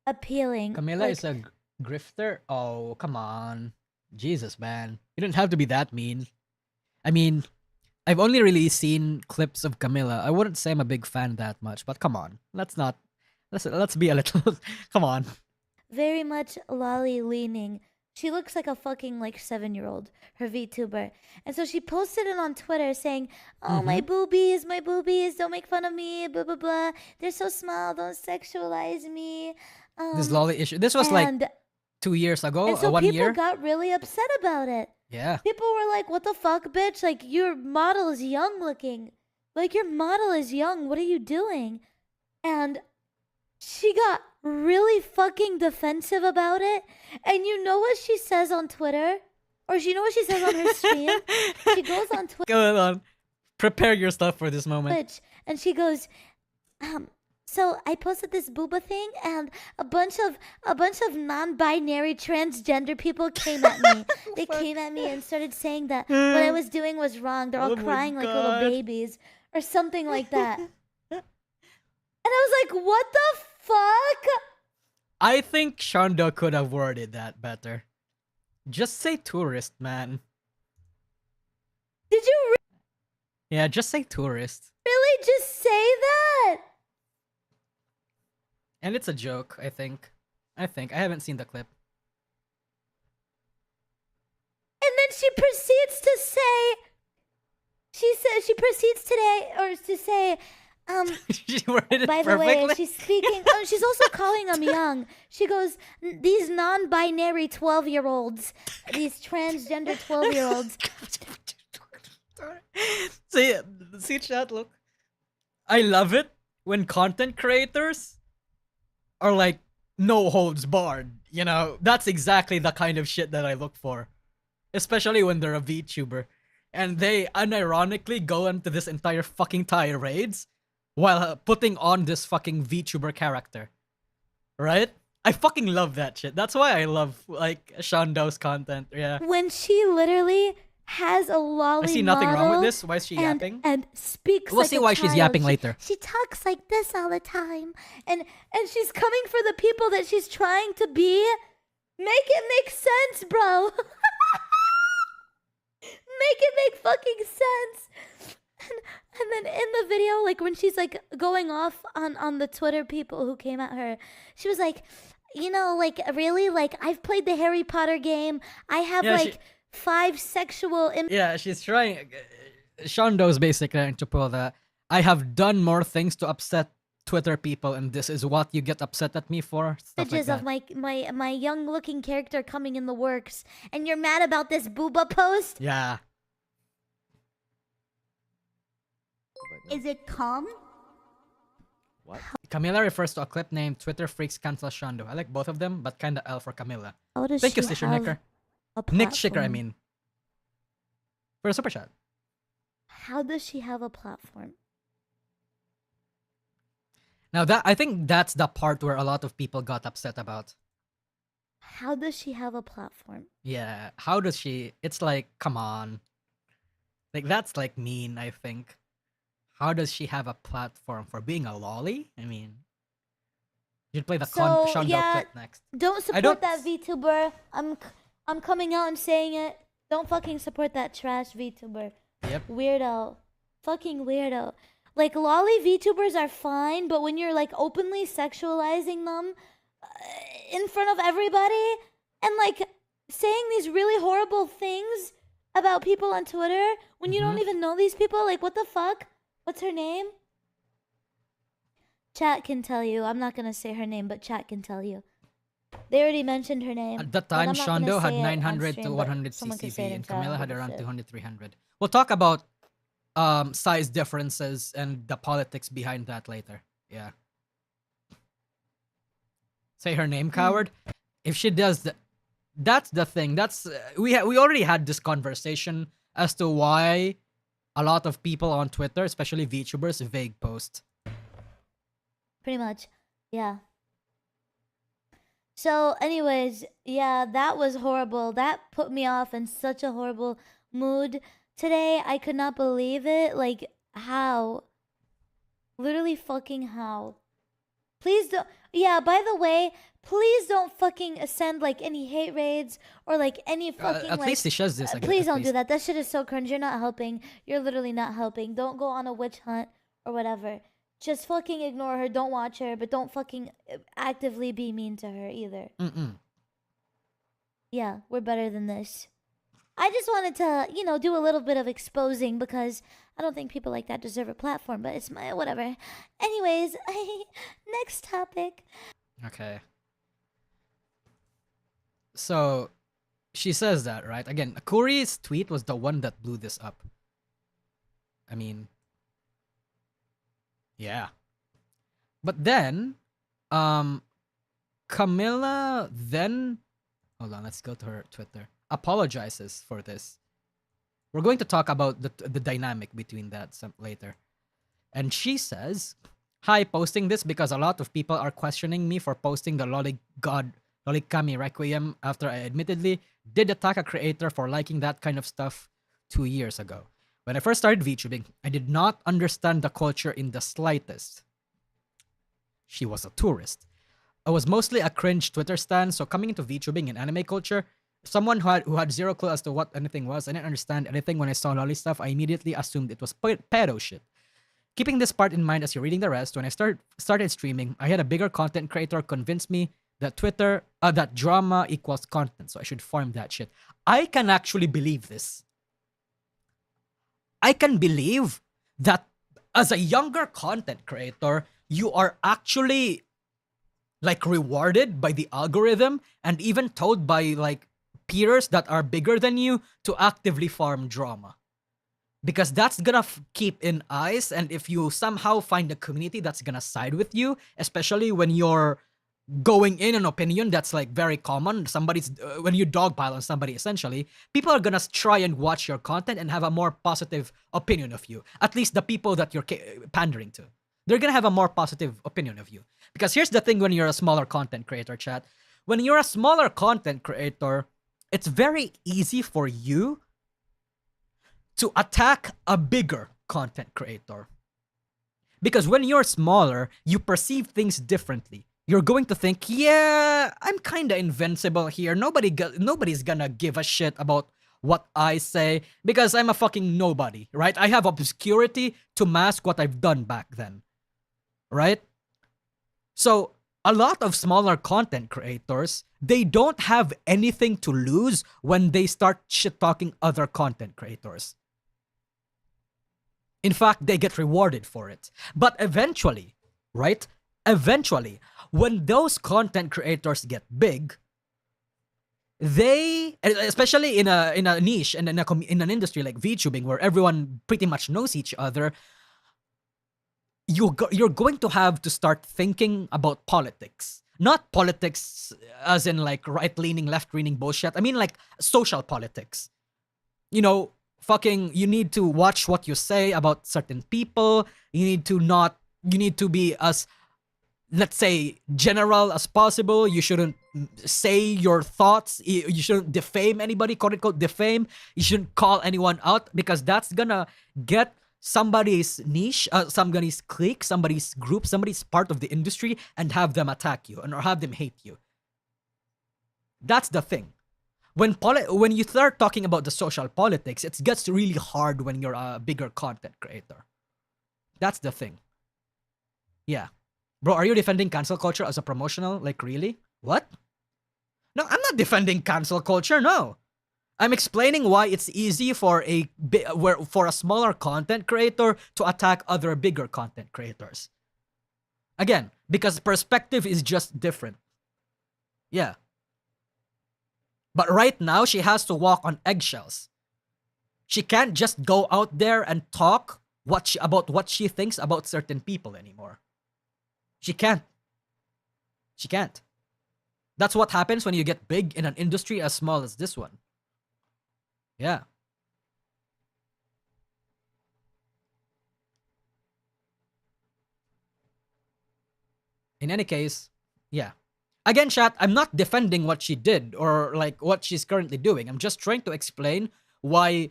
appealing. Camila Like, is a grifter? Oh, come on. Jesus, man. You didn't have to be that mean. I mean, I've only really seen clips of Camila. I wouldn't say I'm a big fan that much, but come on. Let's be a little come on. very much lolly leaning. She looks like a fucking like 7-year-old, her VTuber. And so she posted it on Twitter saying, oh, my boobies, don't make fun of me, blah, blah, blah. They're so small, don't sexualize me. This lolly issue. This was like and 2 years ago, so 1 people year. got really upset about it. Yeah. People were like, what the fuck, bitch? Like, your model is young looking. Like, your model is young. What are you doing? And she got really fucking defensive about it. And you know what she says on Twitter? Or you know what she says on her stream? She goes on Go on. Prepare your stuff for this moment. Twitch and she goes, so I posted this booba thing and a bunch of non-binary transgender people came at me. They came at me and started saying that what I was doing was wrong. They're all Oh my crying like little God. babies or something like that. And I was like, what the fuck? I think Shondo could have worded that better. Just say tourist, man. Did you Yeah, just say tourist. really just say that? And it's a joke, I think. I haven't seen the clip. And then she proceeds to say, she proceeds today, or to say, She worded it by the perfectly. way, she's speaking, oh, she's also calling them young. She goes, these non-binary 12-year-olds, these transgender 12-year-olds. See chat, look. I love it when content creators are like no holds barred. You know, that's exactly the kind of shit that I look for. Especially when they're a VTuber. And they unironically go into this entire fucking tirades while putting on this fucking VTuber character. Right? I fucking love that shit. That's why I love, like, Shondo's content. Yeah. When she literally has a lolly I see nothing wrong with model this. Why is she yapping? and speaks We'll like see a why she's child. yapping She- later. She talks like this all the time. And she's coming for the people that she's trying to be. Make it make sense, bro. Make it make fucking sense. And then in the video, like when she's like going off on the Twitter people who came at her, she was like, you know, like really, like I've played the Harry Potter game. I have Yeah, like 5 sexual. Yeah, she's trying. Shondo's basically trying to pull that. I have done more things to upset Twitter people, and this is what you get upset at me for. Stuff like Images of that. my young looking character coming in the works, and you're mad about this booba post? Yeah. Is it calm? What? Camila refers to a clip named Twitter Freaks Cancel Shondo. I like both of them, but kinda L for Camila. How does Thank you, she Sister have Nicker. a Nick Schicker, I platform? mean. For a super chat. How does she have a platform? Now that I think that's the part where a lot of people got upset about. How does she have a platform? Yeah, how does she? It's like, come on. Like that's like mean, I think. How does she have a platform for being a lolly? I mean, you should play the So, Shondo yeah, clip next. Don't support don't- that VTuber. I'm coming out and saying it. Don't fucking support that trash VTuber. Yep. Weirdo. Fucking weirdo. Like, lolly VTubers are fine, but when you're, like, openly sexualizing them in front of everybody and, like, saying these really horrible things about people on Twitter when you don't even know these people, like, what the fuck? What's her name? Chat can tell you. I'm not gonna say her name, but chat can tell you. They already mentioned her name. At that but time, I'm not gonna Shondo had say it on 900 stream, to but 100 someone can say it CCV, in and chat, I Camila don't had give a around shit. 200, 300. We'll talk about size differences and the politics behind that later. Yeah. Say her name, coward. If she does that, that's the thing. That's we already had this conversation as to why a lot of people on Twitter, especially VTubers, vague post. Pretty much. Yeah. So, anyways, yeah, that was horrible. That put me off in such a horrible mood today. I could not believe it. Like, how? Literally fucking how? Please don't. Yeah, by the way, please don't fucking send like any hate raids or like any fucking At like. least he says this. I guess, Please at don't do least. that. That shit is so cringe. You're not helping. You're literally not helping. Don't go on a witch hunt or whatever. Just fucking ignore her. Don't watch her, but don't fucking actively be mean to her either. Yeah, we're better than this. I just wanted to, you know, do a little bit of exposing because I don't think people like that deserve a platform, but it's my whatever. Anyways, next topic. Okay. So, she says that, right? Again, Kuri's tweet was the one that blew this up. I mean, yeah. But then, Camilla then, hold on, let's go to her Twitter. Apologizes for this. We're going to talk about the dynamic between that some later. And she says, "Hi, posting this because a lot of people are questioning me for posting the Lolikami Requiem after I admittedly did attack a creator for liking that kind of stuff 2 years ago. When I first started VTubing, I did not understand the culture in the slightest. She was a tourist. I was mostly a cringe Twitter stan, so coming into VTubing and anime culture, someone who had zero clue as to what anything was, I didn't understand anything when I saw lolly stuff, I immediately assumed it was pedo shit. Keeping this part in mind as you're reading the rest, when I started streaming, I had a bigger content creator convince me that that drama equals content, so I should farm that shit." I can actually believe this. I can believe that as a younger content creator, you are actually like rewarded by the algorithm and even told by like peers that are bigger than you to actively farm drama. Because that's gonna keep in eyes, and if you somehow find a community that's gonna side with you, especially when you're going in an opinion that's like very common, when you dogpile on somebody, essentially, people are gonna try and watch your content and have a more positive opinion of you. At least the people that you're pandering to. They're gonna have a more positive opinion of you. Because here's the thing when you're a smaller content creator, chat. When you're a smaller content creator, it's very easy for you to attack a bigger content creator. Because when you're smaller, you perceive things differently. You're going to think, yeah, I'm kind of invincible here. Nobody's gonna give a shit about what I say because I'm a fucking nobody, right? I have obscurity to mask what I've done back then, right? So a lot of smaller content creators, they don't have anything to lose when they start shit-talking other content creators. In fact, they get rewarded for it. But eventually, right? Eventually, when those content creators get big, they, especially in a niche and in an industry like VTubing where everyone pretty much knows each other, you're going to have to start thinking about politics. Not politics as in like right-leaning, left-leaning bullshit. I mean like social politics. You know, you need to watch what you say about certain people. You need to be as, let's say, general as possible. You shouldn't say your thoughts. You shouldn't defame anybody, quote unquote defame. You shouldn't call anyone out because that's gonna get somebody's niche, somebody's clique, somebody's group, somebody's part of the industry and have them attack you or have them hate you. That's the thing. When you start talking about the social politics, it gets really hard when you're a bigger content creator. That's the thing. Yeah. Bro, are you defending cancel culture as a promotional? Like, really? What? No, I'm not defending cancel culture, no. I'm explaining why it's easy for a smaller content creator to attack other bigger content creators. Again, because perspective is just different. Yeah. But right now, she has to walk on eggshells. She can't just go out there and talk about what she thinks about certain people anymore. She can't. She can't. That's what happens when you get big in an industry as small as this one. Yeah. In any case, yeah. Again, chat, I'm not defending what she did or like what she's currently doing. I'm just trying to explain why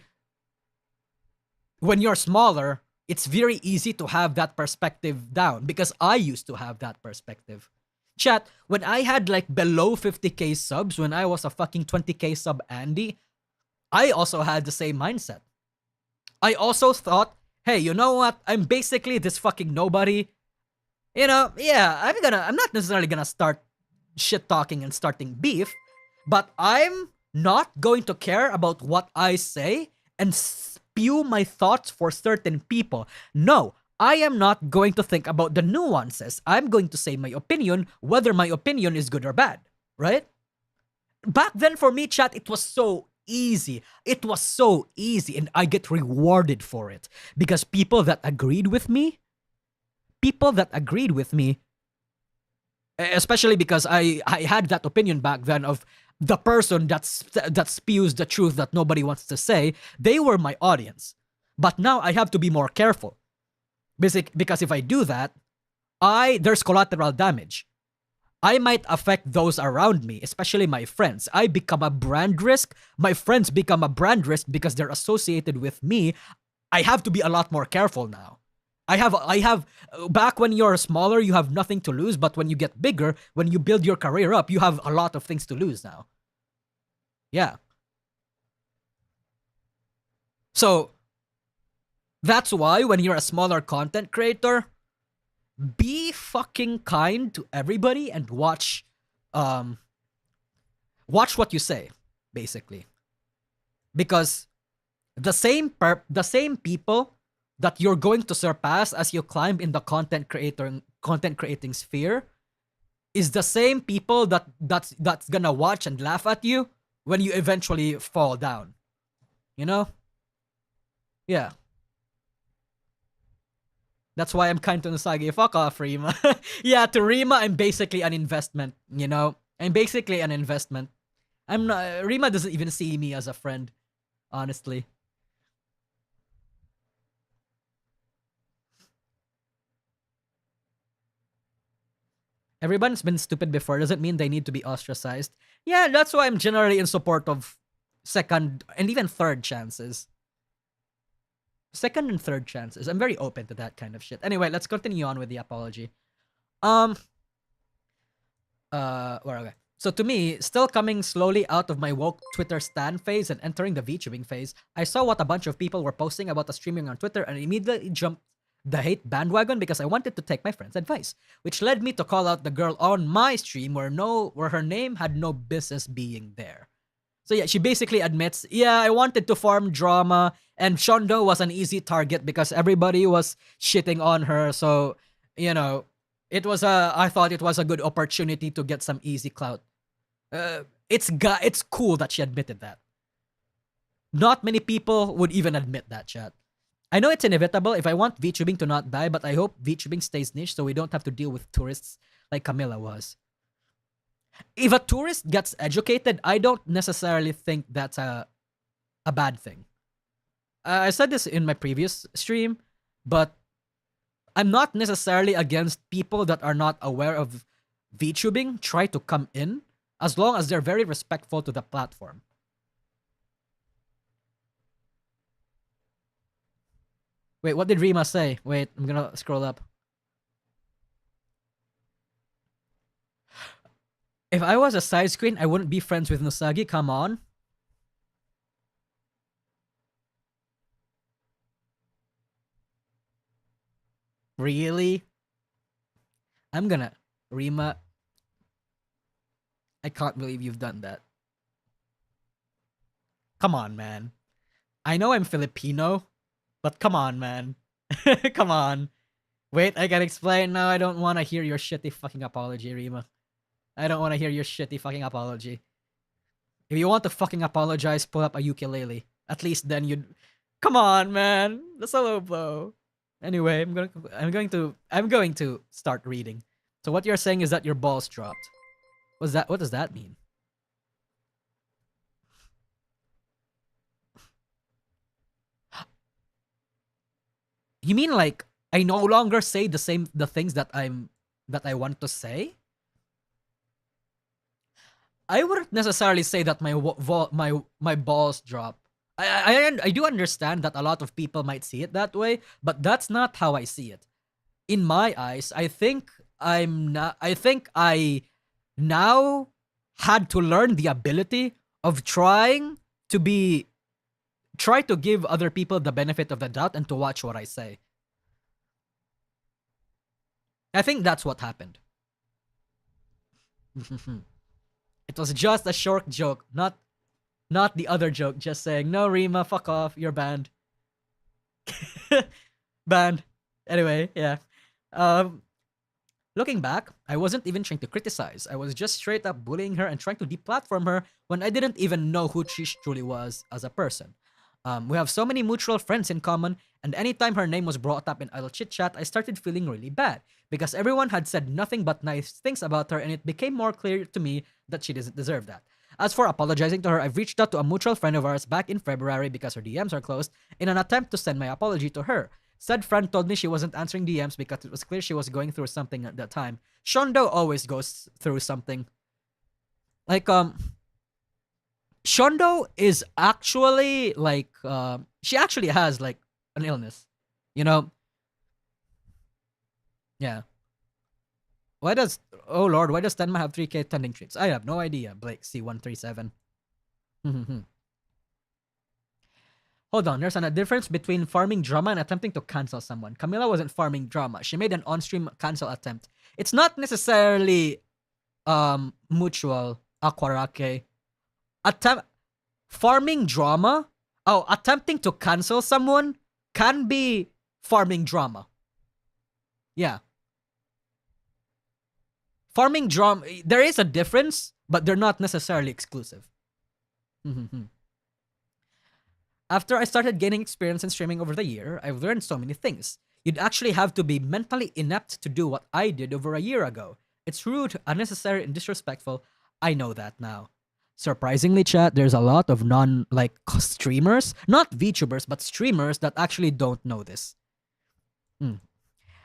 when you're smaller, it's very easy to have that perspective down because I used to have that perspective. Chat, when I had like below 50k subs, when I was a fucking 20k sub Andy, I also had the same mindset. I also thought, hey, you know what? I'm basically this fucking nobody. You know, yeah, I'm not necessarily gonna start shit talking and starting beef, but I'm not going to care about what I say and spew my thoughts for certain people. No, I am not going to think about the nuances. I'm going to say my opinion, whether my opinion is good or bad, right? Back then for me, chat, it was so easy. It was so easy and I get rewarded for it because people that agreed with me, especially because I had that opinion back then of the person that spews the truth that nobody wants to say, they were my audience. But now I have to be more careful. Because if I do that, there's collateral damage. I might affect those around me, especially my friends. I become a brand risk. My friends become a brand risk because they're associated with me. I have to be a lot more careful now. I have, back when you're smaller, you have nothing to lose. But when you get bigger, when you build your career up, you have a lot of things to lose now. Yeah. So, that's why when you're a smaller content creator, be fucking kind to everybody and watch what you say, basically. Because the same people that you're going to surpass as you climb in the content creating sphere is the same people that's gonna watch and laugh at you when you eventually fall down. You know? Yeah. That's why I'm kind to Nasagi. Fuck off, Rima. Yeah, to Rima, I'm basically an investment, you know? I'm basically an investment. I'm not... Rima doesn't even see me as a friend, honestly. Everyone's been stupid before doesn't mean they need to be ostracized. Yeah, that's why I'm generally in support of second and even third chances. Second and third chances. I'm very open to that kind of shit. Anyway, let's continue on with the apology. Where are we? So to me, still coming slowly out of my woke Twitter stan phase and entering the VTubing phase, I saw what a bunch of people were posting about the streaming on Twitter and immediately jumped the hate bandwagon because I wanted to take my friend's advice, which led me to call out the girl on my stream where her name had no business being there. So yeah, she basically admits, yeah, I wanted to farm drama and Shondo was an easy target because everybody was shitting on her. So, you know, I thought it was a good opportunity to get some easy clout. It's cool that she admitted that. Not many people would even admit that, chat. I know it's inevitable if I want VTubing to not die, but I hope VTubing stays niche so we don't have to deal with tourists like Camila was. If a tourist gets educated, I don't necessarily think that's a bad thing. I said this in my previous stream, but I'm not necessarily against people that are not aware of VTubing try to come in, as long as they're very respectful to the platform. Wait, what did Rima say? Wait, I'm gonna scroll up. If I was a side screen, I wouldn't be friends with Nusagi. Come on. Really? I'm gonna... Rima... I can't believe you've done that. Come on, man. I know I'm Filipino, but come on, man. Come on. Wait, I can explain. No, I don't want to hear your shitty fucking apology, Rima. I don't want to hear your shitty fucking apology. If you want to fucking apologize, pull up a ukulele. At least then you'd... Come on, man. That's a low blow. Anyway, I'm going to start reading. So what you're saying is that your balls dropped. What does that mean? You mean like I no longer say the things that I want to say? I wouldn't necessarily say that my balls drop. I do understand that a lot of people might see it that way, but that's not how I see it. In my eyes, I think I now had to learn the ability of try to give other people the benefit of the doubt and to watch what I say. I think that's what happened. It was just a short joke, not the other joke, just saying, no, Rima, fuck off, you're banned. Banned. Anyway, yeah. Looking back, I wasn't even trying to criticize. I was just straight up bullying her and trying to deplatform her when I didn't even know who she truly was as a person. We have so many mutual friends in common, and anytime her name was brought up in idle chit-chat, I started feeling really bad, because everyone had said nothing but nice things about her, and it became more clear to me that she doesn't deserve that. As for apologizing to her, I've reached out to a mutual friend of ours back in February because her DMs are closed, in an attempt to send my apology to her. Said friend told me she wasn't answering DMs because it was clear she was going through something at that time. Shondo always goes through something. Like, Shondo is actually, like, she actually has, like, an illness. You know? Yeah. Oh lord, why does Tenma have 3k tending traits? I have no idea, Blake C137. Hold on, there's a difference between farming drama and attempting to cancel someone. Camila wasn't farming drama. She made an on-stream cancel attempt. It's not necessarily mutual, Aquarake. Farming drama? Oh, attempting to cancel someone can be farming drama. Yeah. Farming drama, there is a difference, but they're not necessarily exclusive. After I started gaining experience in streaming over the year, I've learned so many things. You'd actually have to be mentally inept to do what I did over a year ago. It's rude, unnecessary, and disrespectful. I know that now. Surprisingly, chat, there's a lot of streamers, not VTubers, but streamers that actually don't know this. And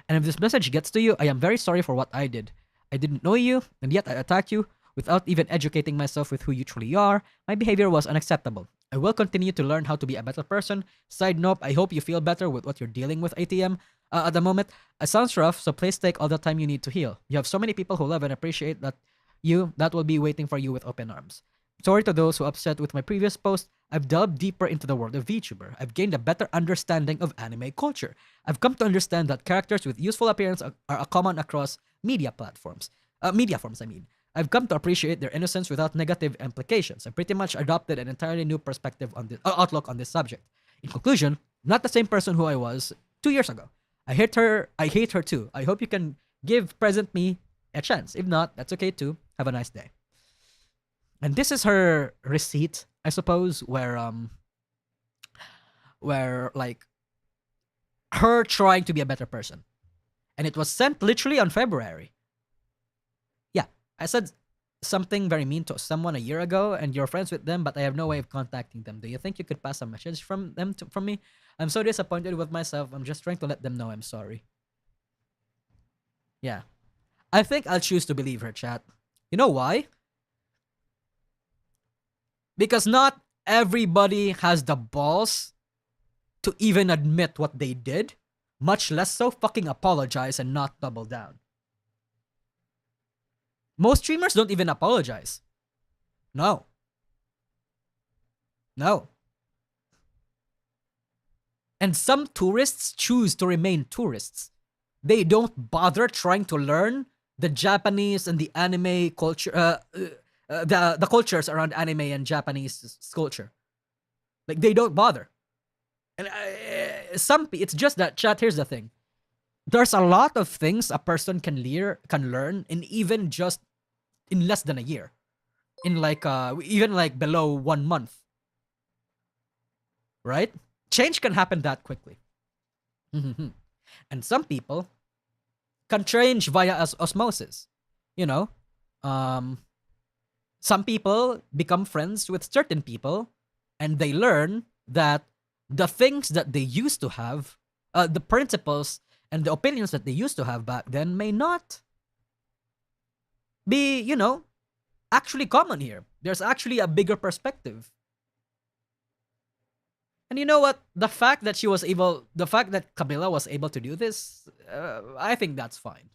if this message gets to you, I am very sorry for what I did. I didn't know you, and yet I attacked you without even educating myself with who you truly are. My behavior was unacceptable. I will continue to learn how to be a better person. Side note, I hope you feel better with what you're dealing with, ATM. At the moment, it sounds rough, so please take all the time you need to heal. You have so many people who love and appreciate that will be waiting for you with open arms. Sorry to those who upset with my previous post. I've delved deeper into the world of VTuber. I've gained a better understanding of anime culture. I've come to understand that characters with useful appearance are common across media forms, I've come to appreciate their innocence without negative implications. I've pretty much adopted an entirely new perspective on this outlook on this subject. In conclusion, I'm not the same person who I was 2 years ago. I hate her too. I hope you can give present me a chance. If not, that's okay too. Have a nice day. And this is her receipt, I suppose, where like her trying to be a better person. And it was sent literally on February. Yeah, I said something very mean to someone a year ago, and you're friends with them, but I have no way of contacting them. Do you think you could pass a message from them from me? I'm so disappointed with myself. I'm just trying to let them know I'm sorry. Yeah. I think I'll choose to believe her, chat. You know why? Because not everybody has the balls to even admit what they did, much less so fucking apologize and not double down. Most streamers don't even apologize. No. And some tourists choose to remain tourists. They don't bother trying to learn the Japanese and the anime culture, the cultures around anime and Japanese culture. Like, they don't bother. And it's just that, chat, here's the thing. There's a lot of things a person can learn in even just in less than a year. In like even like below 1 month. Right? Change can happen that quickly. And some people can change via osmosis. You know? Some people become friends with certain people and they learn that the things that they used to have, the principles and the opinions that they used to have back then may not be, you know, actually common here. There's actually a bigger perspective. And you know what? The fact that Camila was able to do this, I think that's fine.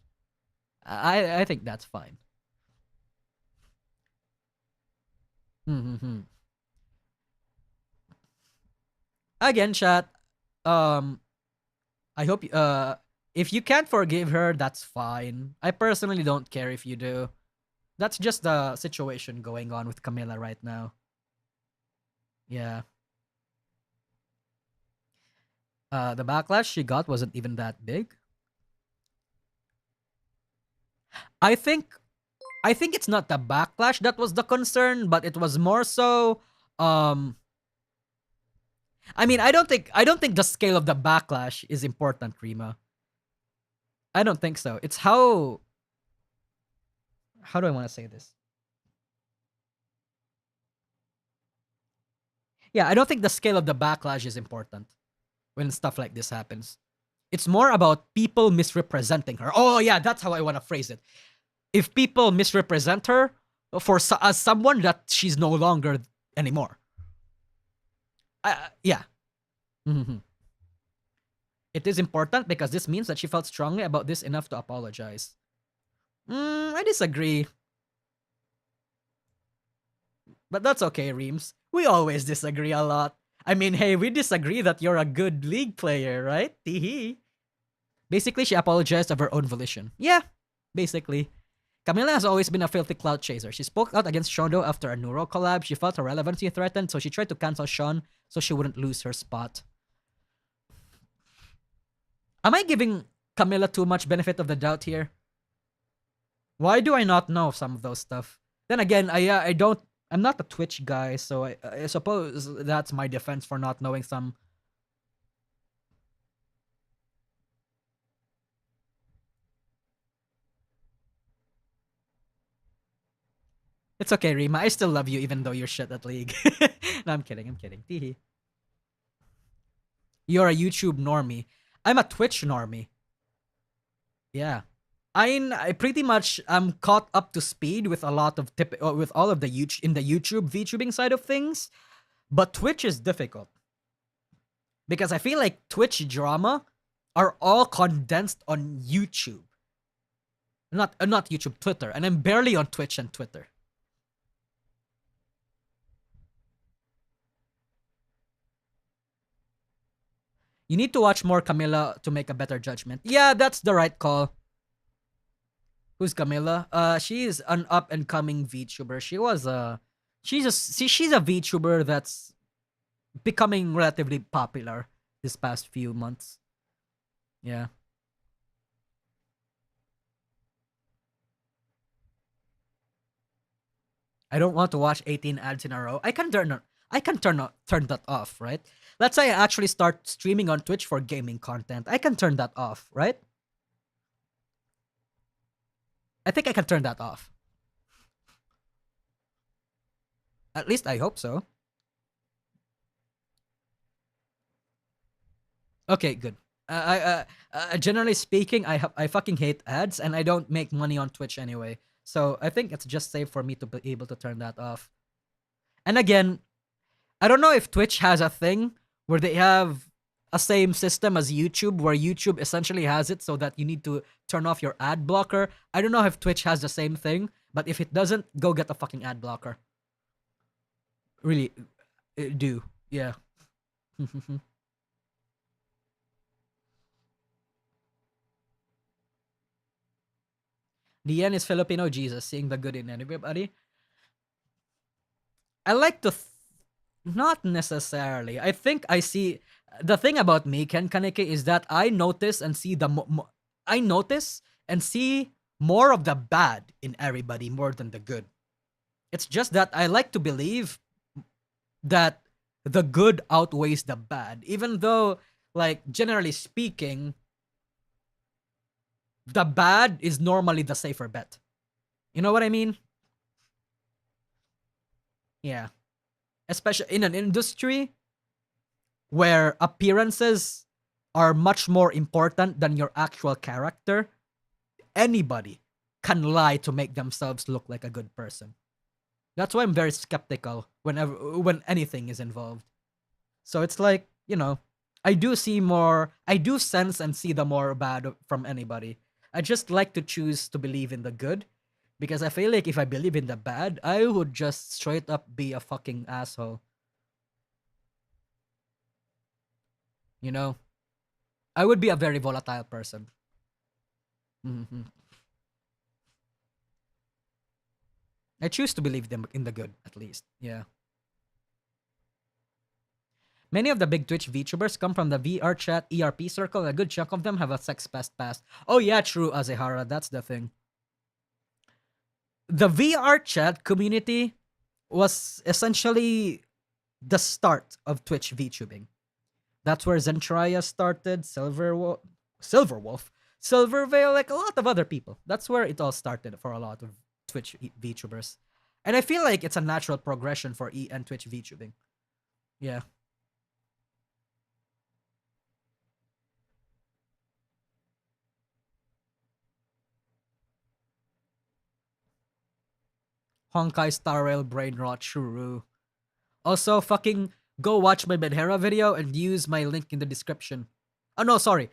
I think that's fine. Again, chat. I hope if you can't forgive her, that's fine. I personally don't care if you do. That's just the situation going on with Camila right now. Yeah. The backlash she got wasn't even that big. I think it's not the backlash that was the concern, but it was more so I mean, I don't think the scale of the backlash is important, Rima. I don't think so. It's how do I want to say this? Yeah, I don't think the scale of the backlash is important when stuff like this happens. It's more about people misrepresenting her. Oh yeah, that's how I want to phrase it. If people misrepresent her as someone that she's no longer anymore. Yeah. It is important because this means that she felt strongly about this enough to apologize. I disagree. But that's okay, Reams. We always disagree a lot. I mean, hey, we disagree that you're a good League player, right? Teehee. Basically, she apologized of her own volition. Yeah, basically. Camila has always been a filthy clout chaser. She spoke out against Shondo after a Neuro collab. She felt her relevancy threatened, so she tried to cancel Sean so she wouldn't lose her spot. Am I giving Camila too much benefit of the doubt here? Why do I not know some of those stuff? Then again, I'm not a Twitch guy, so I suppose that's my defense for not knowing some. It's okay, Rima. I still love you even though you're shit at League. No, I'm kidding. Teehee. You're a YouTube normie. I'm a Twitch normie. Yeah. I pretty much am caught up to speed with a lot of with all of the YouTube VTubing side of things, but Twitch is difficult because I feel like Twitch drama are all condensed on YouTube, not YouTube, Twitter, and I'm barely on Twitch and Twitter. You need to watch more Camila to make a better judgment. Yeah, that's the right call. Who's Camila? She's an up and coming VTuber. She's a VTuber that's becoming relatively popular this past few months. Yeah. I don't want to watch 18 ads in a row. I I can turn that off, right? Let's say I actually start streaming on Twitch for gaming content. I can turn that off, right? I think I can turn that off. At least I hope so. Okay, good. Generally speaking, I fucking hate ads, and I don't make money on Twitch anyway. So I think it's just safe for me to be able to turn that off. And again, I don't know if Twitch has a thing where they have a same system as YouTube, where YouTube essentially has it so that you need to turn off your ad blocker. I don't know if Twitch has the same thing, but if it doesn't, go get a fucking ad blocker. Really, do. Yeah. The end is Filipino Jesus, seeing the good in everybody. I like to... not necessarily. I think I see... The thing about me, Ken Kaneki, is that I notice and see I notice and see more of the bad in everybody more than the good. It's just that I like to believe that the good outweighs the bad. Even though, like, generally speaking, the bad is normally the safer bet. You know what I mean? Yeah. Especially in an industry where appearances are much more important than your actual character, anybody can lie to make themselves look like a good person. That's why I'm very skeptical when anything is involved. So it's like, you know, I do sense and see the more bad from anybody. I just like to choose to believe in the good, because I feel like if I believe in the bad, I would just straight up be a fucking asshole. You know? I would be a very volatile person. Mm-hmm. I choose to believe them in the good, at least. Yeah. Many of the big Twitch VTubers come from the VR chat ERP circle. A good chunk of them have a sex past. Oh yeah, true, Azehara. That's the thing. The VR chat community was essentially the start of Twitch VTubing. That's where Zentraya started, Silverwolf, Silverveil, like a lot of other people. That's where it all started for a lot of Twitch VTubers. And I feel like it's a natural progression for and Twitch VTubing. Yeah. Honkai Star Rail Brain Rot Shuru. Also, fucking go watch my Bedhera video and use my link in the description. Oh no, sorry.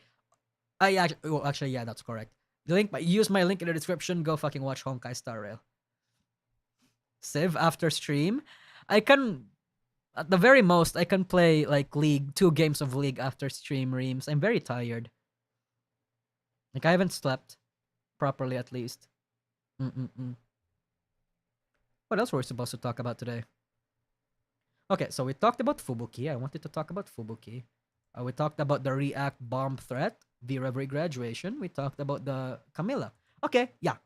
Actually, yeah, that's correct. Use my link in the description. Go fucking watch Honkai Star Rail. Civ after stream. I can, at the very most, I can play like League, 2 games of League after stream, Reams. I'm very tired. Like I haven't slept properly, at least. What else were we supposed to talk about today? Okay, so we talked about Fubuki. I wanted to talk about Fubuki. We talked about the React bomb threat, V-Reverie graduation. We talked about the Camila. Okay, yeah.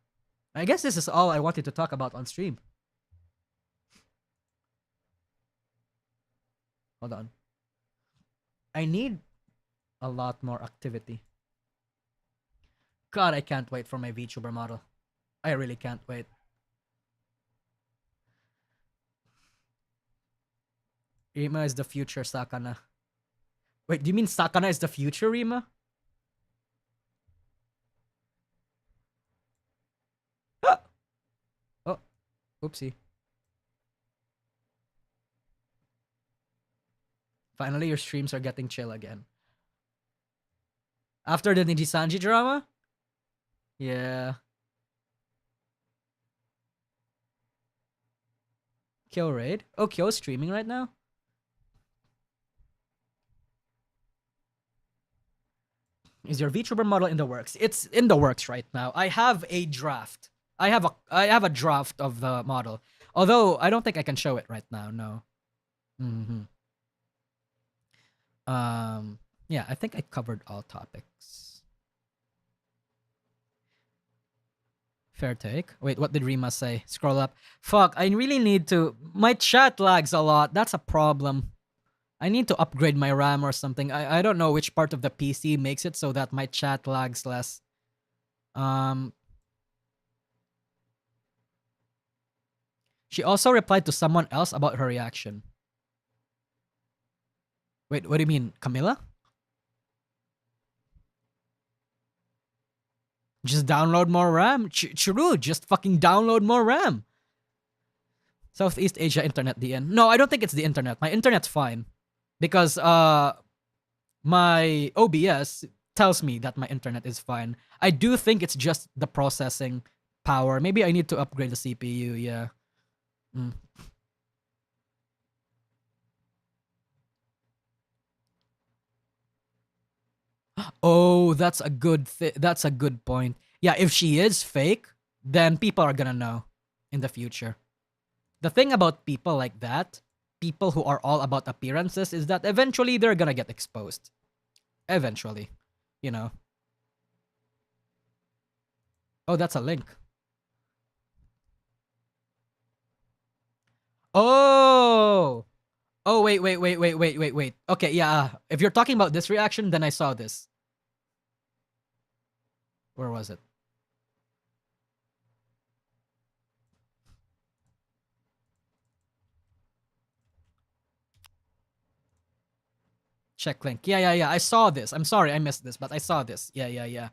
I guess this is all I wanted to talk about on stream. Hold on. I need a lot more activity. God, I can't wait for my VTuber model. I really can't wait. Rima is the future Sakana. Wait, do you mean Sakana is the future Rima? Ah! Oh, oopsie. Finally, your streams are getting chill again. After the Nijisanji drama? Yeah. Kyo raid? Oh, Kyo's streaming right now? Is your VTuber model in the works? It's in the works right now. I have a draft. I have a draft of the model. Although I don't think I can show it right now. No. Yeah, I think I covered all topics. Fair take. Wait, what did Rima say? Scroll up. Fuck, I really need to... My chat lags a lot. That's a problem. I need to upgrade my RAM or something. I don't know which part of the PC makes it so that my chat lags less. She also replied to someone else about her reaction. Wait, what do you mean? Camila? Just download more RAM. True, just fucking download more RAM. Southeast Asia internet DN. No, I don't think it's the internet. My internet's fine. Because my OBS tells me that my internet is fine. I do think it's just the processing power. Maybe I need to upgrade the CPU, yeah. Oh, that's a good that's a good point. Yeah, if she is fake, then people are gonna know in the future. The thing about people like that, people who are all about appearances, is that eventually they're gonna get exposed. Eventually, you know. Oh, that's a link. Oh! Oh, wait. Okay, yeah. If you're talking about this reaction, then I saw this. Where was it? Check link. Yeah. I saw this. I'm sorry I missed this, but I saw this. Yeah.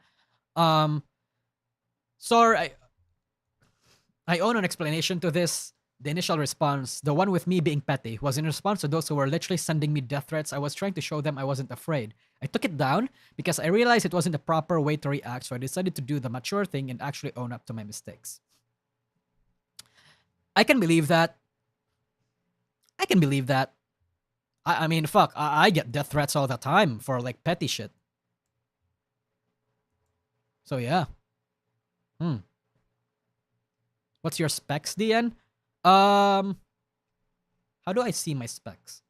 Sorry, I own an explanation to this. The initial response, the one with me being petty, was in response to those who were literally sending me death threats. I was trying to show them I wasn't afraid. I took it down because I realized it wasn't the proper way to react, so I decided to do the mature thing and actually own up to my mistakes. I can believe that. I mean, fuck, I get death threats all the time for, like, petty shit. So, yeah. What's your specs, DN? How do I see my specs?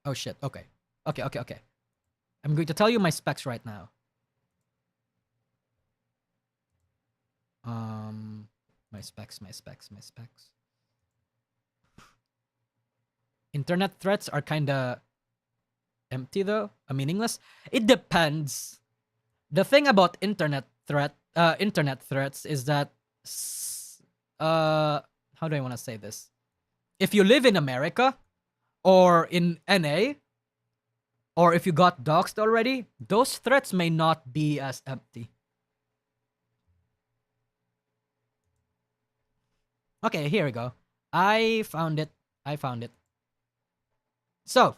Oh shit, okay. Okay. I'm going to tell you my specs right now. My specs. Internet threats are kinda empty though, meaningless. It depends. The thing about internet threats is that how do I want to say this? If you live in America or in NA, or if you got doxxed already, those threats may not be as empty. Okay, here we go. I found it. So,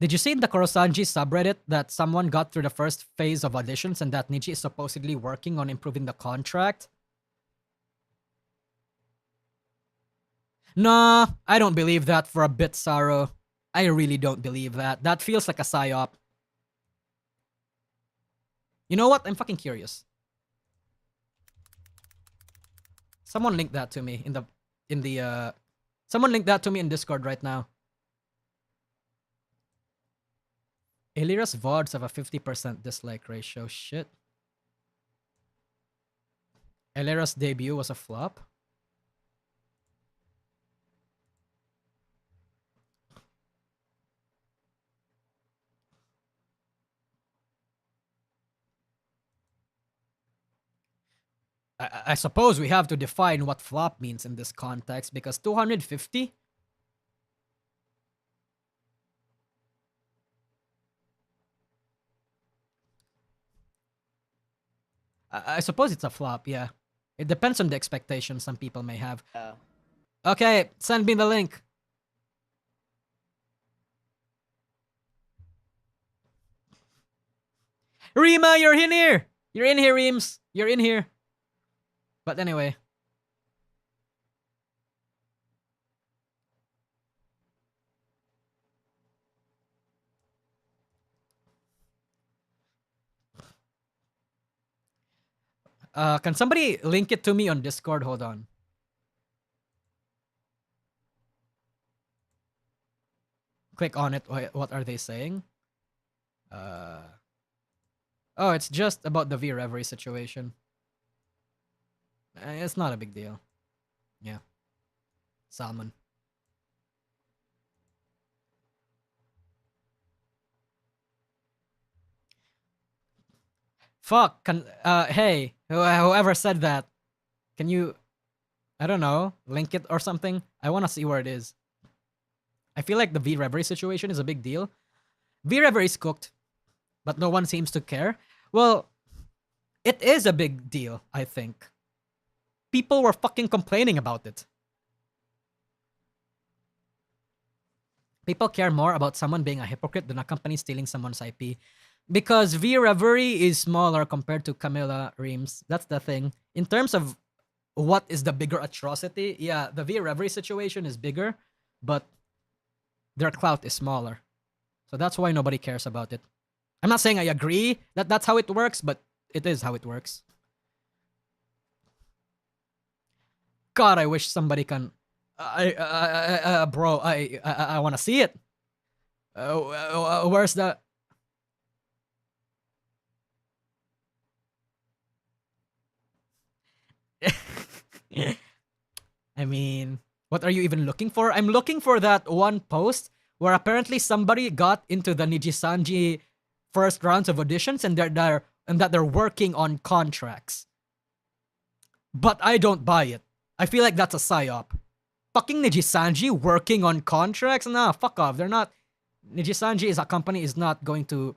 did you see in the Korosanji subreddit that someone got through the first phase of auditions and that Nichi is supposedly working on improving the contract? Nah, I don't believe that for a bit, Saro. I really don't believe that. That feels like a psyop. You know what? I'm fucking curious. Someone link that to me someone link that to me in Discord right now. Illyra's VODs have a 50% dislike ratio. Shit. Illyra's debut was a flop. I suppose we have to define what flop means in this context, because 250? I suppose it's a flop, yeah. It depends on the expectations some people may have. Yeah. Okay, send me the link. Rima, you're in here! You're in here, Reams. You're in here. But anyway. Can somebody link it to me on Discord? Hold on. click on it. What are they saying? Oh, it's just about the V Reverie situation. It's not a big deal. Yeah. Salmon. Fuck. Hey, whoever said that, can you, I don't know, link it or something? I want to see where it is. I feel like the V Reverie situation is a big deal. V Reverie is cooked, but no one seems to care. Well, it is a big deal, I think. People were fucking complaining about it. People care more about someone being a hypocrite than a company stealing someone's IP. Because V Reverie is smaller compared to Camila Reams. That's the thing. In terms of what is the bigger atrocity, yeah, the V Reverie situation is bigger, but their clout is smaller. So that's why nobody cares about it. I'm not saying I agree that that's how it works, but it is how it works. God, I wish somebody can. Bro, I want to see it. Where's the? I mean, what are you even looking for? I'm looking for that one post where apparently somebody got into the Nijisanji first rounds of auditions and they're working on contracts. But I don't buy it. I feel like that's a psyop. Fucking Nijisanji working on contracts? Nah, fuck off. They're not. Nijisanji is a company is not going to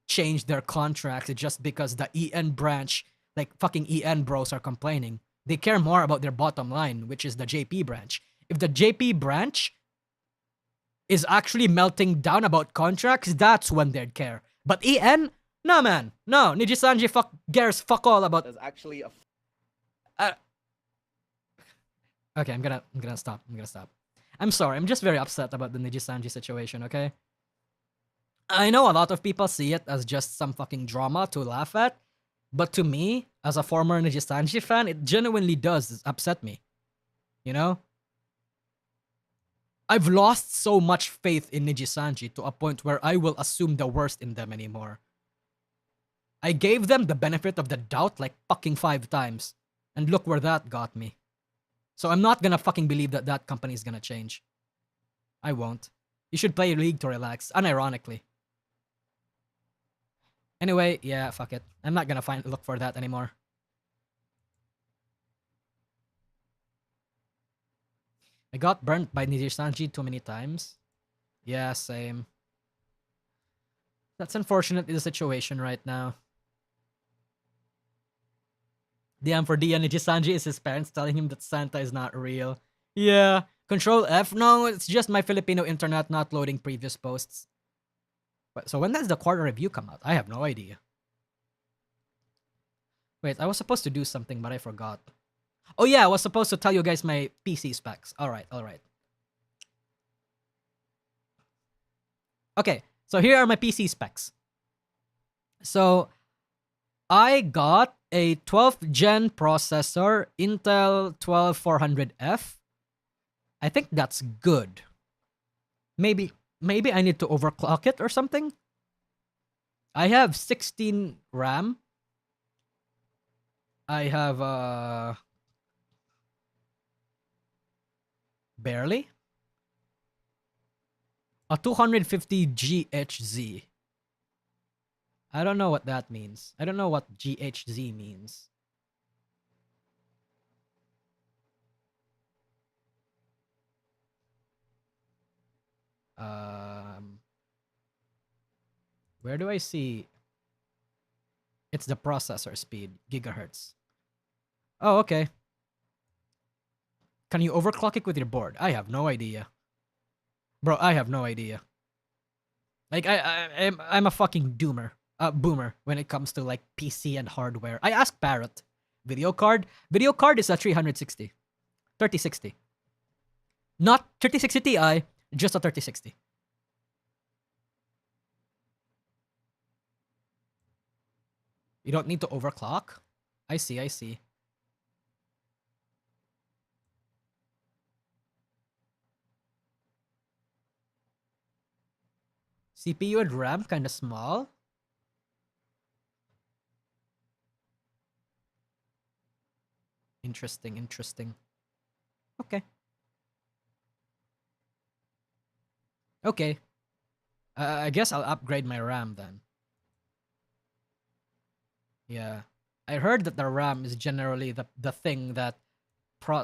change their contracts just because the EN branch, like fucking EN bros, are complaining. They care more about their bottom line, which is the JP branch. If the JP branch is actually melting down about contracts, that's when they'd care. But EN? No, man. No. Nijisanji cares fuck all about. There's actually a. Okay, I'm gonna stop. I'm sorry. I'm just very upset about the Nijisanji situation, okay? I know a lot of people see it as just some fucking drama to laugh at, but to me, as a former Nijisanji fan, it genuinely does upset me. You know? I've lost so much faith in Nijisanji to a point where I will assume the worst in them anymore. I gave them the benefit of the doubt like fucking 5 times, and look where that got me. So I'm not gonna fucking believe that that company is gonna change. I won't. You should play League to relax, unironically. Anyway, yeah, fuck it. I'm not gonna look for that anymore. I got burnt by Nijisanji too many times. Yeah, same. That's unfortunately the situation right now. DM for Dia, Nijisanji is his parents telling him that Santa is not real. Yeah. Control F? No, it's just my Filipino internet not loading previous posts. But, so when does the quarter review come out? I have no idea. Wait, I was supposed to do something, but I forgot. Oh yeah, I was supposed to tell you guys my PC specs. Alright. Okay, so here are my PC specs. So, I got a 12th gen processor, Intel 12400F. I think that's good. Maybe I need to overclock it or something. I have 16 RAM. I have barely a 250 GHz. I don't know what that means. I don't know what GHz means. Where do I see? It's the processor speed, gigahertz. Oh, okay. Can you overclock it with your board? I have no idea. Bro, I have no idea. Like, I'm a fucking boomer when it comes to like PC and hardware. I asked Parrot. Video card is a 360. 3060. Not 3060 Ti, just a 3060. You don't need to overclock? I see. CPU and RAM kind of small. Interesting, interesting. Okay. Okay. I guess I'll upgrade my RAM then. Yeah. I heard that the RAM is generally the thing that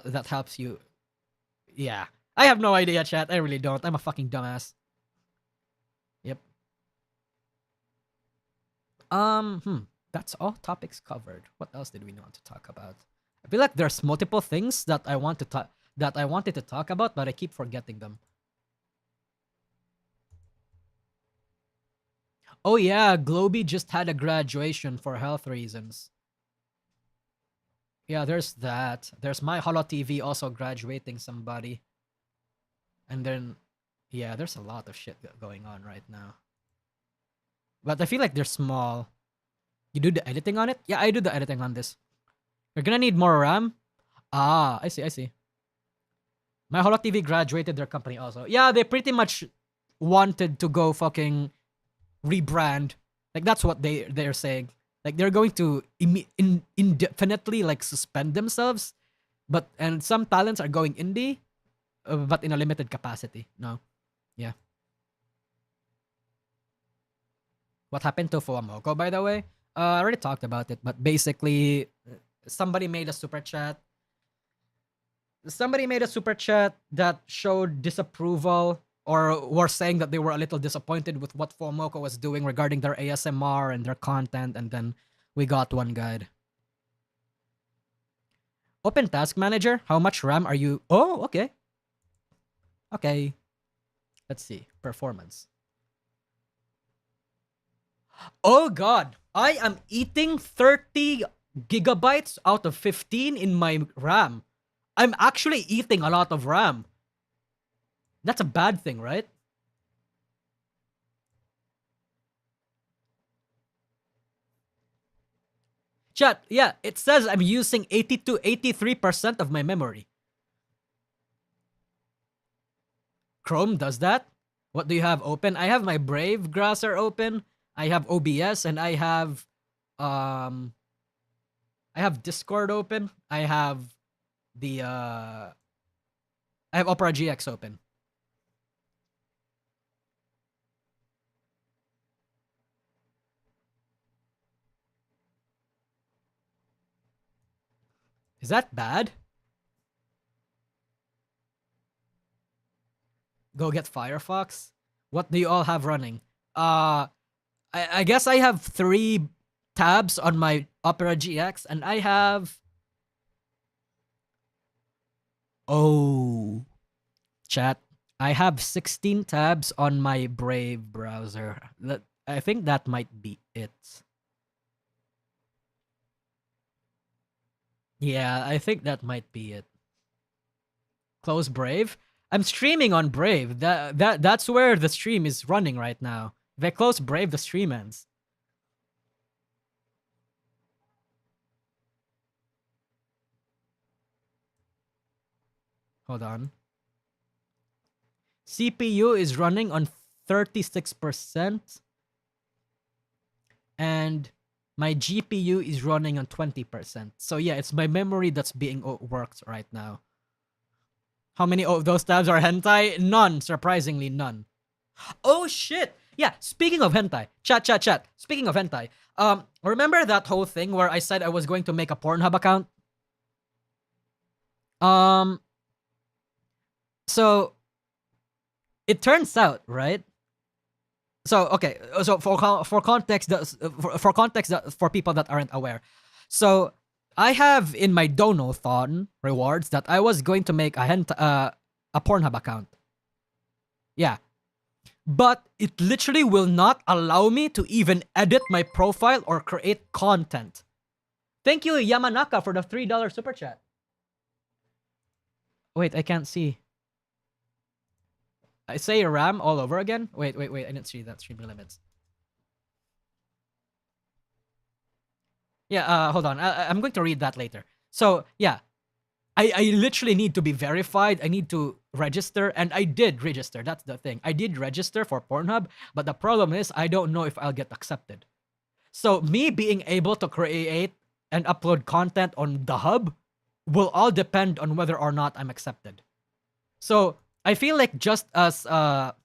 that helps you. Yeah. I have no idea, chat. I really don't. I'm a fucking dumbass. Yep. That's all topics covered. What else did we want to talk about? I feel like there's multiple things that I want to that I wanted to talk about, but I keep forgetting them. Oh yeah, Globy just had a graduation for health reasons. Yeah, there's that. There's my Holo TV also graduating somebody. And then, yeah, there's a lot of shit going on right now. But I feel like they're small. You do the editing on it? Yeah, I do the editing on this. You're gonna need more RAM? Ah, I see, I see. My Holo TV graduated their company also. Yeah, they pretty much wanted to go fucking rebrand. Like, that's what they're saying. Like, they're going to indefinitely, like, suspend themselves. And some talents are going indie, but in a limited capacity. No. Yeah. What happened to Fuamoko, by the way? I already talked about it, but basically, somebody made a super chat. Somebody made a super chat that showed disapproval or were saying that they were a little disappointed with what Fuamoko was doing regarding their ASMR and their content, and then we got one guide. Open Task Manager, how much RAM are you? Oh, okay. Okay. Let's see. Performance. Oh god, I am eating 30 gigabytes out of 15 in my RAM. I'm actually eating a lot of RAM. That's a bad thing, right? Chat, yeah, it says I'm using 80 to 83% of my memory. Chrome does that? What do you have open? I have my Brave browser open. I have OBS and I have Discord open. I have Opera GX open. Is that bad? Go get Firefox. What do you all have running? I guess I have 3 tabs on my Opera GX, and I have... Oh, chat. I have 16 tabs on my Brave browser. I think that might be it. Yeah, I think that might be it. Close Brave. I'm streaming on Brave. That's where the stream is running right now. If I close Brave, the stream ends. Hold on. CPU is running on 36%. And my GPU is running on 20%. So yeah, it's my memory that's being worked right now. How many of those tabs are hentai? None, surprisingly none. Oh shit! Yeah, speaking of hentai, chat. Speaking of hentai, remember that whole thing where I said I was going to make a Pornhub account? So it turns out, right? So okay, so for context, for people that aren't aware, so I have in my Donothon rewards that I was going to make a Pornhub account. Yeah. But it literally will not allow me to even edit my profile or create content. Thank you, Yamanaka, for the $3 super chat. Wait, I can't see. I say RAM all over again? Wait, I didn't see that. Stream limits. Yeah, hold on. I'm going to read that later. So, yeah. I literally need to be verified. I need to register, and I did register. That's the thing. I did register for Pornhub, but the problem is I don't know if I'll get accepted. So me being able to create and upload content on the hub will all depend on whether or not I'm accepted. So I feel like as a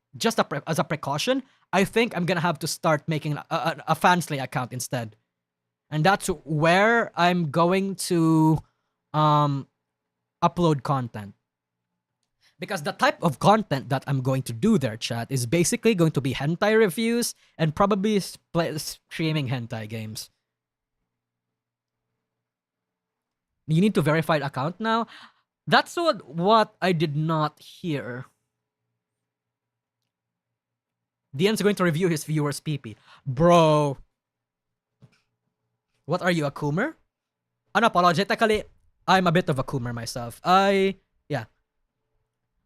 precaution, I think I'm gonna have to start making a Fansly account instead, and that's where I'm going to upload content. Because the type of content that I'm going to do there, chat, is basically going to be hentai reviews and probably streaming hentai games. You need to verify the account now. That's what I did not hear. Dian's going to review his viewers' PP. Bro. What are you, a coomer? Unapologetically, I'm a bit of a coomer myself. Yeah.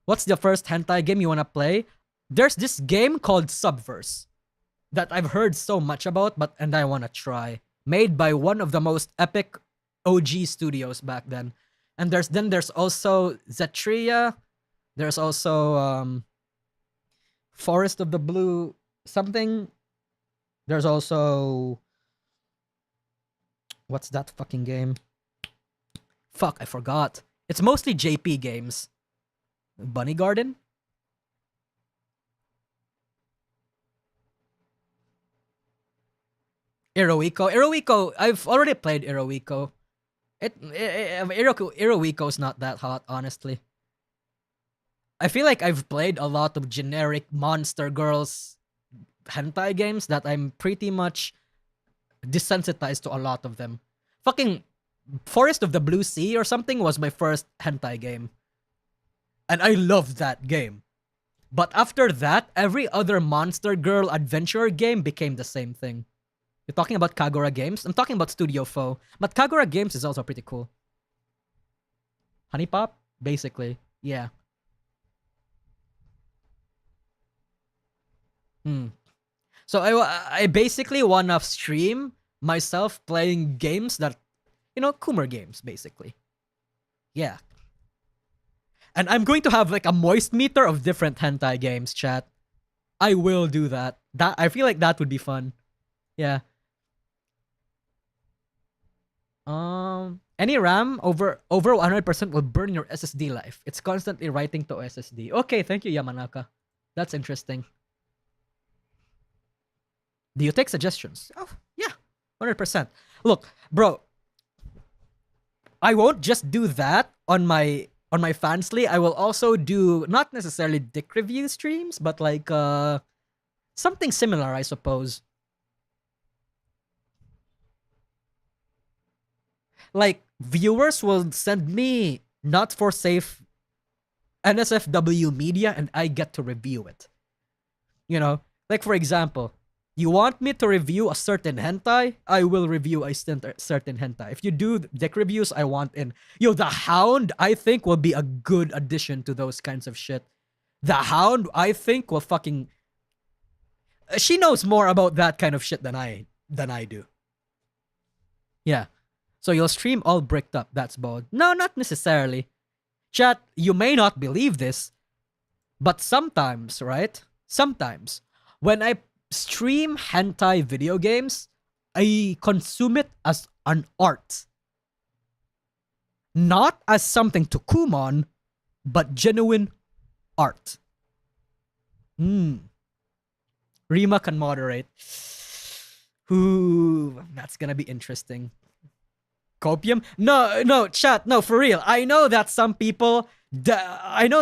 What's the first hentai game you want to play? There's this game called Subverse that I've heard so much about, and I want to try. Made by one of the most epic OG studios back then. And there's also Zetria. There's also Forest of the Blue something. There's also, what's that fucking game? Fuck, I forgot. It's mostly JP games. Bunny Garden? Eroico, I've already played Eroico. Eroico's not that hot, honestly. I feel like I've played a lot of generic monster girls hentai games that I'm pretty much desensitized to a lot of them. Fucking Forest of the Blue Sea or something was my first hentai game. And I loved that game. But after that, every other monster girl adventure game became the same thing. You're talking about Kagura Games? I'm talking about Studio Foe. But Kagura Games is also pretty cool. Honey Pop? Basically. Yeah. So I basically wanna stream myself playing games that, Coomer games, basically. Yeah. And I'm going to have like a moist meter of different hentai games, chat. I will do that. I feel like that would be fun. Yeah. Any RAM over 100% will burn your SSD life. It's constantly writing to SSD. Okay, thank you, Yamanaka. That's interesting. Do you take suggestions? Oh, yeah. 100%. Look, bro. I won't just do that on my Fansly. I will also do not necessarily dick review streams, but like something similar, I suppose. Like viewers will send me not for safe NSFW media and I get to review it. Like for example, you want me to review a certain hentai? I will review a certain hentai. If you do dick reviews, I want in. The Hound, I think, will be a good addition to those kinds of shit. The Hound, I think, will fucking... She knows more about that kind of shit than I do. Yeah. So you'll stream all bricked up, that's bold. No, not necessarily. Chat, you may not believe this, but sometimes, right? Sometimes, when I stream hentai video games, I consume it as an art. Not as something to kumon, but genuine art. Rima can moderate. Ooh, that's gonna be interesting. Copium? No, chat, no, for real. I know that some people on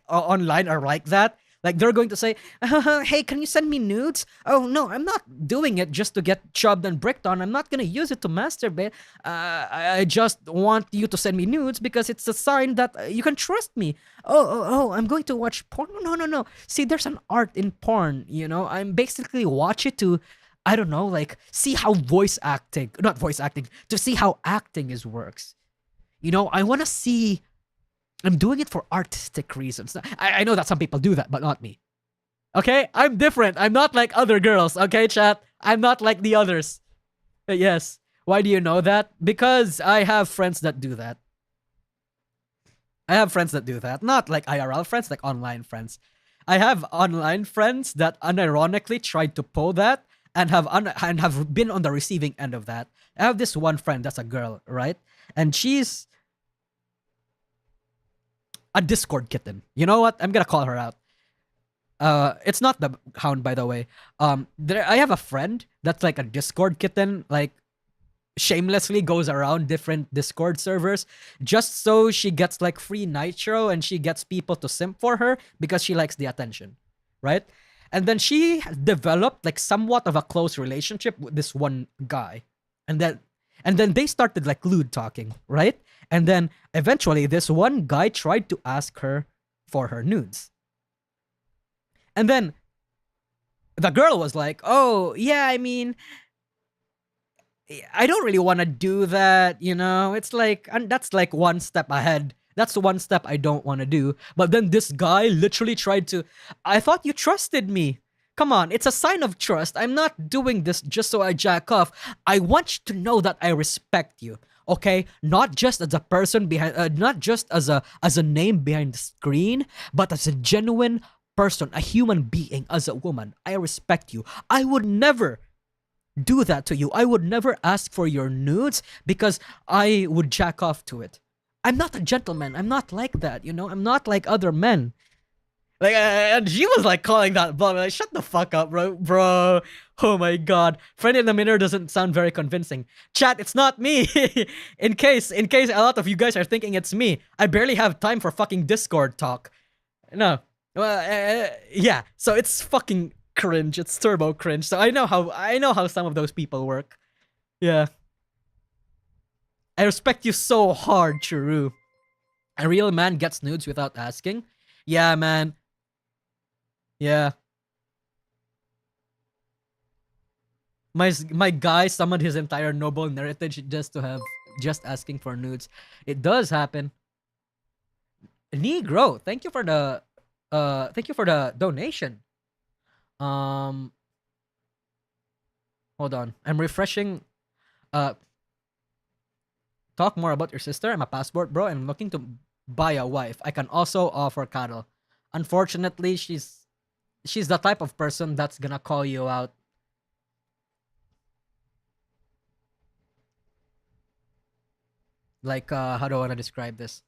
online are like that. Like they're going to say, hey, can you send me nudes? Oh no, I'm not doing it just to get chubbed and bricked on. I'm not gonna use it to masturbate. I just want you to send me nudes because it's a sign that you can trust me. Oh, I'm going to watch porn. No. See, there's an art in porn, I'm basically watch it to, I don't know, like see how to see how acting works. I want to see. I'm doing it for artistic reasons. I know that some people do that, but not me. Okay? I'm different. I'm not like other girls. Okay, chat? I'm not like the others. Yes. Why do you know that? Because I have friends that do that. I have friends that do that. Not like IRL friends, like online friends. I have online friends that unironically tried to pull that and have been on the receiving end of that. I have this one friend that's a girl, right? And she's a Discord kitten. You know what? I'm gonna call her out. It's not the hound, by the way. I have a friend that's like a Discord kitten, like shamelessly goes around different Discord servers just so she gets like free nitro and she gets people to simp for her because she likes the attention, right? And then she developed like somewhat of a close relationship with this one guy, and then they started like lewd talking, right? And then eventually this one guy tried to ask her for her nudes. And then the girl was like, "Oh, yeah, I mean, I don't really want to do that, you know? It's like, and that's like one step ahead. That's one step I don't want to do." But then this guy literally tried to, "I thought you trusted me. Come on, it's a sign of trust. I'm not doing this just so I jack off. I want you to know that I respect you. Okay, not just as a person behind, not just as a name behind the screen, but as a genuine person, a human being, as a woman. I respect you. I would never do that to you. I would never ask for your nudes because I would jack off to it. I'm not a gentleman. I'm not like that, you know? I'm not like other men." Like, and she was like calling that bluff. Like, shut the fuck up, bro. Oh my god. Friend in the mirror doesn't sound very convincing. Chat, it's not me. in case a lot of you guys are thinking it's me, I barely have time for fucking Discord talk. No. Well, yeah. So it's fucking cringe. It's turbo cringe. So I know how some of those people work. Yeah. I respect you so hard, Churu. A real man gets nudes without asking. Yeah, man. Yeah. My guy summoned his entire noble heritage just asking for nudes. It does happen. Negro, thank you for the donation. Hold on. I'm refreshing. Talk more about your sister. I'm a passport bro and I'm looking to buy a wife. I can also offer cattle. Unfortunately, she's the type of person that's gonna call you out. Like, how do I want to describe this?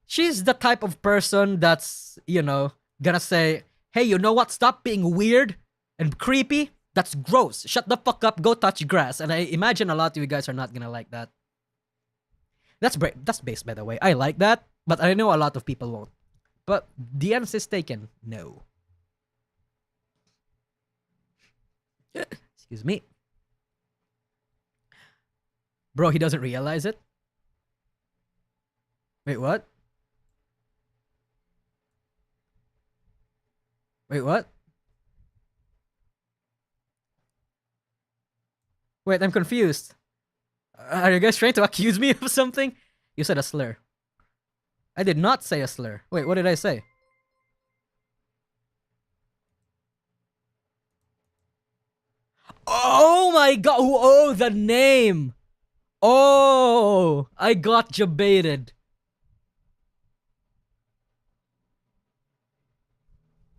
She's the type of person that's, you know, gonna say, "Hey, you know what? Stop being weird and creepy. That's gross. Shut the fuck up. Go touch grass." And I imagine a lot of you guys are not gonna like that. That's based, by the way. I like that, but I know a lot of people won't. But the answer is taken. No. Excuse me. Bro, he doesn't realize it. Wait, what? Wait, what? Wait, I'm confused. Are you guys trying to accuse me of something? You said a slur. I did not say a slur. Wait, what did I say? Oh my god! Oh, the name! Oh! I got jebaited.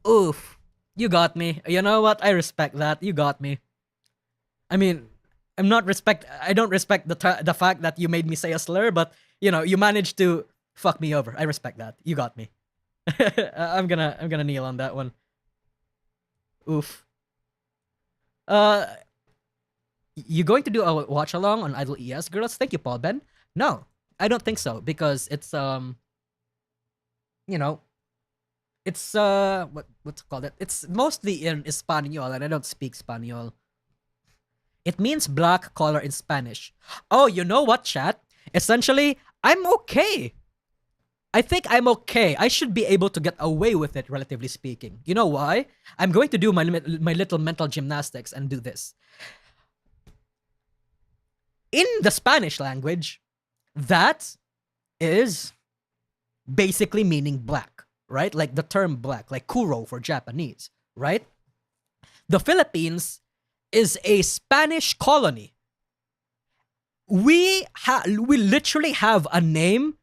Oof. You got me. You know what? I respect that. You got me. I mean, I don't respect the fact that you made me say a slur, but you know, you managed to fuck me over. I respect that. You got me. I'm gonna kneel on that one. Oof. You going to do a watch along on Idle ES Girls? Thank you, Paul Ben. No, I don't think so because it's you know, it's what's it called? It's mostly in Espanol and I don't speak Espanol. It means black collar in Spanish. Oh, you know what, chat? Essentially, I'm okay. I think I'm okay. I should be able to get away with it, relatively speaking. You know why? I'm going to do my little mental gymnastics and do this. In the Spanish language, that is basically meaning black, right? Like the term black, like kuro for Japanese, right? The Philippines is a Spanish colony. we literally have a name.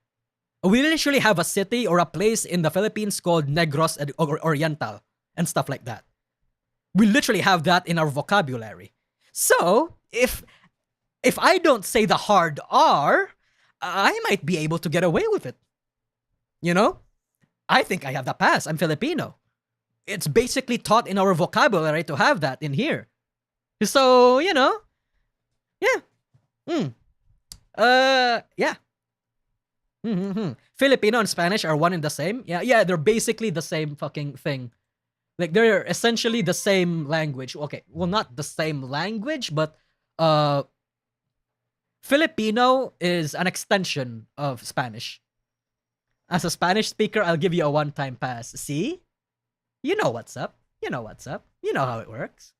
We literally have a city or a place in the Philippines called Negros Oriental and stuff like that. We literally have that in our vocabulary. So, if I don't say the hard R, I might be able to get away with it. You know? I think I have the pass. I'm Filipino. It's basically taught in our vocabulary to have that in here. So, you know, yeah. Yeah. Filipino and Spanish are one and the same. Yeah, they're basically the same fucking thing. Like, they're essentially the same language. Okay, well, not the same language, but Filipino is an extension of Spanish. As a Spanish speaker, I'll give you a one-time pass. See? You know what's up. You know what's up. You know how it works.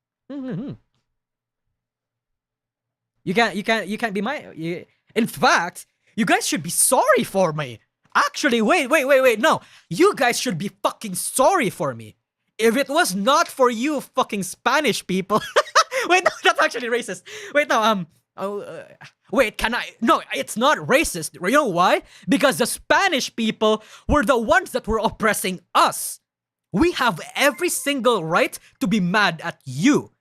You can't be my... In fact, you guys should be sorry for me. Actually, wait. No. You guys should be fucking sorry for me. If it was not for you fucking Spanish people... Wait, no, that's actually racist. Wait, no, wait, can I... No, it's not racist. You know why? Because the Spanish people were the ones that were oppressing us. We have every single right to be mad at you.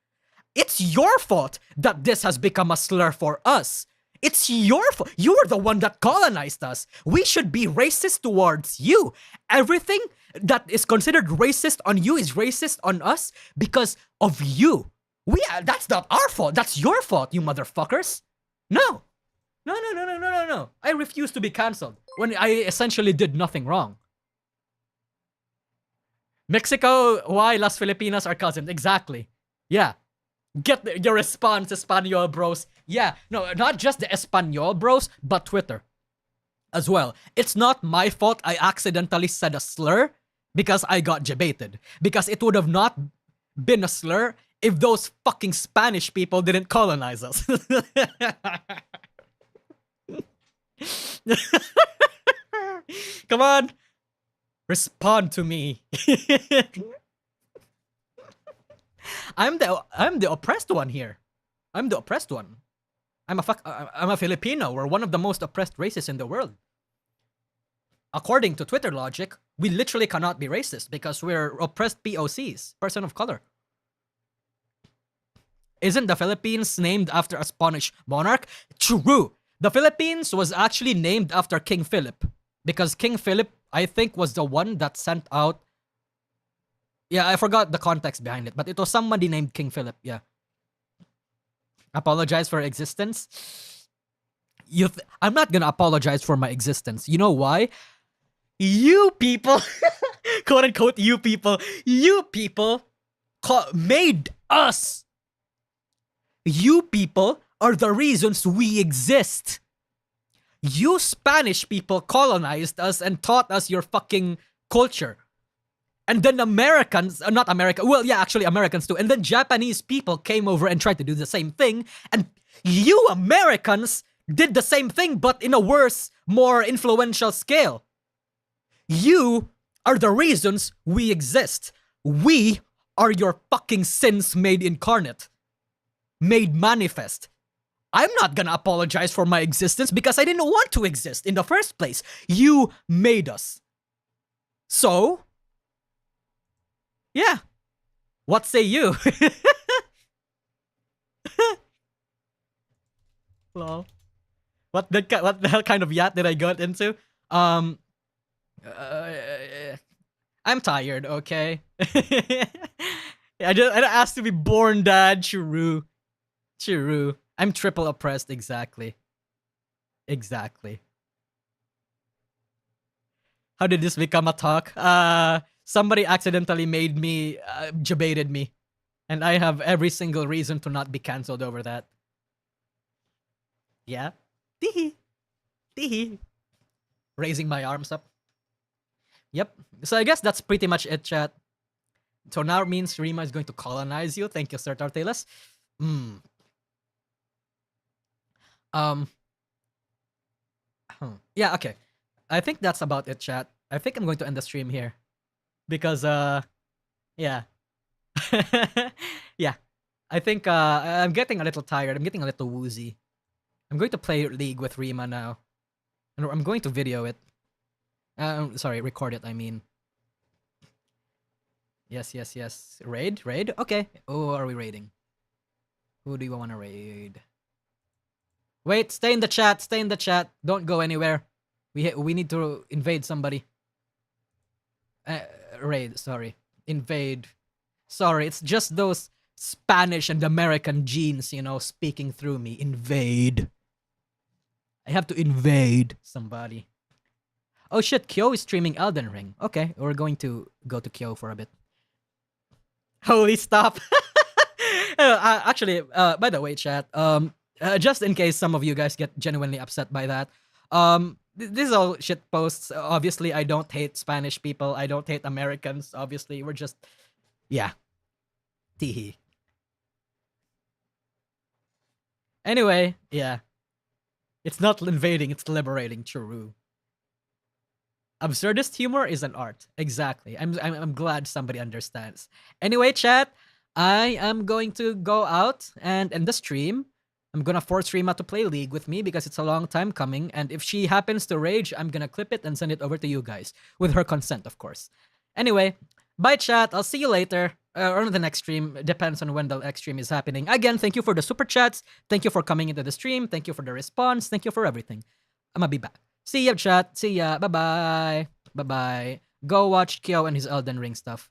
It's your fault that this has become a slur for us. It's your fault. You were the one that colonized us. We should be racist towards you. Everything that is considered racist on you is racist on us because of you. That's not our fault. That's your fault, you motherfuckers. No. I refuse to be cancelled when I essentially did nothing wrong. Mexico, why Las Filipinas are cousins? Exactly. Yeah. Get your response, Espanol bros. Yeah, no, not just the Espanol bros, but Twitter as well. It's not my fault I accidentally said a slur because I got debated. Because it would have not been a slur if those fucking Spanish people didn't colonize us. Come on. Respond to me. I'm the oppressed one here. I'm the oppressed one. I'm a Filipino. We're one of the most oppressed races in the world. According to Twitter logic, we literally cannot be racist because we're oppressed POCs, person of color. Isn't the Philippines named after a Spanish monarch? True. The Philippines was actually named after King Philip because King Philip, I think, was the one that sent out... Yeah, I forgot the context behind it, but it was somebody named King Philip, yeah. Apologize for existence? I'm not gonna apologize for my existence. You know why? You people, quote unquote, you people made us. You people are the reasons we exist. You Spanish people colonized us and taught us your fucking culture. And then Americans, not America, well, yeah, actually Americans too. And then Japanese people came over and tried to do the same thing. And you Americans did the same thing, but in a worse, more influential scale. You are the reasons we exist. We are your fucking sins made incarnate. Made manifest. I'm not gonna apologize for my existence because I didn't want to exist in the first place. You made us. So... yeah. What say you? Lol. What the hell kind of yacht did I get into? I'm tired, okay? I asked to be born dad, Churu. I'm triple oppressed, exactly. How did this become a talk? Somebody accidentally made me, debated me. And I have every single reason to not be cancelled over that. Yeah. Teehee. Raising my arms up. Yep. So I guess that's pretty much it, chat. So now it means Rima is going to colonize you. Thank you, Sir Tartelas. Yeah, okay. I think that's about it, chat. I think I'm going to end the stream here. Because, yeah. Yeah. I think, I'm getting a little tired. I'm getting a little woozy. I'm going to play League with Rima now. And I'm going to video it. Sorry, record it, I mean. Yes. Raid? Okay. Who are we raiding? Who do you want to raid? Wait, stay in the chat. Don't go anywhere. We need to invade somebody. Raid, sorry. Invade. Sorry, it's just those Spanish and American genes, speaking through me. Invade. I have to invade somebody. Oh shit, Kyo is streaming Elden Ring. Okay, we're going to go to Kyo for a bit. Holy stop. Actually, by the way, chat, just in case some of you guys get genuinely upset by that, this is all shit posts. Obviously, I don't hate Spanish people. I don't hate Americans. Obviously, we're just, yeah. Teehee. Anyway, yeah. It's not invading, it's liberating. True. Absurdist humor is an art. Exactly. I'm glad somebody understands. Anyway, chat, I am going to go out and end the stream. I'm gonna force Rima to play League with me because it's a long time coming. And if she happens to rage, I'm gonna clip it and send it over to you guys. With her consent, of course. Anyway, bye chat. I'll see you later. Or on the next stream. It depends on when the next stream is happening. Again, thank you for the super chats. Thank you for coming into the stream. Thank you for the response. Thank you for everything. I'm gonna be back. See ya, chat. See ya. Bye-bye. Bye-bye. Go watch Kyo and his Elden Ring stuff.